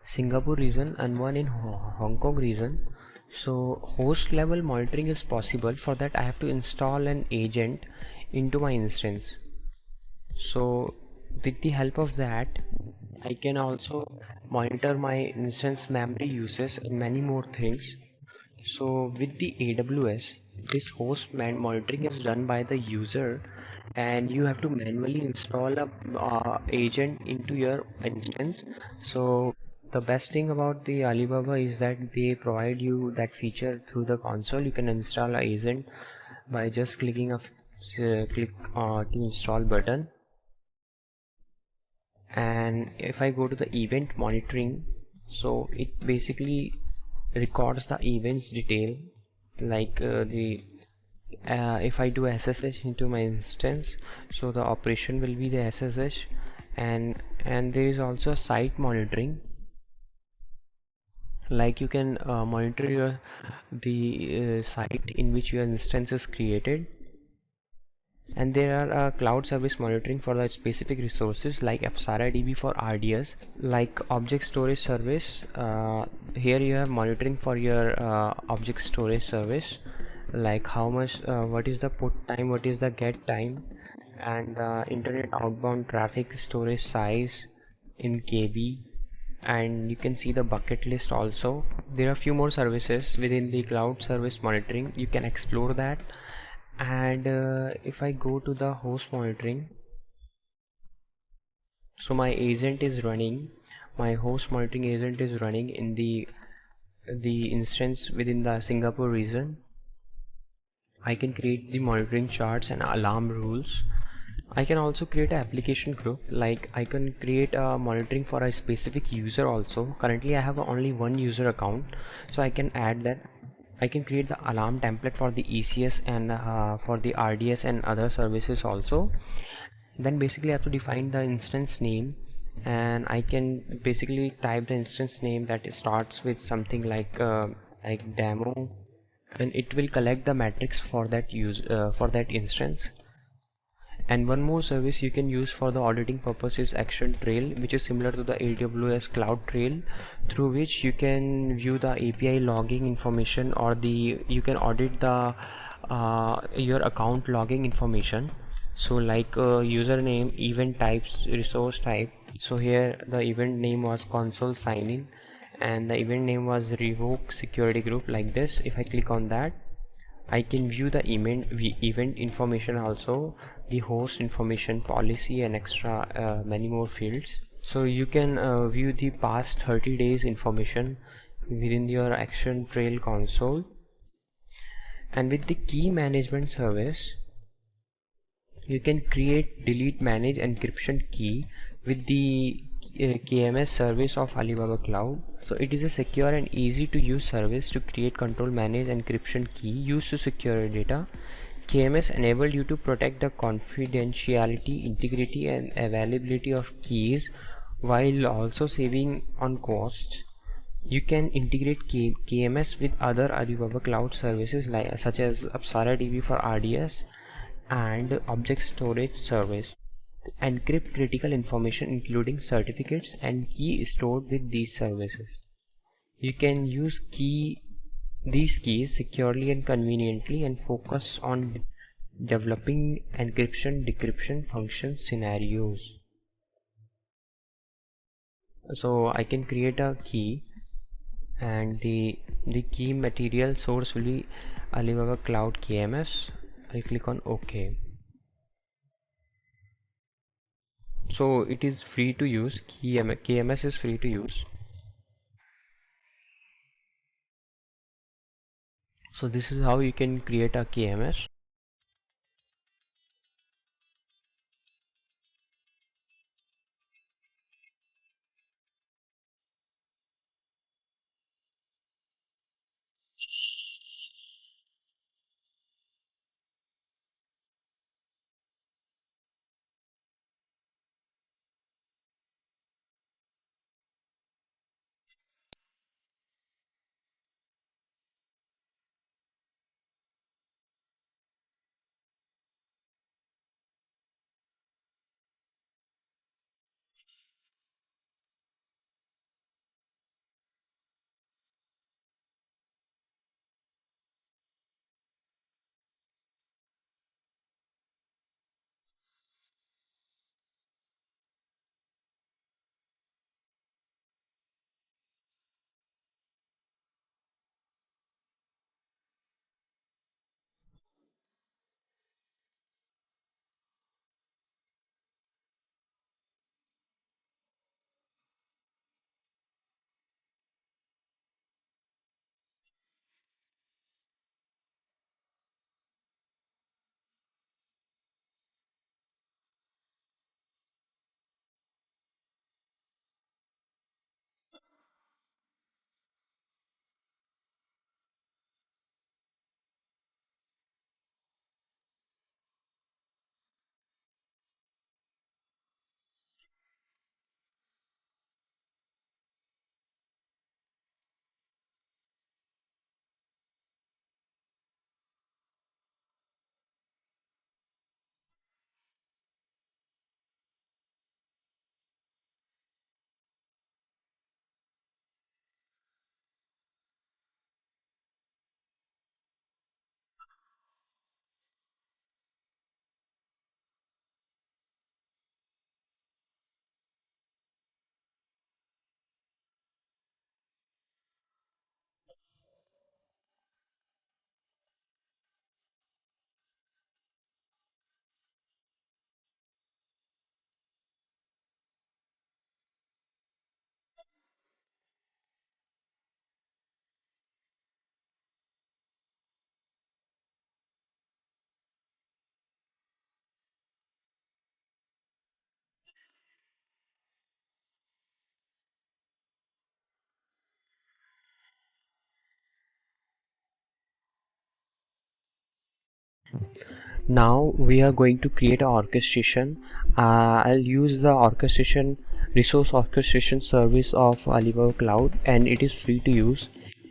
Singapore region and one in Hong Kong region. So host level monitoring is possible. For that I have to install an agent into my instance. So with the help of that I can also monitor my instance memory uses and many more things. So with the AWS, this host monitoring is done by the user, and you have to manually install a agent into your instance. So the best thing about the Alibaba is that they provide you that feature through the console. You can install an agent by just clicking a click to install button. And if I go to the event monitoring, so it basically records the events detail, like the if I do SSH into my instance, so the operation will be the SSH. And there is also a site monitoring, like you can monitor the site in which your instance is created. And there are cloud service monitoring for the specific resources like Alphaa-DB for RDS, like object storage service. Here you have monitoring for your object storage service, like how much what is the put time, what is the get time, and internet outbound traffic storage size in KB. And you can see the bucket list also. There are a few more services within the cloud service monitoring, you can explore that. And if I go to the host monitoring, so my agent is running, my host monitoring agent is running in the instance within the Singapore region. I can create the monitoring charts and alarm rules. I can also create an application group, like I can create a monitoring for a specific user also. Currently I have only one user account, so I can add that. I can create the alarm template for the ECS and for the RDS and other services also. Then basically I have to define the instance name, and I can basically type the instance name that starts with something like demo, and it will collect the metrics for that for that instance. And one more service you can use for the auditing purpose is Action Trail, which is similar to the AWS Cloud Trail, through which you can view the API logging information, or you can audit the your account logging information. So like username, event types, resource type. So here the event name was console sign in, and the event name was revoke security group, like this. If I click on that, I can view the event information also, the host information, policy, and extra many more fields. So you can view the past 30 days information within your Action Trail console. And with the key management service, you can create, delete, manage encryption key with the KMS service of Alibaba Cloud. So it is a secure and easy to use service to create, control, manage encryption key used to secure your data. KMS enabled you to protect the confidentiality, integrity and availability of keys while also saving on costs. You can integrate KMS with other Alibaba Cloud services such as Alphaa-DB for RDS and object storage service. Encrypt critical information including certificates and key stored with these services. You can use these keys securely and conveniently and focus on developing encryption decryption function scenarios. So I can create a key, and the key material source will be Alibaba Cloud KMS. I click on OK. So it is free to use. KMS is free to use. So this is how you can create a KMS. Now we are going to create an orchestration. I'll use the resource orchestration service of Alibaba Cloud, and it is free to use.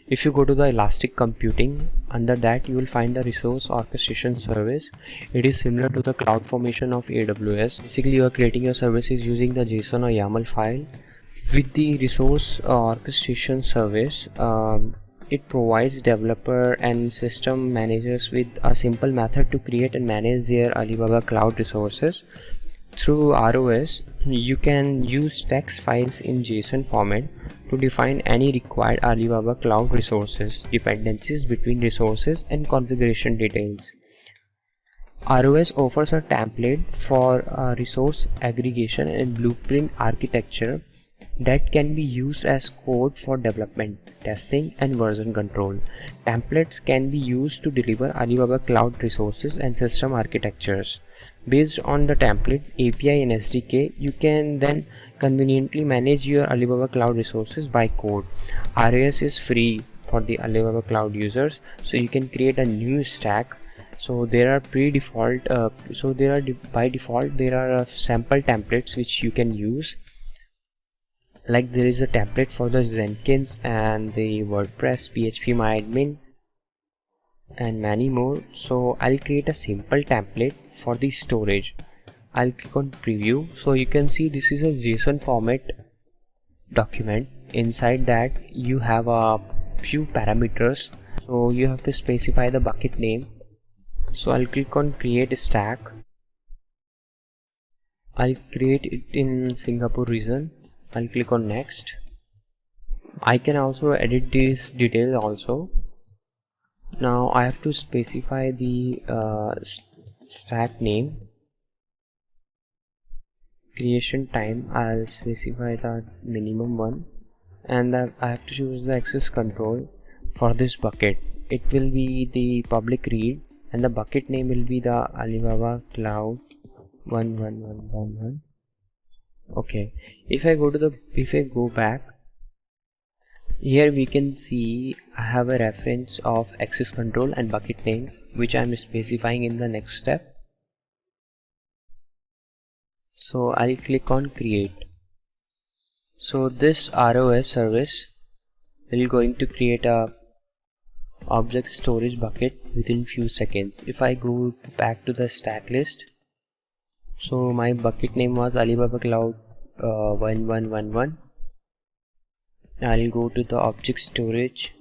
If you go to the Elastic Computing, under that you will find the resource orchestration service. It is similar to the CloudFormation of AWS. Basically, you are creating your services using the JSON or YAML file. With the resource orchestration service, it provides developer and system managers with a simple method to create and manage their Alibaba Cloud resources. Through ROS, you can use text files in JSON format to define any required Alibaba Cloud resources, dependencies between resources, and configuration details. ROS offers a template for resource aggregation and blueprint architecture that can be used as code for development, testing, and version control. Templates can be used to deliver Alibaba Cloud resources and system architectures. Based on the template, API, and SDK, you can then conveniently manage your Alibaba Cloud resources by code. ROS is free for the Alibaba Cloud users, so you can create a new stack. So there are by default there are sample templates which you can use. Like there is a template for the Jenkins and the WordPress, PHPMyAdmin, and many more. So I'll create a simple template for the storage. I'll click on preview. So you can see this is a JSON format document. Inside that you have a few parameters. So you have to specify the bucket name. So I'll click on create stack. I'll create it in Singapore region. I'll click on next. I can also edit these details also. Now I have to specify the stack name. Creation time, I'll specify the minimum one, and I have to choose the access control for this bucket. It will be the public read, and the bucket name will be the Alibaba Cloud 11111. Okay, if I go back, here we can see I have a reference of access control and bucket name, which I am specifying in the next step. So I'll click on create. So this ROS service will going to create a object storage bucket within few seconds. If I go back to the stack list, so my bucket name was Alibaba Cloud 1111. I'll go to the object storage.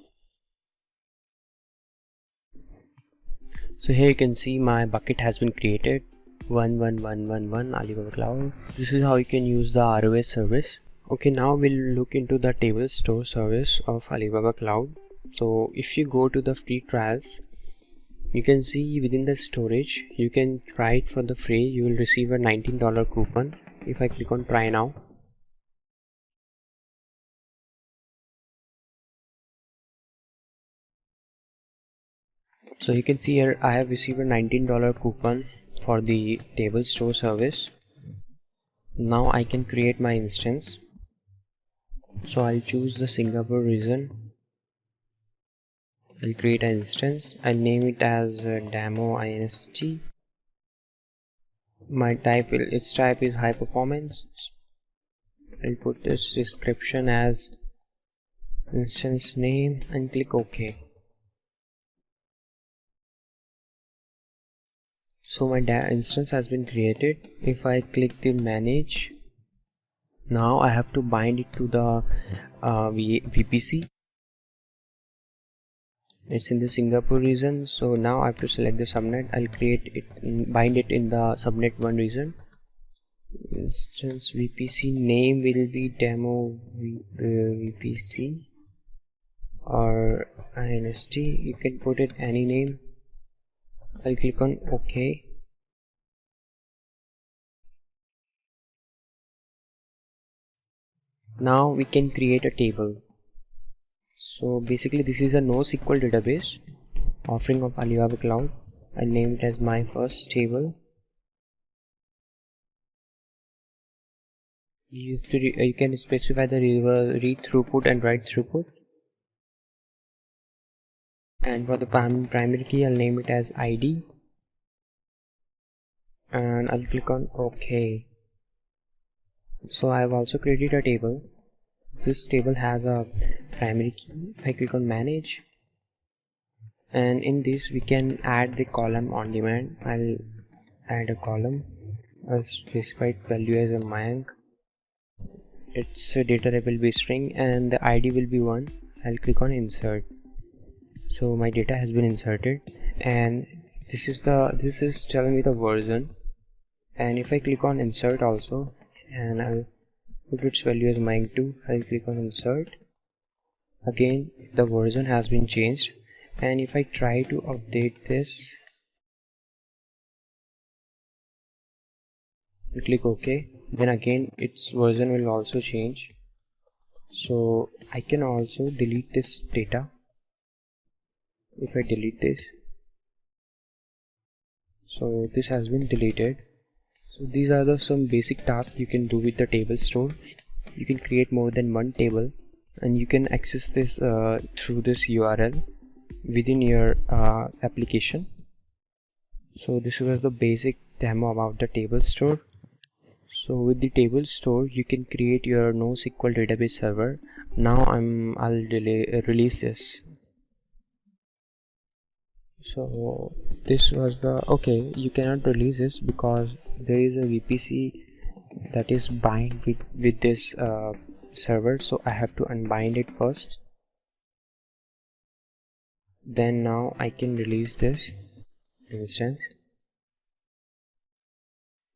So here you can see my bucket has been created, 11111 Alibaba Cloud. This is how you can use the ROS service. Okay, now we'll look into the table store service of Alibaba Cloud. So if you go to the free trials, you can see within the storage you can try it for the free. You will receive a $19 coupon. If I click on try now, so you can see here I have received a $19 coupon for the table store service. Now I can create my instance. So I'll choose the Singapore region. I'll create an instance. I'll name it as demo inst. My its type is high performance. I'll put this description as instance name and click OK. So my instance has been created. If I click the manage, now I have to bind it to the VPC. It's in the Singapore region, so now I have to select the subnet. I'll create it, bind it in the subnet 1 region. Instance VPC name will be demo VPC or inst. You can put it any name. I'll click on OK. Now we can create a table. So basically this is a NoSQL database offering of Alibaba Cloud. I name it as my first table. You can specify the read throughput and write throughput. And for the primary key, I'll name it as ID. and I'll click on OK. So I've also created a table. This table has a primary key. I click on manage, and in this we can add the column on demand. I'll add a column. I'll specify value as a Mayank. Its data type will be string and the ID will be 1. I'll click on insert. So my data has been inserted, and this is telling me the version. And if I click on insert also, and I'll put its value as Mayank2, I'll click on insert. Again the version has been changed, and if I try to update this, you click OK, then again its version will also change. So I can also delete this data. If I delete this, so this has been deleted. So these are some basic tasks you can do with the table store. You can create more than one table, and you can access this through this URL within your application. So this was the basic demo about the table store. So with the table store you can create your NoSQL database server. Now I'll release this. So this was the okay, you cannot release this because there is a VPC that is bind with this server, so I have to unbind it first. Then now I can release this instance.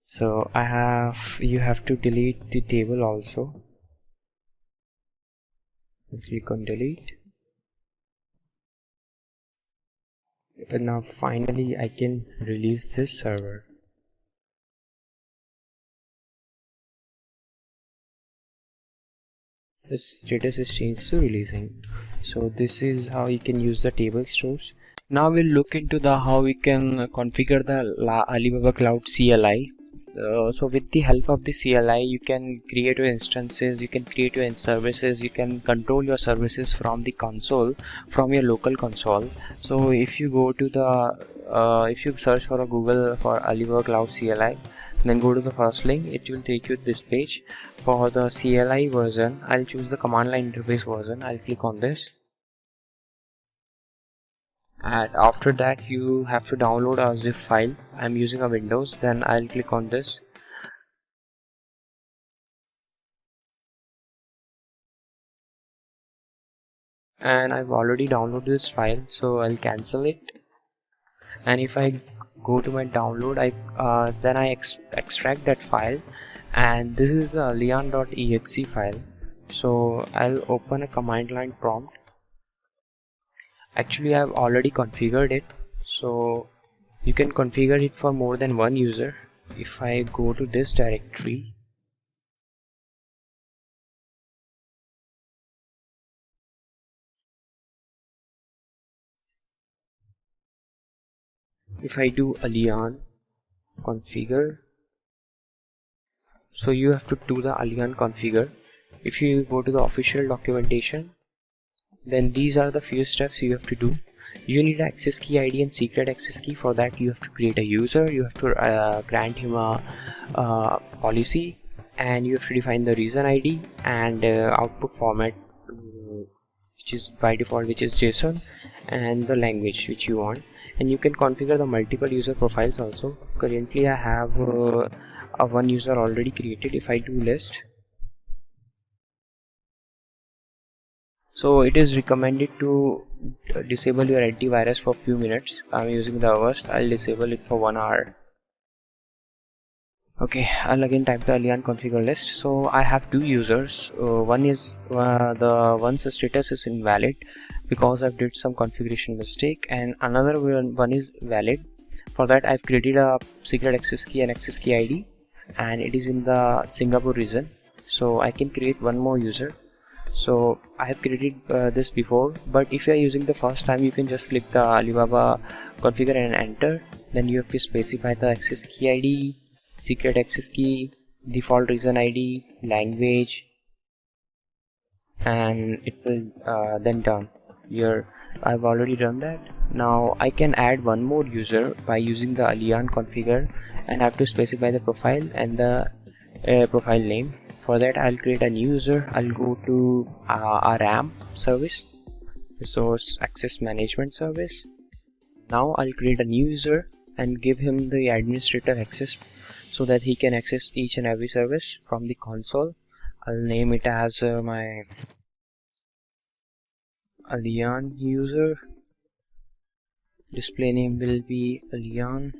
So you have to delete the table also. Click on delete. But now finally I can release this server. The status is changed to releasing. So this is how you can use the table stores. Now we'll look into how we can configure the Alibaba Cloud CLI. So with the help of the CLI, you can create your instances, you can create your services, you can control your services from the console, from your local console. So if you go to the if you search for a Google for Alibaba Cloud CLI, then go to the first link, it will take you to this page. For the CLI version, I'll choose the command line interface version. I'll click on this, and after that you have to download a zip file. I'm using a Windows, then I'll click on this, and I've already downloaded this file, so I'll cancel it. And if I go to my download, then I extract that file, and this is a leon.exe file. So I'll open a command line prompt. Actually I've already configured it, so you can configure it for more than one user. If I go to this directory, if I do a Leon configure, so you have to do the Leon configure. If you go to the official documentation, then these are the few steps you have to do. You need access key ID and secret access key. For that you have to create a user, you have to grant him a policy, and you have to define the reason ID and output format, which is by default, which is JSON, and the language which you want. And you can configure the multiple user profiles also. Currently I have a one user already created. If I do list, so it is recommended to disable your antivirus for few minutes. I'm using the worst. I'll disable it for 1 hour. Okay, I'll again type the Leon configure list. So I have two users. One is the one's status is invalid because I've did some configuration mistake, and another one is valid. For that I've created a secret access key and access key ID, and it is in the Singapore region. So I can create one more user. So I have created this before, but if you are using the first time, you can just click the Alibaba configure and enter. Then you have to specify the access key ID, secret access key, default reason ID, language, and it will then done. Here I've already done that. Now I can add one more user by using the Leon configure and have to specify the profile and the profile name. For that, I'll create a new user. I'll go to our RAM service, resource access management service. Now I'll create a new user and give him the administrator access so that he can access each and every service from the console. I'll name it as my Allian user. Display name will be Allian.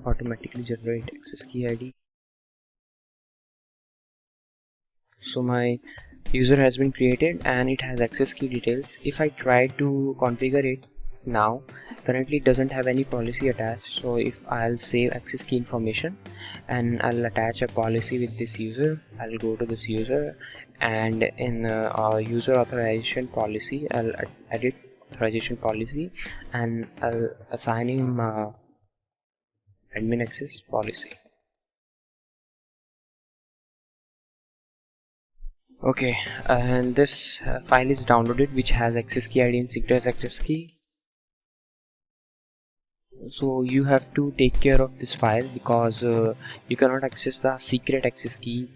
Automatically generate access key ID. So my user has been created and it has access key details. If I try to configure it now, currently it doesn't have any policy attached. So if I'll save access key information and I'll attach a policy with this user, I'll go to this user and in our user authorization policy, I'll edit authorization policy and I'll assign him admin access policy. Okay, and this file is downloaded, which has access key ID and secret access key. So you have to take care of this file because you cannot access the secret access key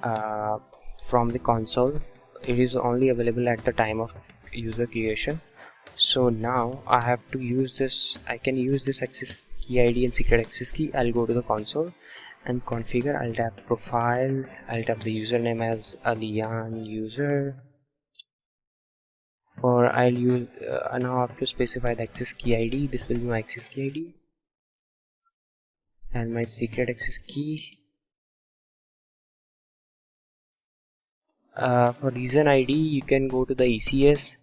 from the console. It is only available at the time of user creation. So now I have to use this. I can use this access key ID and secret access key. I'll go to the console and configure. I'll tap profile. I'll tap the username as Allian user. Or I'll use now I have to specify the access key ID. This will be my access key ID and my secret access key. For region ID, you can go to the ECS.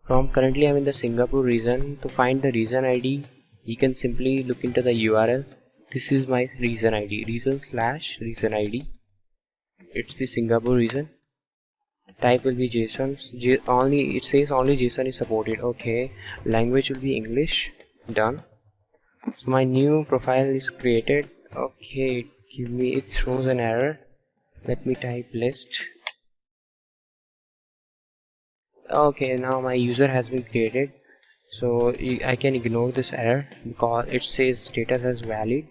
From currently I'm in the Singapore region. To find the region ID, you can simply look into the URL. This is my region ID, region/region ID. It's the Singapore region. Type will be JSON. It says only JSON is supported. Okay. Language will be English. Done. So my new profile is created. Okay. It throws an error. Let me type list. Okay. Now my user has been created. So I can ignore this error because it says status as valid.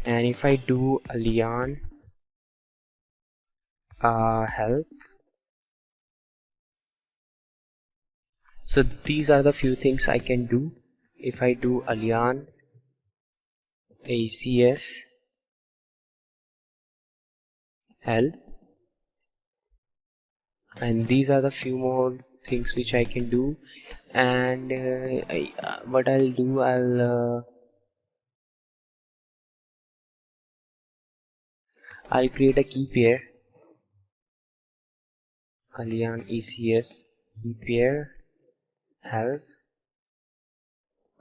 And if I do Allian help, so these are the few things I can do. If I do Allian ACS help, and these are the few more things which I can do. And what I'll do, I'll create a key pair. Allian ACS key pair help.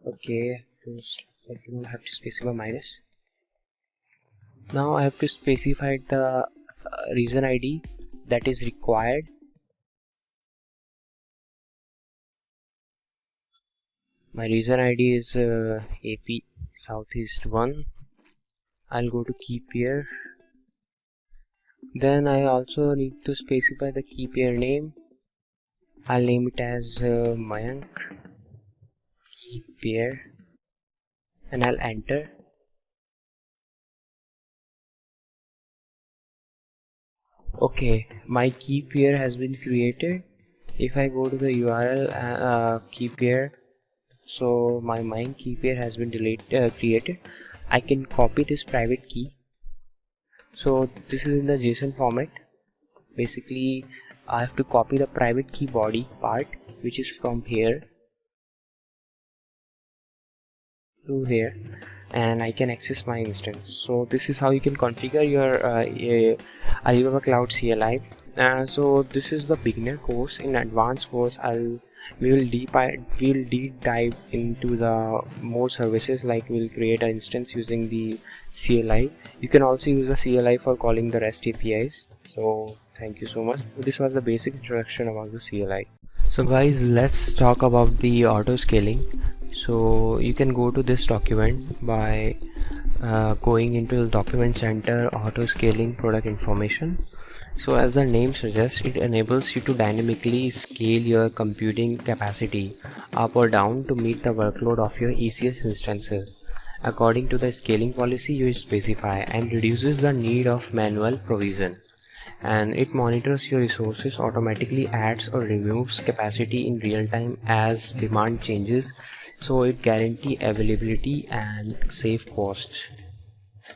Okay, I don't have to specify minus. Now I have to specify the region ID that is required. My region ID is AP Southeast 1. I'll go to key pair. Then I also need to specify the key pair name. I'll name it as Mayank key pair and I'll enter. Okay, my key pair has been created. If I go to the URL key pair, so my Mayank key pair has been created. I can copy this private key. So this is in the JSON format. Basically I have to copy the private key body part, which is from here to here, and I can access my instance. So this is how you can configure your Alibaba Cloud CLI. So this is the beginner course. In advanced course we'll deep dive into the more services, like we'll create an instance using the CLI. You can also use the CLI for calling the REST APIs. So thank you so much. This was the basic introduction about the CLI. So guys, let's talk about the auto scaling. So you can go to this document by going into the document center, auto scaling product information. So as the name suggests, it enables you to dynamically scale your computing capacity up or down to meet the workload of your ECS instances. according to the scaling policy you specify, and reduces the need of manual provision. And it monitors your resources, automatically adds or removes capacity in real time as demand changes, so it guarantees availability and save costs.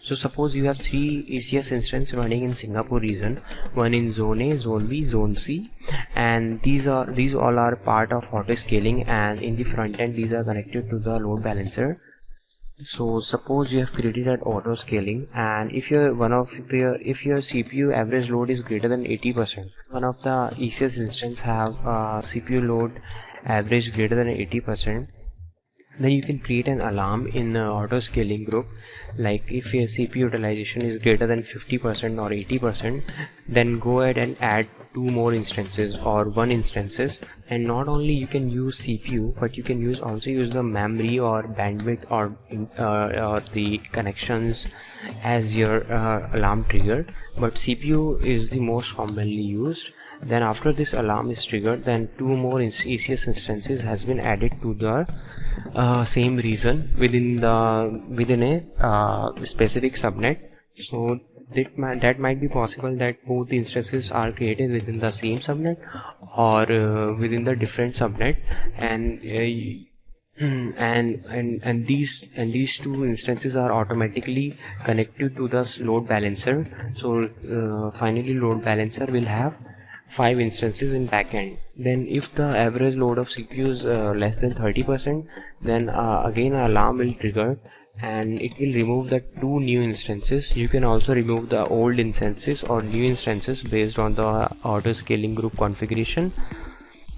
So suppose you have 3 ECS instances running in Singapore region, one in zone A, zone B, zone C, and these all are part of auto scaling, and in the front end these are connected to the load balancer. So suppose you have created an auto scaling, and if your CPU average load is greater than 80%, one of the ECS instance have CPU load average greater than 80%, then you can create an alarm in auto scaling group. Like if your CPU utilization is greater than 50% or 80%, then go ahead and add 2 more instances or 1 instances, and not only you can use CPU, but you can also use the memory or bandwidth or the connections as your alarm trigger, but CPU is the most commonly used. Then after this alarm is triggered, then 2 more ECS instances has been added to the same region within a specific subnet. So that might be possible that both instances are created within the same subnet or within the different subnet, and these 2 instances are automatically connected to the load balancer. So finally load balancer will have 5 instances in backend. Then if the average load of CPU is less than 30%, then again an alarm will trigger and it will remove the 2 new instances. You can also remove the old instances or new instances based on the auto scaling group configuration.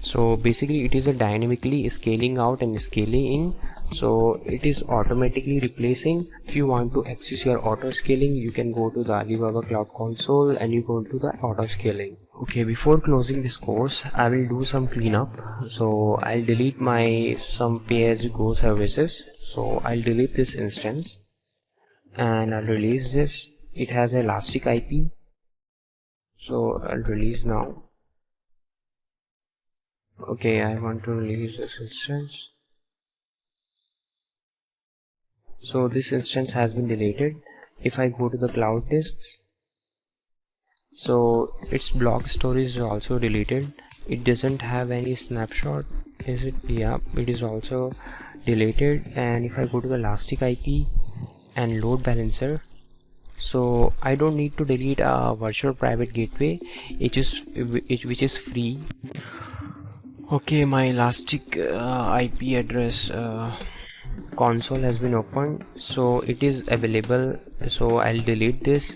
So basically it is a dynamically scaling out and scaling in, so it is automatically replacing. If you want to access your auto scaling, you can go to the Alibaba Cloud Console and you go to the auto scaling. Okay, before closing this course I will do some cleanup. So I'll delete my some pay-as-you-go services. So I'll delete this instance and I'll release this. It has elastic IP, so I'll release now. Okay, I want to release this instance. So this instance has been deleted. If I go to the cloud disks, so its block storage is also deleted. It doesn't have any snapshot, is it? Yeah, it is also deleted. And if I go to the elastic IP and load balancer, so I don't need to delete a virtual private gateway which is free. Okay, my elastic IP address console has been opened, so it is available. So I'll delete this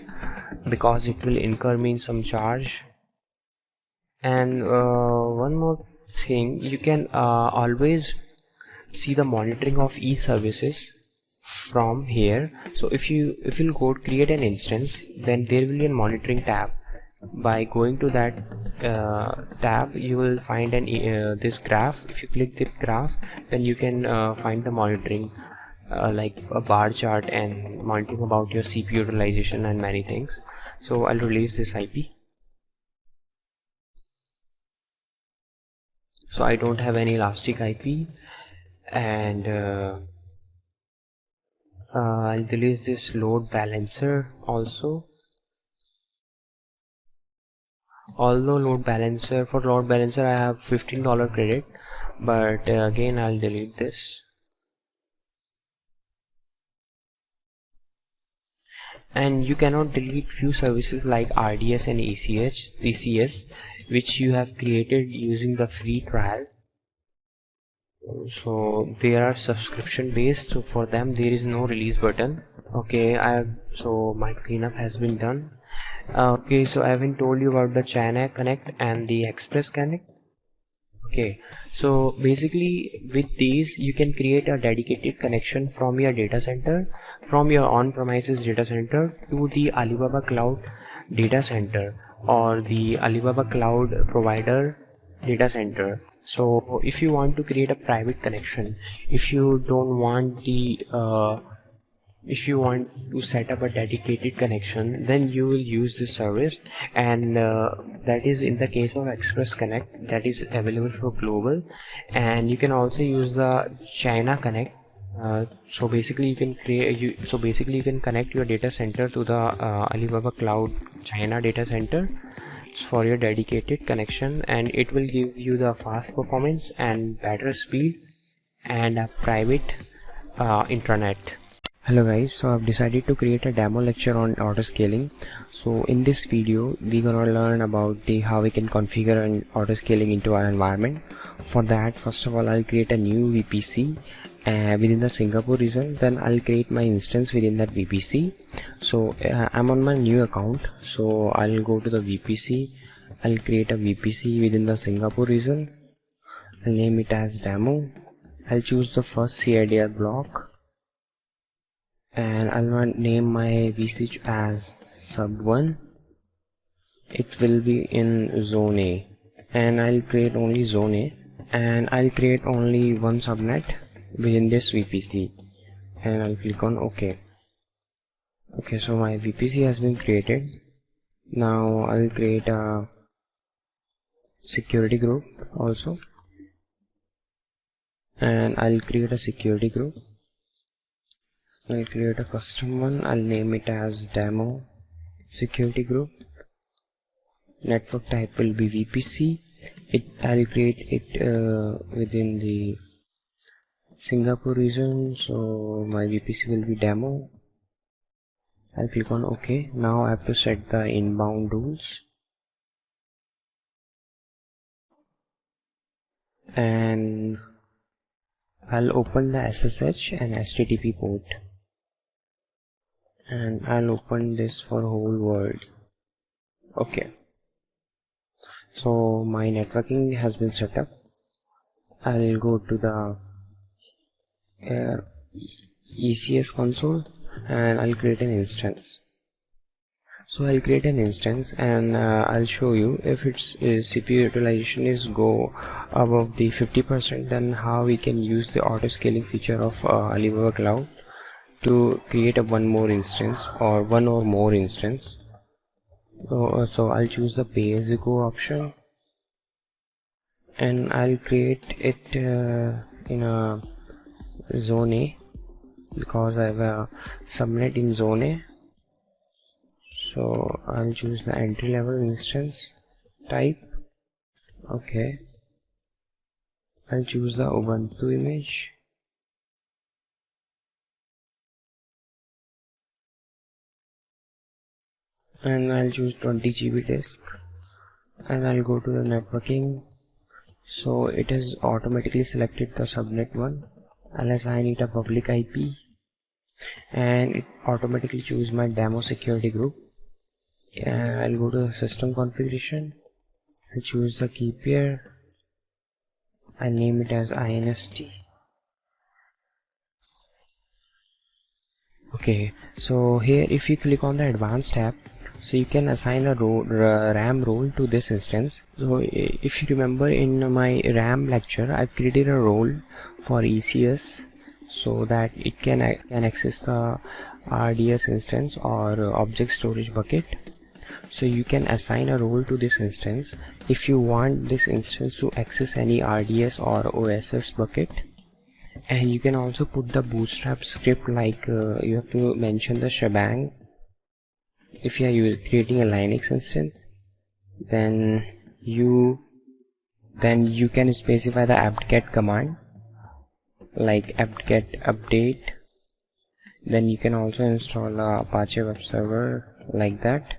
because it will incur me some charge. And one more thing, you can always see the monitoring of e-services from here. So if you'll go create an instance, then there will be a monitoring tab. By going to that tab, you will find this graph. If you click this graph, then you can find the monitoring like a bar chart and monitoring about your CPU utilization and many things. So I'll release this IP. So I don't have any elastic IP, and I'll delete this load balancer also. Although for load balancer I have $15 credit, but again I'll delete this. And you cannot delete few services like RDS and ECS which you have created using the free trial. So they are subscription based, so for them there is no release button. Okay, so my cleanup has been done. Okay, so I haven't told you about the China Connect and the Express Connect. Okay, so basically with these you can create a dedicated connection from your data center, from your on-premises data center to the Alibaba Cloud data center or the Alibaba Cloud provider data center. So if you want to create a private connection, if you don't want if you want to set up a dedicated connection, then you will use this service, and that is in the case of Express Connect, that is available for global. And you can also use the China Connect, So basically you can connect your data center to the Alibaba Cloud China data center for your dedicated connection, and it will give you the fast performance and better speed and a private intranet. Hello guys, so I've decided to create a demo lecture on auto scaling. So in this video we're gonna learn about how we can configure an auto scaling into our environment. For that, first of all, I'll create a new VPC within the Singapore region. Then I'll create my instance within that VPC. So I'm on my new account, so I'll go to the VPC. I'll create a VPC within the Singapore region. I'll name it as demo. I'll choose the first CIDR block, and I'll name my VC as sub1. It will be in zone A, and I'll create only zone A, and I'll create only one subnet within this VPC, and I'll click on OK. Okay, so my VPC has been created. Now I'll create a security group also, and I'll create a security group. I'll create a custom one. I'll name it as demo security group. Network type will be VPC. I'll create it within the Singapore region, so my VPC will be demo. I'll click on OK. Now I have to set the inbound rules, and I'll open the SSH and HTTP port, and I'll open this for whole world. Okay, so my networking has been set up. I'll go to the ECS console, and I'll create an instance. So I'll create an instance, and I'll show you if its CPU utilization is go above the 50%, then how we can use the auto scaling feature of Alibaba Cloud to create a one more instance or one or more instance. So I'll choose the pay as you go option, and I'll create it in a zone A because I have a subnet in zone A. So I'll choose the entry level instance type. Okay, I'll choose the Ubuntu image, and I'll choose 20 GB disk, and I'll go to the networking. So it has automatically selected the subnet one. I'll assign it a public IP, and it automatically choose my demo security group. And I'll go to the system configuration. I'll choose the key pair. I'll name it as INST. Okay, so here if you click on the advanced tab, so you can assign a RAM role to this instance. So if you remember in my RAM lecture, I've created a role for ECS so that it can access the RDS instance or object storage bucket. So you can assign a role to this instance if you want this instance to access any RDS or OSS bucket. And you can also put the bootstrap script, like you have to mention the shebang. If you are creating a Linux instance, then you can specify the apt-get command, like apt-get update. Then you can also install a Apache web server like that.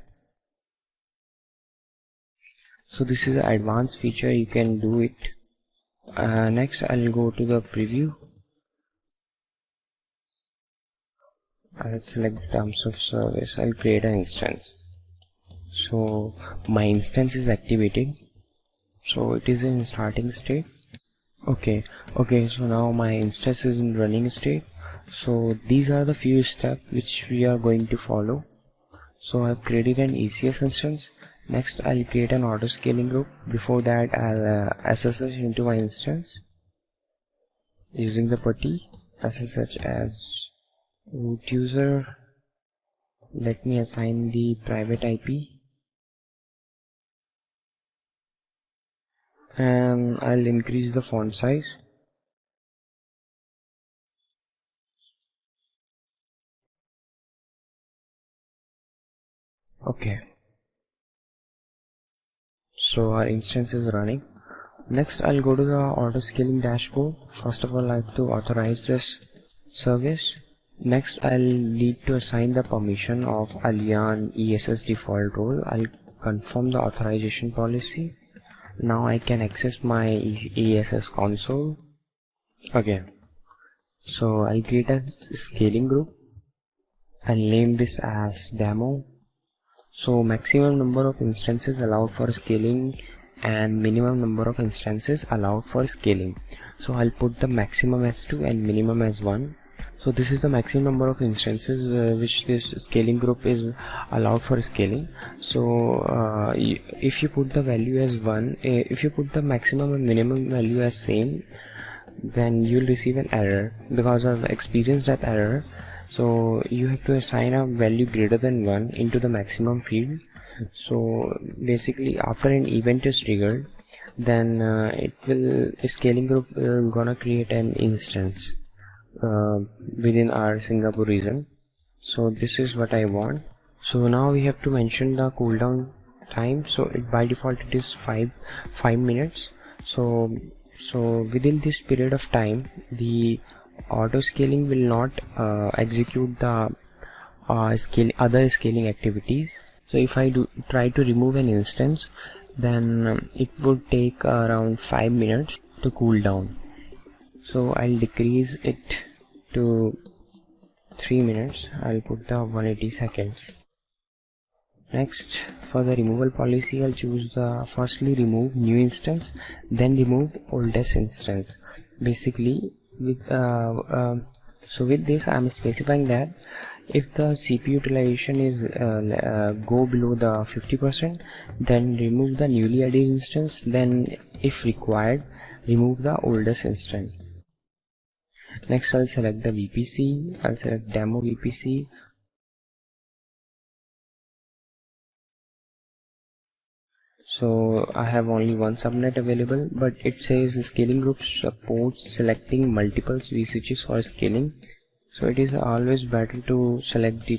So this is an advanced feature, you can do it. Next I'll go to the preview. I'll select terms of service. I'll create an instance. So my instance is activated, so it is in starting state. Okay, so now my instance is in running state. So these are the few steps which we are going to follow. So I've created an ECS instance. Next I'll create an auto scaling group. Before that I'll SSH into my instance using the putty SSH as root user. Let me assign the private IP, and I'll increase the font size. Okay, so our instance is running. Next, I'll go to the auto scaling dashboard. First of all, I have to authorize this service. Next, I'll need to assign the permission of Allian ESS default role. I'll confirm the authorization policy. Now I can access my ESS console. Okay, so I'll create a scaling group. I'll name this as demo. So maximum number of instances allowed for scaling and minimum number of instances allowed for scaling. So I'll put the maximum as 2 and minimum as 1. So this is the maximum number of instances which this scaling group is allowed for scaling. So if you put the value as 1, if you put the maximum and minimum value as same, then you'll receive an error, because I've experienced that error. So you have to assign a value greater than 1 into the maximum field. So basically, after an event is triggered, then a scaling group will gonna create an instance within our Singapore region. So this is what I want. So now we have to mention the cooldown time. So by default it is 5 minutes. So within this period of time, the auto scaling will not execute the other scaling activities. So if I try to remove an instance, then it would take around 5 minutes to cool down. So I'll decrease it to 3 minutes. I'll put the 180 seconds. Next, for the removal policy, I'll choose the firstly remove new instance, then remove oldest instance. Basically, with this I'm specifying that if the CPU utilization is go below the 50%, then remove the newly added instance, then if required, remove the oldest instance. Next, I'll select the VPC. I'll select demo VPC. So I have only one subnet available, but it says scaling group supports selecting multiple vSwitches for scaling. So it is always better to select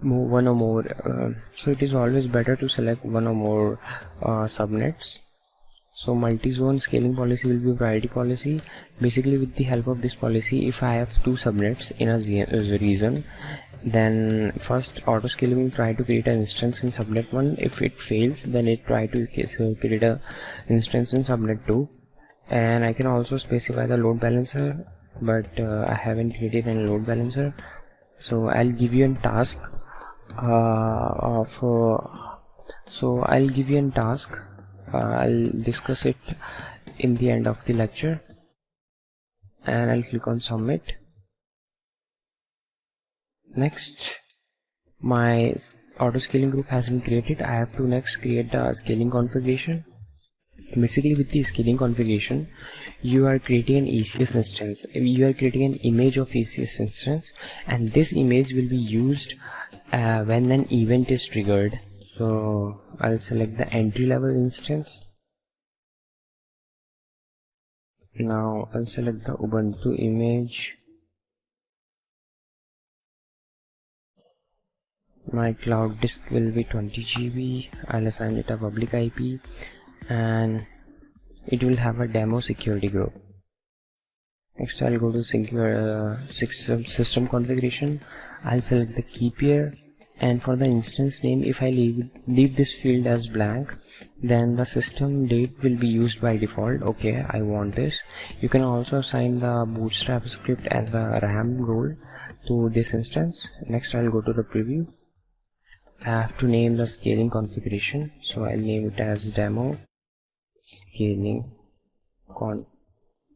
one or more. So it is always better to select one or more subnets. So multi-zone scaling policy will be a priority policy. Basically, with the help of this policy, if I have 2 subnets in a region, then first auto scaling will try to create an instance in subnet 1. If it fails, then it try to create an instance in subnet 2. And I can also specify the load balancer, but I haven't created any load balancer. So I'll give you a task I'll discuss it in the end of the lecture, and I'll click on submit. Next, my auto scaling group has been created. I have to next create the scaling configuration. Basically, with the scaling configuration, you are creating an ECS instance. You are creating an image of ECS instance, and this image will be used when an event is triggered. So I'll select the entry level instance. Now I'll select the Ubuntu image. My cloud disk will be 20 GB. I'll assign it a public IP, and it will have a demo security group. Next, I'll go to system configuration. I'll select the key pair, and for the instance name, if I leave this field as blank, then the system date will be used by default. Okay, I want this. You can also assign the bootstrap script and the RAM role to this instance. Next, I'll go to the preview. I have to name the scaling configuration, so I'll name it as demo scaling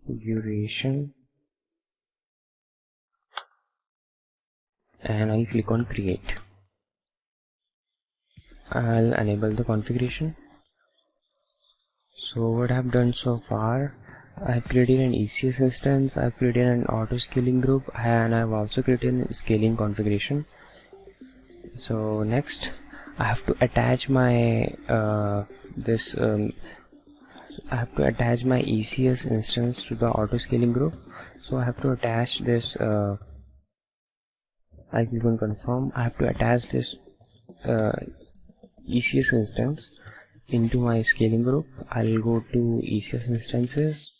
configuration, and I'll click on create. I'll enable the configuration. So what I've done so far, I've created an ECS instance, I've created an auto scaling group, and I've also created a scaling configuration. So next, I have to attach my ECS instance to the auto scaling group. So I have to attach this. I click on confirm. I have to attach this ECS instance into my scaling group. I'll go to ECS instances,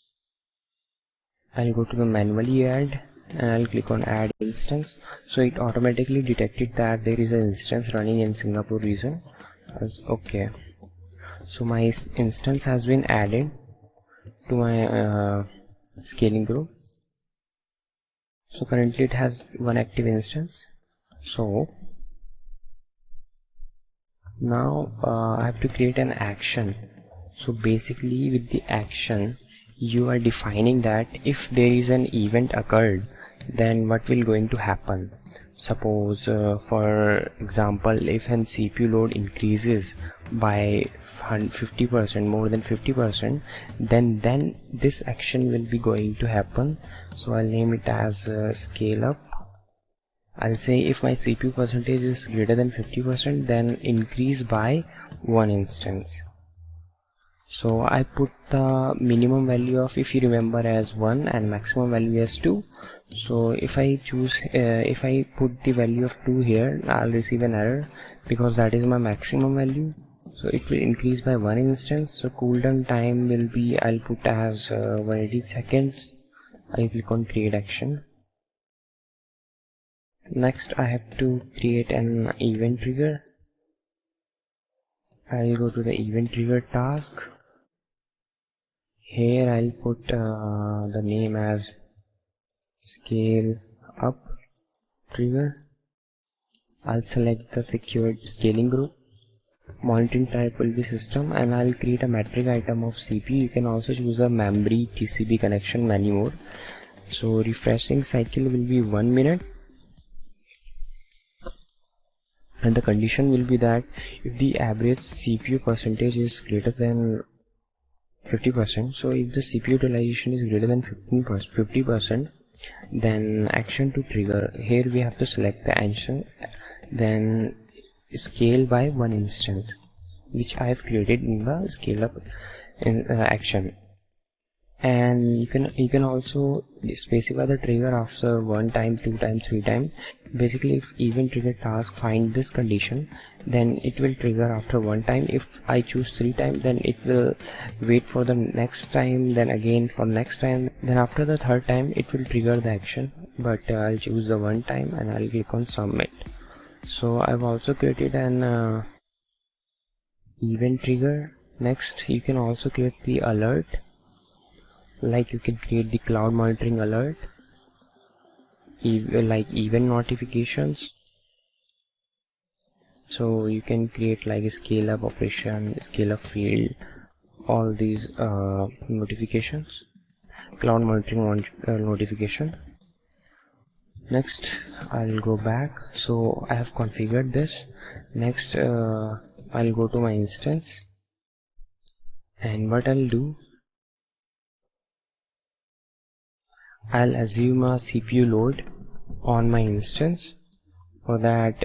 I'll go to the manually add, and I'll click on add instance. So it automatically detected that there is an instance running in Singapore region. Okay, so my instance has been added to my scaling group. So currently it has one active instance. So now I have to create an action. So basically with the action you are defining that if there is an event occurred, then what will going to happen. Suppose for example, if an CPU load increases by 50%, more than 50%, then this action will be going to happen. So I'll name it as scale up. I'll say if my CPU percentage is greater than 50%, then increase by 1 instance. So I put the minimum value of, if you remember, as 1 and maximum value as 2. So if I choose, if I put the value of 2 here, I'll receive an error because that is my maximum value. So it will increase by 1 instance. So cooldown time will be, I'll put as 180 seconds. I'll click on create action. Next I have to create an event trigger. I'll go to the event trigger task. Here I'll put the name as scale up trigger. I'll select the secured scaling group. Monitoring type will be system, and I'll create a metric item of CPU. You can also choose a memory TCP connection many more. So refreshing cycle will be 1 minute, and the condition will be that if the average CPU percentage is greater than 50%, so if the CPU utilization is greater than 50%, then action to trigger. Here we have to select the action, then scale by 1 instance, which I have created in the scale up action. And you can also specify the trigger after 1 time, 2 times, 3 times. Basically, if event trigger task find this condition, then it will trigger after 1 time. If I choose 3 times, then it will wait for the next time, then again for next time, then after the 3rd time it will trigger the action. But I'll choose the 1 time and I'll click on submit. So I've also created an event trigger. Next, you can also create the alert. Like you can create the cloud monitoring alert, like event notifications. So you can create like a scale up operation, scale up field, all these notifications, cloud monitoring notification. Next I'll go back. So I have configured this. Next I'll go to my instance, and what I'll do, I'll assume a CPU load on my instance. For that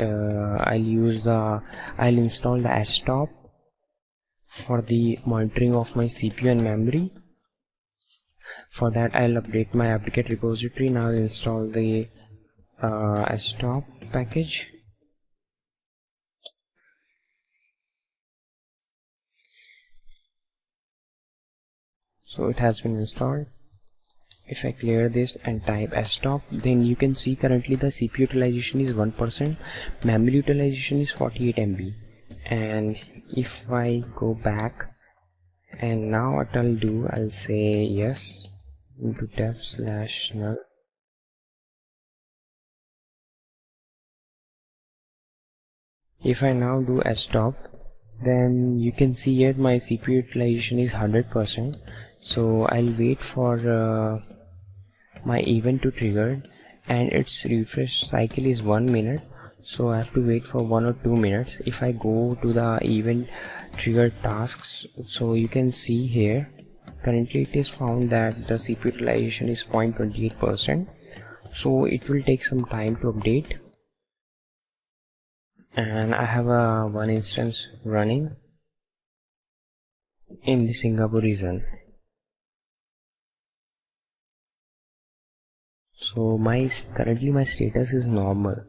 I'll install the stop for the monitoring of my CPU and memory. For that I'll update my application repository. Now I'll install the stop package. So it has been installed. If I clear this and type stop, then you can see currently the CPU utilization is 1%, memory utilization is 48 MB. And if I go back, and now what I'll do, I'll say yes into def/null. If I now do stop, then you can see here my CPU utilization is 100%. So I'll wait for my event to trigger, and its refresh cycle is 1 minute. So I have to wait for 1 or 2 minutes. If I go to the event trigger tasks, so you can see here currently it is found that the CPU utilization is 0.28%. So it will take some time to update, and I have a 1 instance running in the Singapore region. So currently my status is normal.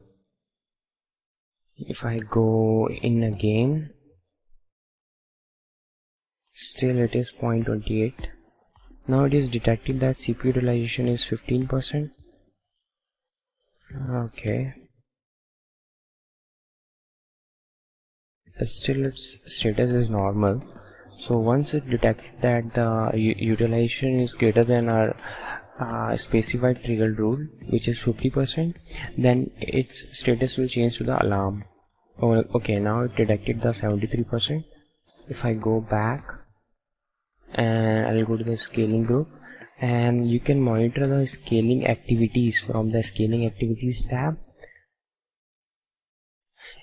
If I go in again, still it is 0.28. Now it is detected that CPU utilization is 15%. Okay. Still its status is normal. So once it detected that the utilization is greater than our specified trigger rule, which is 50%, then its status will change to the alarm. Oh, okay, now it detected the 73%. If I go back and I'll go to the scaling group, and you can monitor the scaling activities from the scaling activities tab,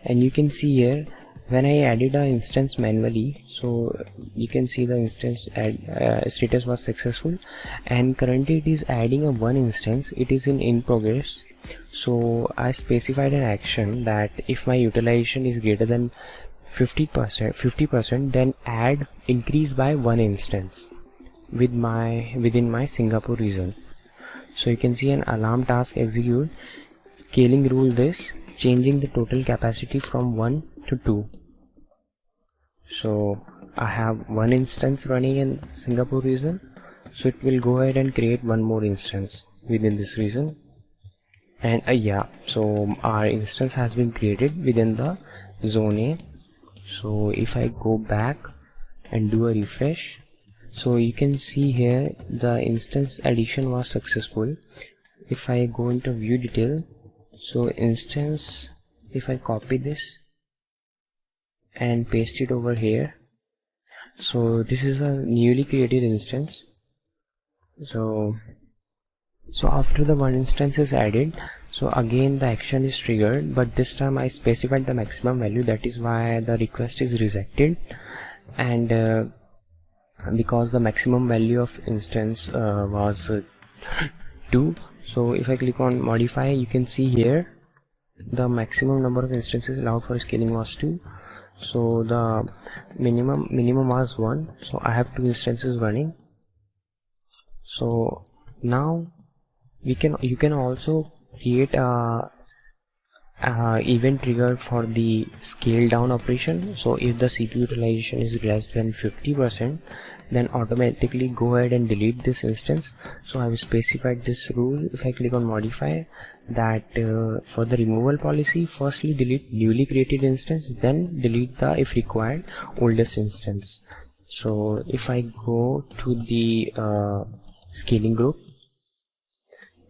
and you can see here when I added an instance manually, so you can see the instance status was successful, and currently it is adding a one instance. It is in progress. So I specified an action that if my utilization is greater than 50%, then add increase by one instance within my Singapore region. So you can see an alarm task execute, scaling rule this, changing the total capacity from 1 to 2. So I have one instance running in Singapore region, so it will go ahead and create one more instance within this region. And yeah, so our instance has been created within the zone A. So if I go back and do a refresh, so you can see here the instance addition was successful. If I go into view detail, so instance, if I copy this and paste it over here, so this is a newly created instance. So after the one instance is added, so again the action is triggered, but this time I specified the maximum value, that is why the request is rejected. And because the maximum value of instance was 2, so if I click on modify, you can see here the maximum number of instances allowed for scaling was 2. So the minimum was 1, so I have 2 instances running. So now you can also create a event trigger for the scale down operation. So if the CPU utilization is less than 50%, then automatically go ahead and delete this instance. So I have specified this rule. If I click on modify, that for the removal policy, firstly delete newly created instance, then delete the, if required, oldest instance. So if I go to the scaling group,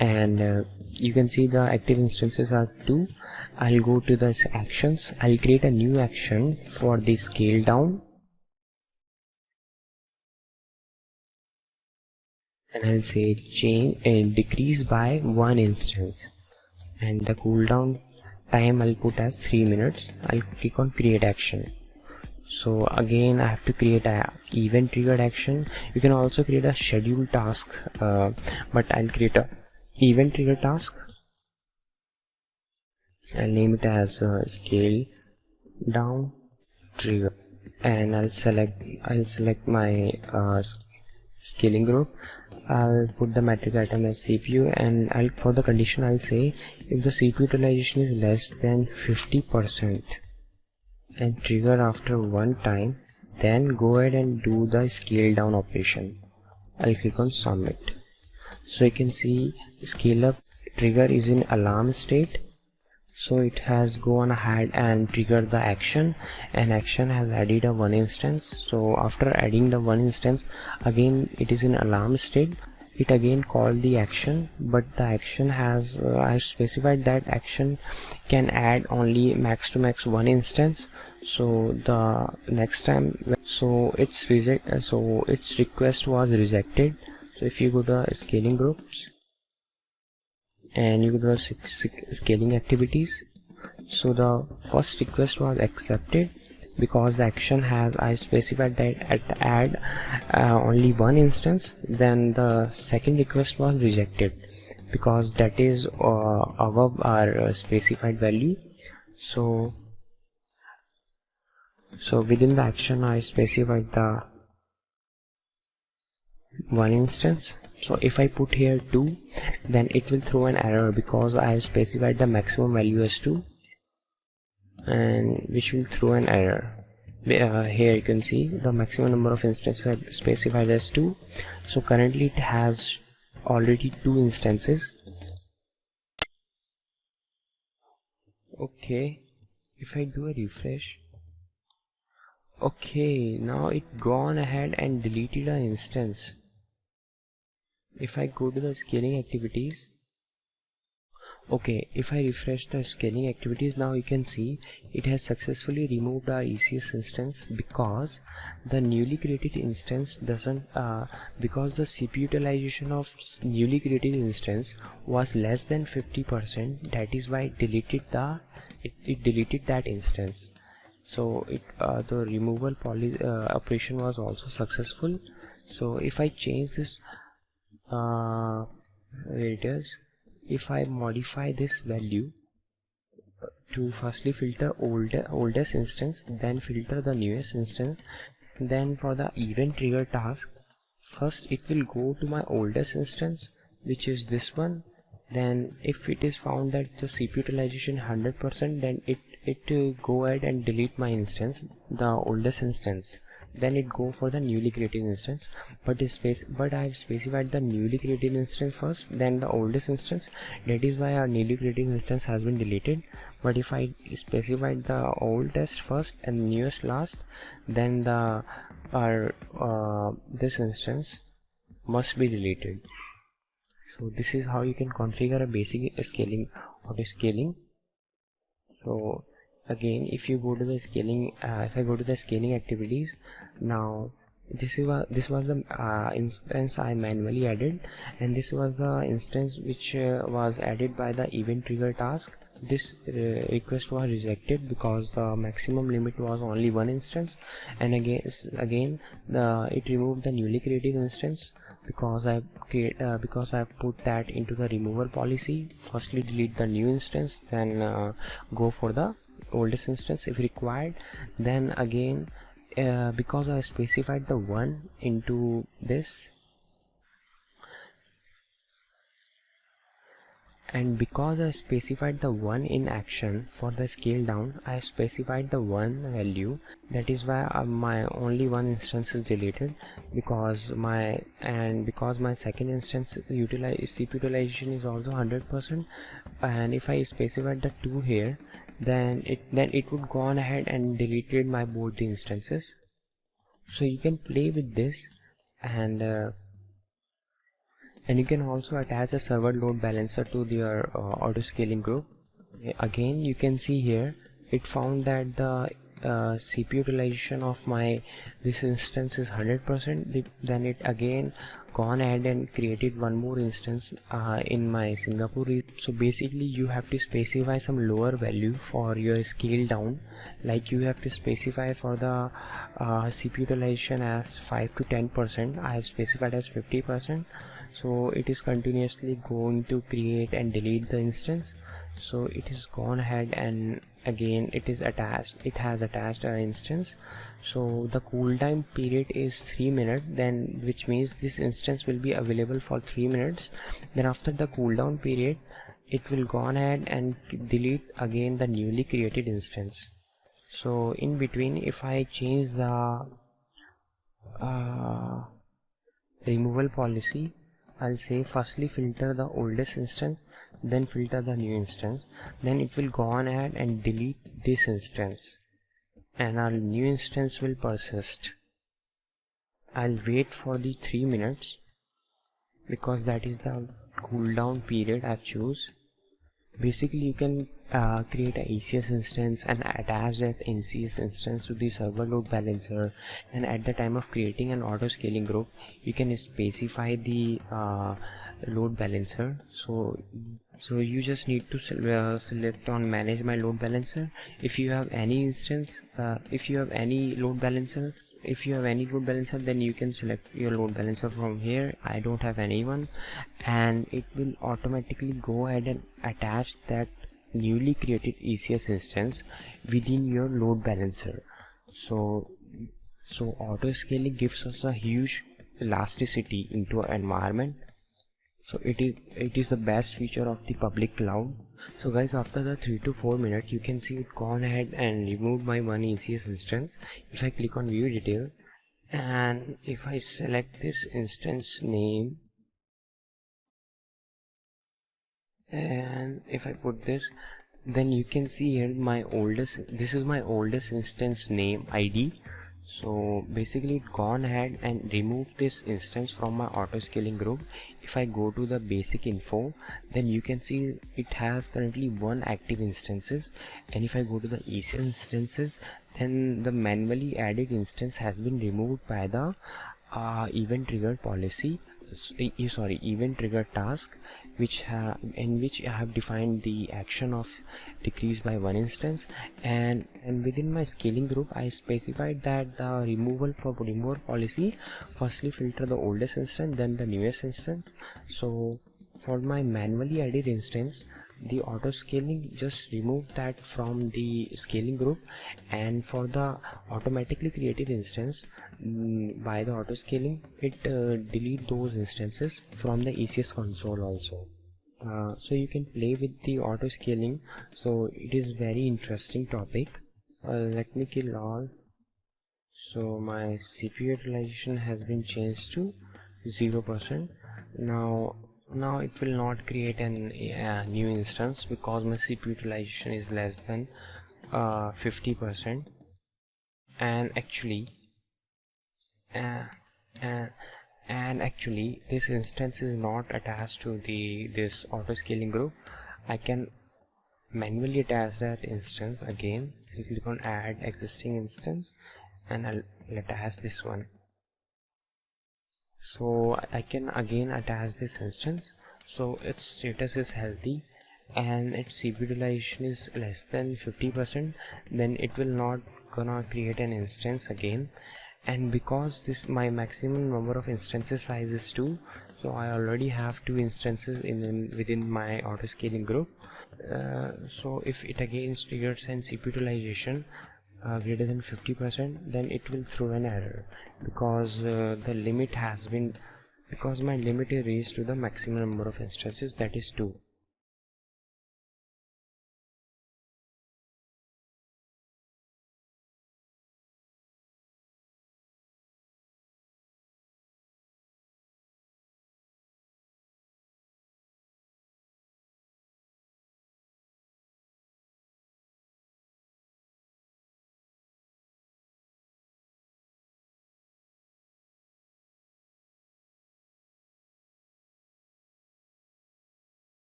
and you can see the active instances are 2. I'll go to the actions. I'll create a new action for the scale down, and I'll say change decrease by 1 instance, and the cooldown time I'll put as 3 minutes. I'll click on create action. So again I have to create a event triggered action. You can also create a scheduled task, but I'll create a event trigger task. I'll name it as scale down trigger, and I'll select my scaling group. I'll put the metric item as CPU, and for the condition I'll say if the CPU utilization is less than 50% and trigger after one time, then go ahead and do the scale down operation. I'll click on submit. So you can see scale up trigger is in alarm state, so it has gone ahead and triggered the action, and action has added a one instance. So after adding the one instance, again it is in alarm state. It again called the action, but the action has I specified that action can add only max to max one instance. So the next time, so its request was rejected. So if you go to scaling groups and you go to scaling activities, so the first request was accepted because the action has I specified that add only one instance. Then the second request was rejected because that is above our specified value. So within the action I specified the one instance. So if I put here 2, then it will throw an error because I have specified the maximum value as 2. and which will throw an error. Here you can see the maximum number of instances are specified as 2. So currently it has already 2 instances. Okay, if I do a refresh, okay, now it gone ahead and deleted an instance. If I go to the scaling activities, okay, if I refresh the scaling activities, now you can see it has successfully removed our ECS instance, because the newly created instance doesn't because the CPU utilization of newly created instance was less than 50%. That is why it deleted that instance. So the removal operation was also successful. So if I change this, where it is, if I modify this value to firstly filter oldest instance, then filter the newest instance, then for the event trigger task, first it will go to my oldest instance, which is this one. Then if it is found that the CPU utilization 100%, then it go ahead and delete my instance, the oldest instance. Then it go for the newly created instance, but I have specified the newly created instance first, then the oldest instance. That is why our newly created instance has been deleted. But if I specified the oldest first and newest last, then this instance must be deleted. So this is how you can configure a basic scaling auto scaling. So again, if you go to the scaling, if I go to the scaling activities, now this was the instance I manually added, and this was the instance which was added by the event trigger task. This request was rejected because the maximum limit was only 1 instance, and again it removed the newly created instance because I put that into the removal policy. Firstly delete the new instance, then go for the oldest instance if required. Then again, because I specified the 1 into this, and because I specified the 1 in action for the scale down, I CPU the 1 value. That is why my only 1 instance is deleted, because my second instance CPU utilization is also 100%. And if I specified the 2 here, then it would go on ahead and deleted my both the instances. So you can play with this, and you can also attach a server load balancer to your auto scaling group. Again, you can see here it found that the CPU utilization of this instance is 100%. Then it again gone ahead and created one more instance in my Singapore. So basically you have to specify some lower value for your scale down, like you have to specify for the CPU utilization as 5 to 10%. I have specified as 50%. So it is continuously going to create and delete the instance. So it is gone ahead and again it has attached an instance. So the cooldown period is 3 minutes, then which means this instance will be available for 3 minutes. Then after the cooldown period, it will go on ahead and delete again the newly created instance. So in between, if I change the removal policy, I'll say firstly filter the oldest instance, then filter the new instance, then it will go on ahead and delete this instance, and our new instance will persist. I'll wait for the 3 minutes because that is the cooldown period I choose. Basically you can create a ECS instance and attach that ECS instance to the server load balancer, and at the time of creating an auto scaling group you can specify the load balancer. So you just need to select on manage my load balancer. If you have any instance, if you have any load balancer, then you can select your load balancer from here. I don't have anyone, and it will automatically go ahead and attach that newly created ECS instance within your load balancer. So auto scaling gives us a huge elasticity into our environment. So it is the best feature of the public cloud. So guys, after the 3 to 4 minutes, you can see it gone ahead and removed my one ECS instance. If I click on view detail, and if I select this instance name, and if I put this, then you can see here this is my oldest instance name ID. So basically it gone ahead and removed this instance from my auto scaling group. If I go to the basic info, then you can see it has currently one active instances, and if I go to the ECS instances, then the manually added instance has been removed by the event trigger policy, event trigger task, in which I have defined the action of decrease by one instance, and within my scaling group I specified that the removal policy firstly filter the oldest instance, then the newest instance. So for my manually added instance, the auto scaling just remove that from the scaling group, and for the automatically created instance, by the auto scaling, it delete those instances from the ECS console also. So you can play with the auto scaling. So it is very interesting topic. Let me kill all. So my CPU utilization has been changed to 0%. Now it will not create an new instance because my CPU utilization is less than 50%. And actually this instance is not attached to this auto scaling group. I can manually attach that instance again. So click on add existing instance, and I'll attach this one. So I can again attach this instance. So its status is healthy and its CPU utilization is less than 50%, then it will not gonna create an instance again. And because this my maximum number of instances size is 2, so I already have 2 instances within my auto scaling group. So if it again triggers an CPU utilization greater than 50%, then it will throw an error because the limit has been, because my limit is raised to the maximum number of instances, that is 2.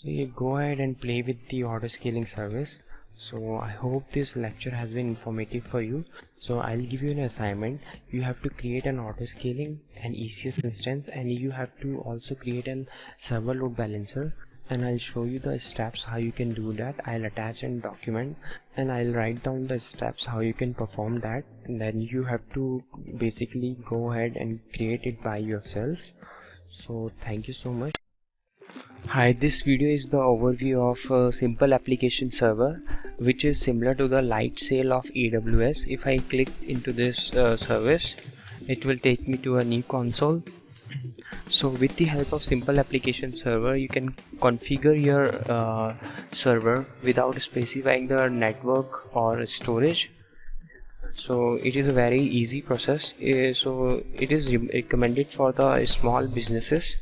So you go ahead and play with the auto scaling service. So I hope this lecture has been informative for you. So I'll give you an assignment. You have to create an auto scaling, an ECS instance, and you have to also create an server load balancer, and I'll show you the steps how you can do that. I'll attach a document and I'll write down the steps how you can perform that, and then you have to basically go ahead and create it by yourself. So thank you so much. Hi, this video is the overview of a simple application server which is similar to the light sail of AWS. If I click into this service, it will take me to a new console. So with the help of simple application server, you can configure your server without specifying the network or storage. So it is a very easy process. So it is recommended for the small businesses.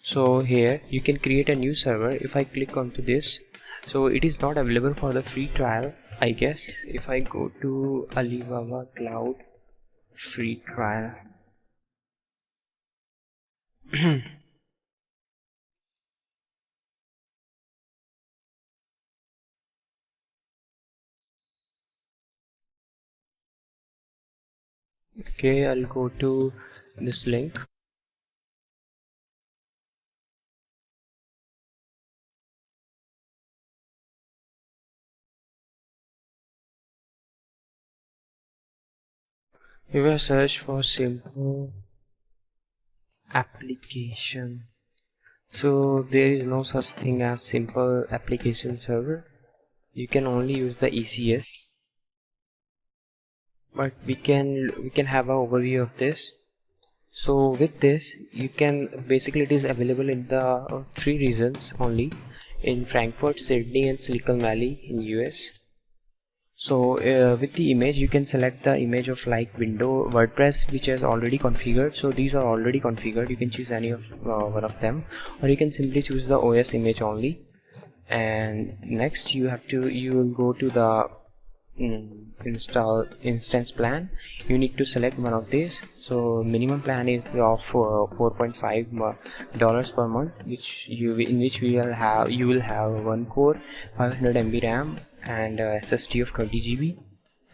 So here you can create a new server. If I click onto this, so it is not available for the free trial, I guess. If I go to Alibaba Cloud free trial, okay, I'll go to this link. We will search for simple application. So there is no such thing as simple application server. You can only use the ECS. but we can have an overview of this. So with this, you can basically, it is available in the 3 regions only, in Frankfurt, Sydney and Silicon Valley in US. So with the image, you can select the image of like window WordPress which is already configured. So these are already configured, you can choose any of one of them, or you can simply choose the OS image only. And next you will go to the install instance plan. You need to select one of these. So minimum plan is of $4.5 per month, you will have 1 core, 500 MB RAM and SSD of 20 GB,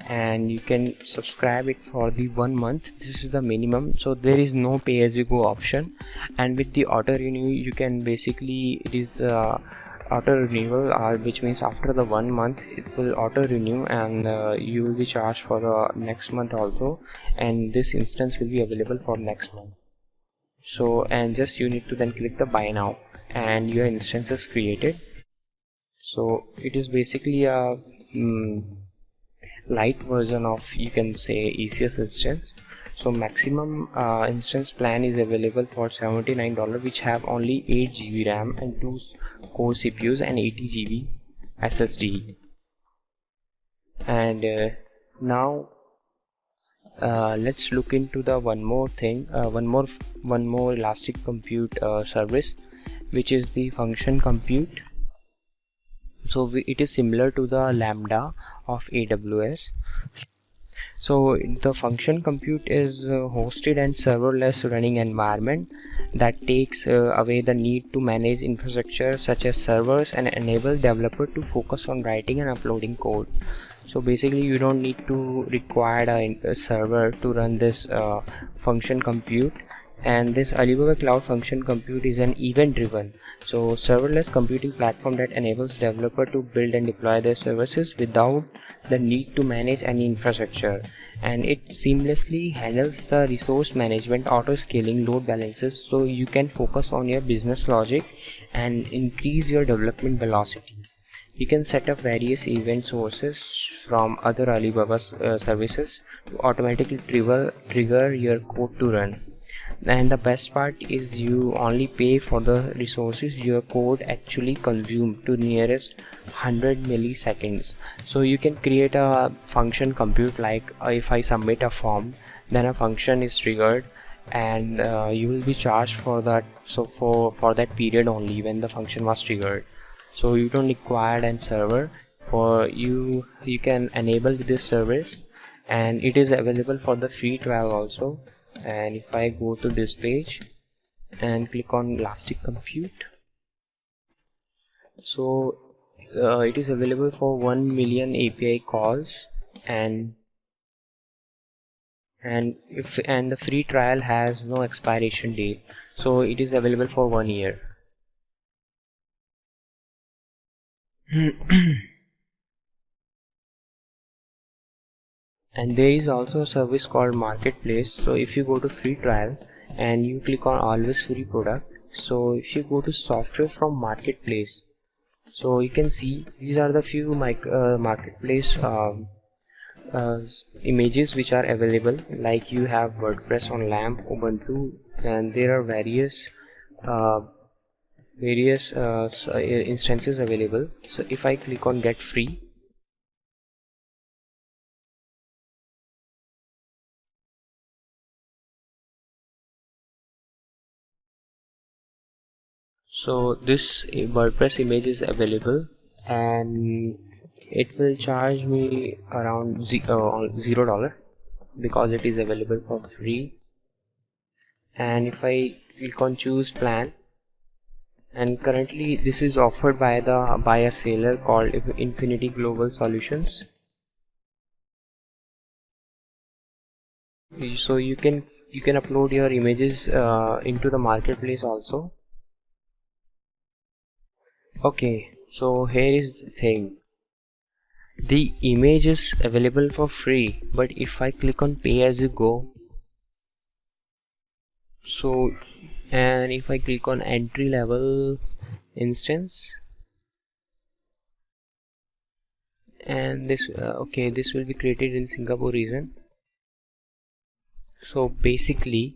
and you can subscribe it for the 1 month. This is the minimum, so there is no pay as you go option. And with the auto renew, you can basically, it is auto renewal, which means after the 1 month it will auto renew, and you will be charged for the next month also, and this instance will be available for next month. So, and just you need to then click the buy now and your instance is created. So it is basically a light version of, you can say, ECS instance. So maximum instance plan is available for $79, which have only 8 GB RAM and 2 core CPUs and 80 GB SSD. And now let's look into the one more thing, one more elastic compute service, which is the function compute. So it is similar to the Lambda of AWS. So the function compute is hosted and serverless running environment that takes away the need to manage infrastructure such as servers and enable developer to focus on writing and uploading code. So basically you don't need to require a server to run this function compute. And this Alibaba Cloud Function Compute is an event-driven, so serverless computing platform that enables developer to build and deploy their services without the need to manage any infrastructure. And it seamlessly handles the resource management, auto scaling, load balances, so you can focus on your business logic and increase your development velocity. You can set up various event sources from other Alibaba services to automatically trigger your code to run. And the best part is you only pay for the resources your code actually consumes to nearest 100 milliseconds. So you can create a function compute, like if I submit a form, then a function is triggered, and you will be charged for that. So for that period only when the function was triggered. So you don't require a server. For you can enable this service, and it is available for the free trial also. And if I go to this page and click on elastic compute, so it is available for 1 million API calls, and the free trial has no expiration date, so it is available for 1 year. And there is also a service called marketplace. So if you go to free trial and you click on always free product, so if you go to software from marketplace, so you can see these are the few marketplace images which are available. Like you have WordPress on LAMP, Ubuntu, and there are various instances available. So if I click on get free, so this WordPress image is available, and it will charge me around $0 because it is available for free. And if I click on choose plan, and currently this is offered by a seller called Infinity Global Solutions. So you can upload your images into the marketplace also. Okay, so here is the thing. The image is available for free, but if I click on pay as you go, so, and if I click on entry level instance, and this okay, this will be created in Singapore region. So basically,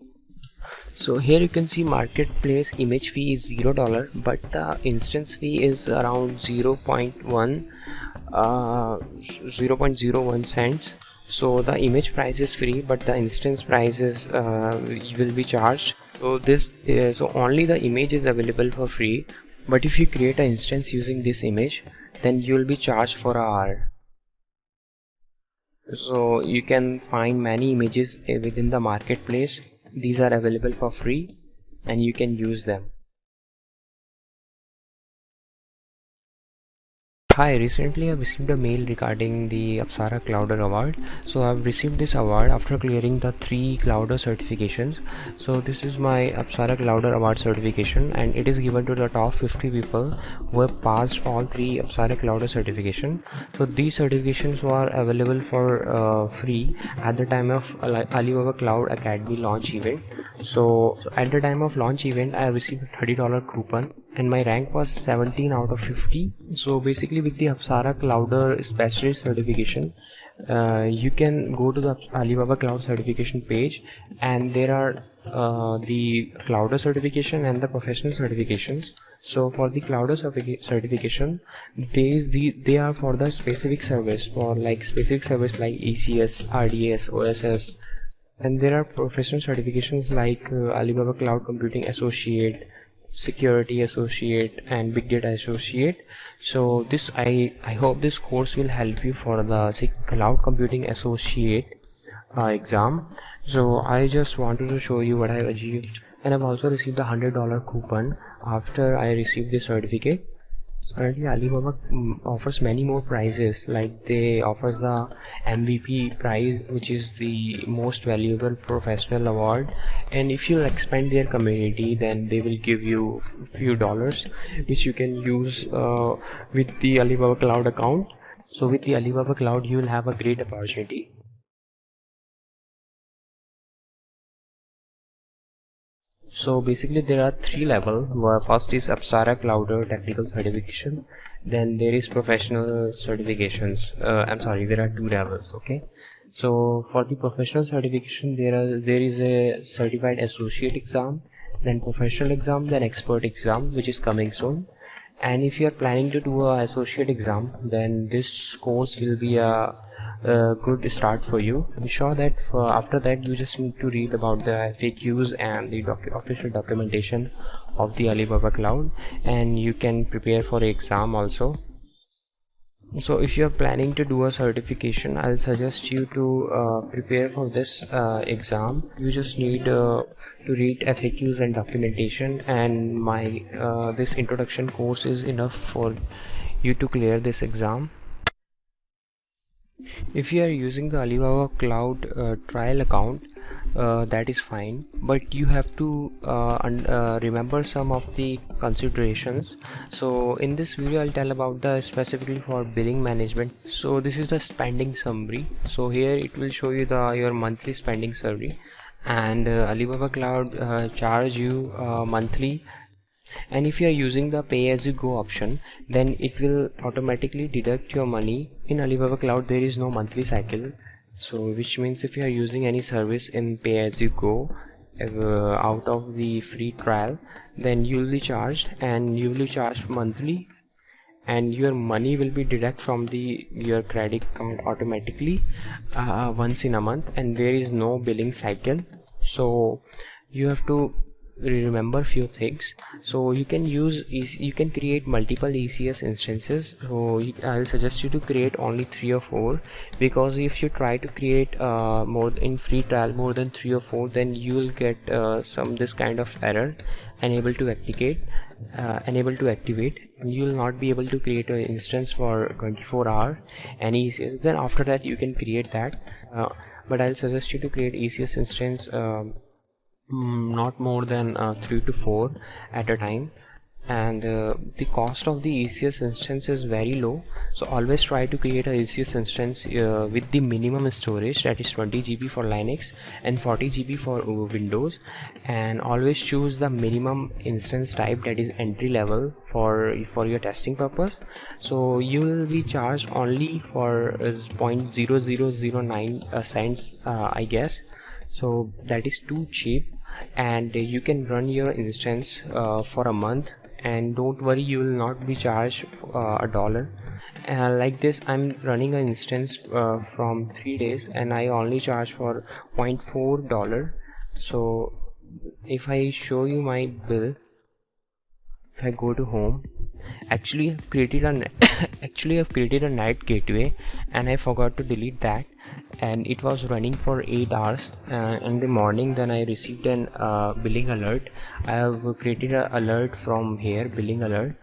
so here you can see marketplace image fee is $0, but the instance fee is around 0.01 cents. So the image price is free, but the instance price is will be charged. So this is, so only the image is available for free, but if you create an instance using this image, then you will be charged for an hour. So you can find many images within the marketplace. These are available for free and you can use them. Hi, recently I received a mail regarding the Alibaba Cloud Award. So I've received this award after clearing the 3 Clouder certifications. So this is my Alibaba Cloud Award certification, and it is given to the top 50 people who have passed all 3 Alibaba Cloud certification. So these certifications were available for free at the time of Alibaba Cloud Academy launch event. So at the time of launch event, I received a $30 coupon and my rank was 17 out of 50. So basically with the Alibaba Cloud Specialist certification, you can go to the Alibaba Cloud certification page, and there are the Clouder certification and the professional certifications. So for the Clouder certification, they are for the specific service, for like specific service like ECS, RDS, OSS, and there are professional certifications like Alibaba Cloud Computing Associate, Security Associate, and Big Data Associate. So this I hope this course will help you for the Cloud Computing Associate exam. So I just wanted to show you what I have achieved, and I've also received a $100 coupon after I received this certificate. So currently Alibaba offers many more prizes, like they offers the MVP prize, which is the most valuable professional award, and if you expand their community, then they will give you a few dollars which you can use with the Alibaba Cloud account. So with the Alibaba Cloud you will have a great opportunity. So basically there are 3 levels. First is Alibaba Cloud Technical Certification, then there is Professional Certifications. There are 2 levels. Okay, so for the Professional Certification there is a Certified Associate exam, then Professional exam, then Expert exam, which is coming soon. And if you are planning to do a Associate exam, then this course will be a good start for you. I'm sure that after that you just need to read about the FAQs and the official documentation of the Alibaba Cloud, and you can prepare for the exam also. So if you are planning to do a certification, I'll suggest you to prepare for this exam. You just need to read FAQs and documentation, and my this introduction course is enough for you to clear this exam. If you are using the Alibaba Cloud trial account, that is fine, but you have to remember some of the considerations. So in this video I'll tell about the specifically for billing management. So this is the spending summary. So here it will show you your monthly spending summary, and Alibaba Cloud charge you monthly. And if you are using the pay as you go option, then it will automatically deduct your money. In Alibaba Cloud there is no monthly cycle, so which means if you are using any service in pay as you go out of the free trial, then you will be charged, and you will be charged monthly, and your money will be deducted from your credit card automatically once in a month, and there is no billing cycle. So you have to remember few things. So you can create multiple ECS instances. So I'll suggest you to create only 3 or 4, because if you try to create more in free trial more than 3 or 4, then you will get this kind of error, unable to activate, and you will not be able to create an instance for 24 hours any ECS. Then after that you can create that, but I'll suggest you to create ECS instance not more than 3 to 4 at a time, and the cost of the ECS instance is very low. So always try to create a ECS instance with the minimum storage, that is 20 GB for Linux and 40 GB for Windows, and always choose the minimum instance type, that is entry level, for your testing purpose. So you will be charged only for 0.0009 cents I guess. So that is too cheap, and you can run your instance for a month, and don't worry, you will not be charged $1. Like this, I'm running an instance from 3 days, and I only charge for $0.4. So if I show you my bill, if I go to home, actually I've created a I've created a night gateway, and I forgot to delete that, and it was running for 8 hours. In the morning, then I received an billing alert. I have created an alert from here, billing alert.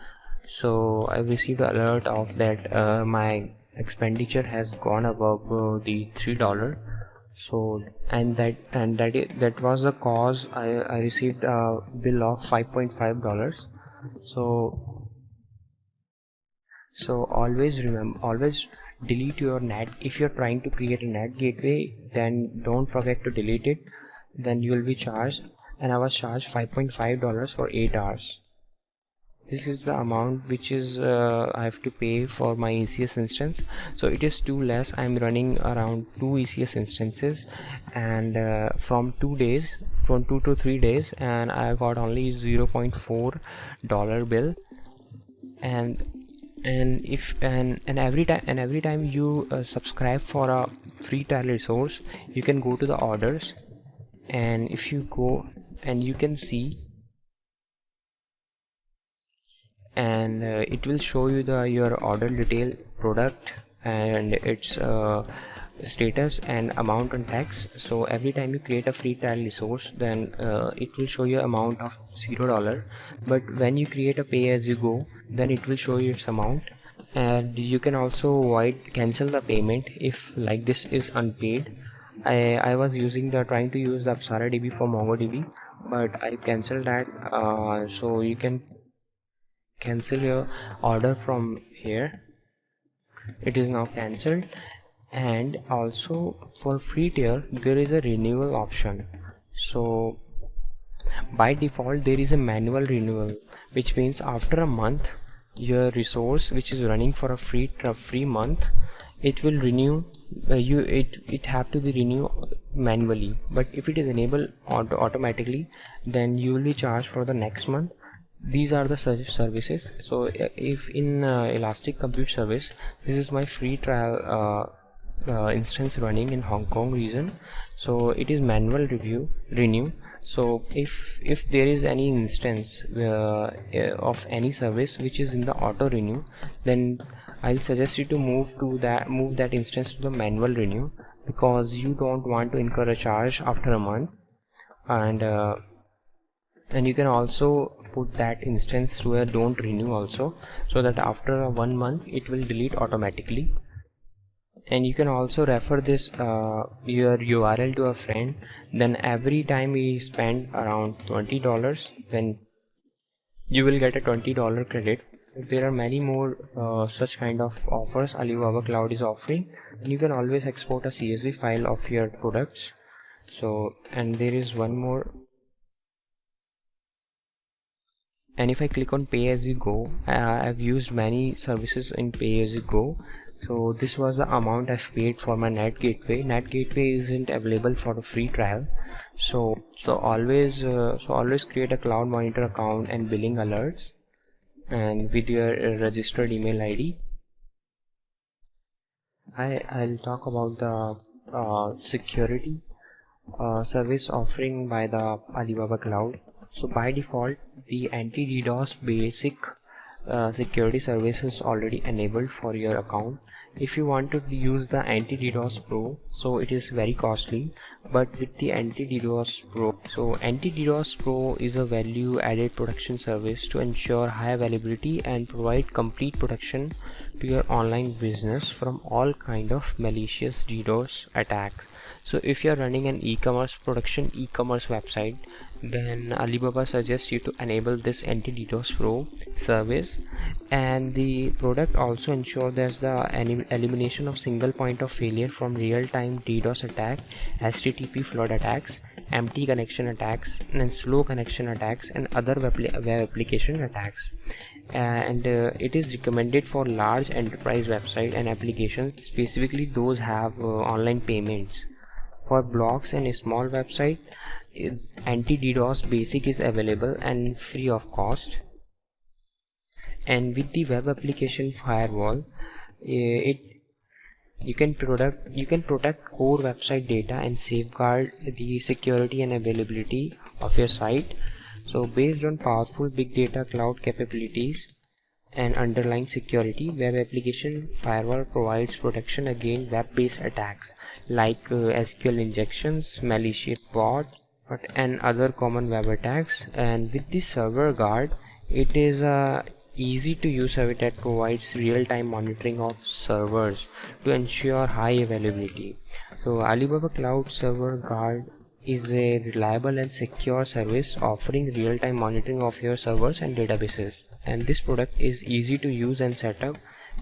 So I received an alert of that my expenditure has gone above the $3. So that was the cause I received a bill of $5.5. So always remember, always delete your NAT. If you're trying to create a NAT gateway, then don't forget to delete it, then you will be charged. And I was charged $5.5 for 8 hours. This is the amount which is I have to pay for my ECS instance. So it is too less. I'm running around 2 ECS instances, and from 2 to 3 days, and I got only $0.4 bill. And every time you subscribe for a free trial resource, you can go to the orders, and if you go, and you can see, and it will show you your order detail, product, and its status and amount and tax. So every time you create a free trial resource, then it will show you amount of $0. But when you create a pay as you go, then it will show you its amount. And you can also cancel the payment if like this is unpaid. I was trying to use the ApsaraDB for MongoDB, but I cancelled that. So you can cancel your order from here. It is now cancelled. And also for free tier, there is a renewal option. So by default there is a manual renewal, which means after a month, your resource which is running for a free month, it will renew. It have to be renewed manually. But if it is enabled automatically, then you will be charged for the next month. These are the services. So if in Elastic Compute Service, this is my free trial instance running in Hong Kong region. So it is manual renew. So if there is any instance of any service which is in the auto renew, then I'll suggest you to move that instance to the manual renew, because you don't want to incur a charge after a month. And you can also put that instance through a don't renew also, so that after 1 month it will delete automatically. And you can also refer this your URL to a friend. Then every time we spend around $20, then you will get a $20 credit. There are many more such kind of offers Alibaba Cloud is offering, and you can always export a CSV file of your products. So, and there is one more. And if I click on pay as you go, I've used many services in pay as you go. So this was the amount I've paid for my NAT gateway. NAT gateway isn't available for the free trial. So always create a Cloud Monitor account and billing alerts, and with your registered email ID. I'll talk about the security service offering by the Alibaba Cloud. So by default, the anti-DDoS basic security service is already enabled for your account. If you want to use the anti-DDoS Pro, so it is very costly, but with the anti-DDoS Pro, so anti-DDoS Pro is a value-added protection service to ensure high availability and provide complete protection to your online business from all kind of malicious DDoS attacks. So if you are running an e-commerce website, then Alibaba suggests you to enable this anti-DDoS Pro service. And the product also ensures there's the elimination of single point of failure from real-time DDoS attack, HTTP flood attacks, empty connection attacks, and slow connection attacks, and other web application attacks. And it is recommended for large enterprise website and applications, specifically those have online payments. For blogs and small website, anti-DDoS basic is available and free of cost. And with the web application firewall, you can protect core website data and safeguard the security and availability of your site. So based on powerful big data cloud capabilities and underlying security, web application firewall provides protection against web-based attacks like SQL injections, malicious bot, and other common web attacks. And with the server guard, it is easy to use service that provides real-time monitoring of servers to ensure high availability. So Alibaba Cloud Server Guard is a reliable and secure service offering real-time monitoring of your servers and databases. And this product is easy to use and set up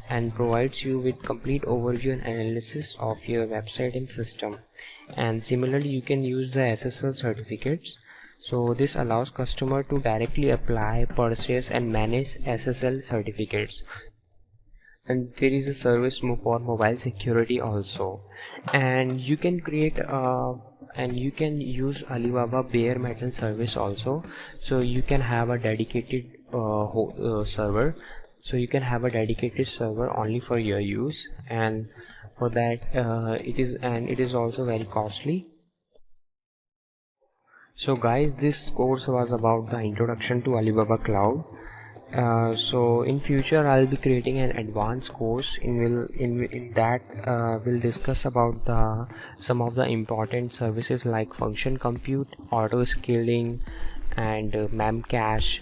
and provides you with complete overview and analysis of your website and system. And similarly, you can use the SSL certificates. So this allows customer to directly apply, purchase and manage SSL certificates. And there is a service for mobile security also. And you can create and you can use Alibaba bare metal service also. So you can have a dedicated server. So you can have a dedicated server only for your use, and for that it is also very costly. So guys, this course was about the introduction to Alibaba Cloud. So in future I'll be creating an advanced course in that we'll discuss about some of the important services like function compute, auto scaling, and memcache,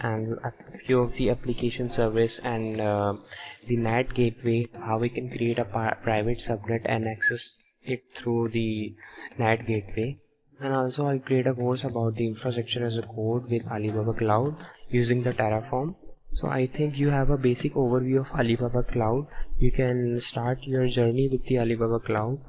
and a few of the application service, and the NAT gateway, how we can create a private subnet and access it through the NAT gateway. And also I'll create a course about the infrastructure as a code with Alibaba Cloud using the Terraform. So I think you have a basic overview of Alibaba Cloud. You can start your journey with the Alibaba Cloud.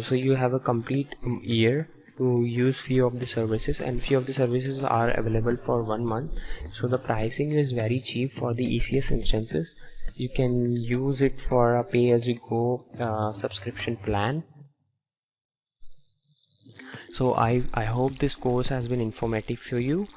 So you have a complete year to use few of the services, and few of the services are available for 1 month. So the pricing is very cheap for the ECS instances. You can use it for a pay-as-you-go subscription plan. So I hope this course has been informative for you.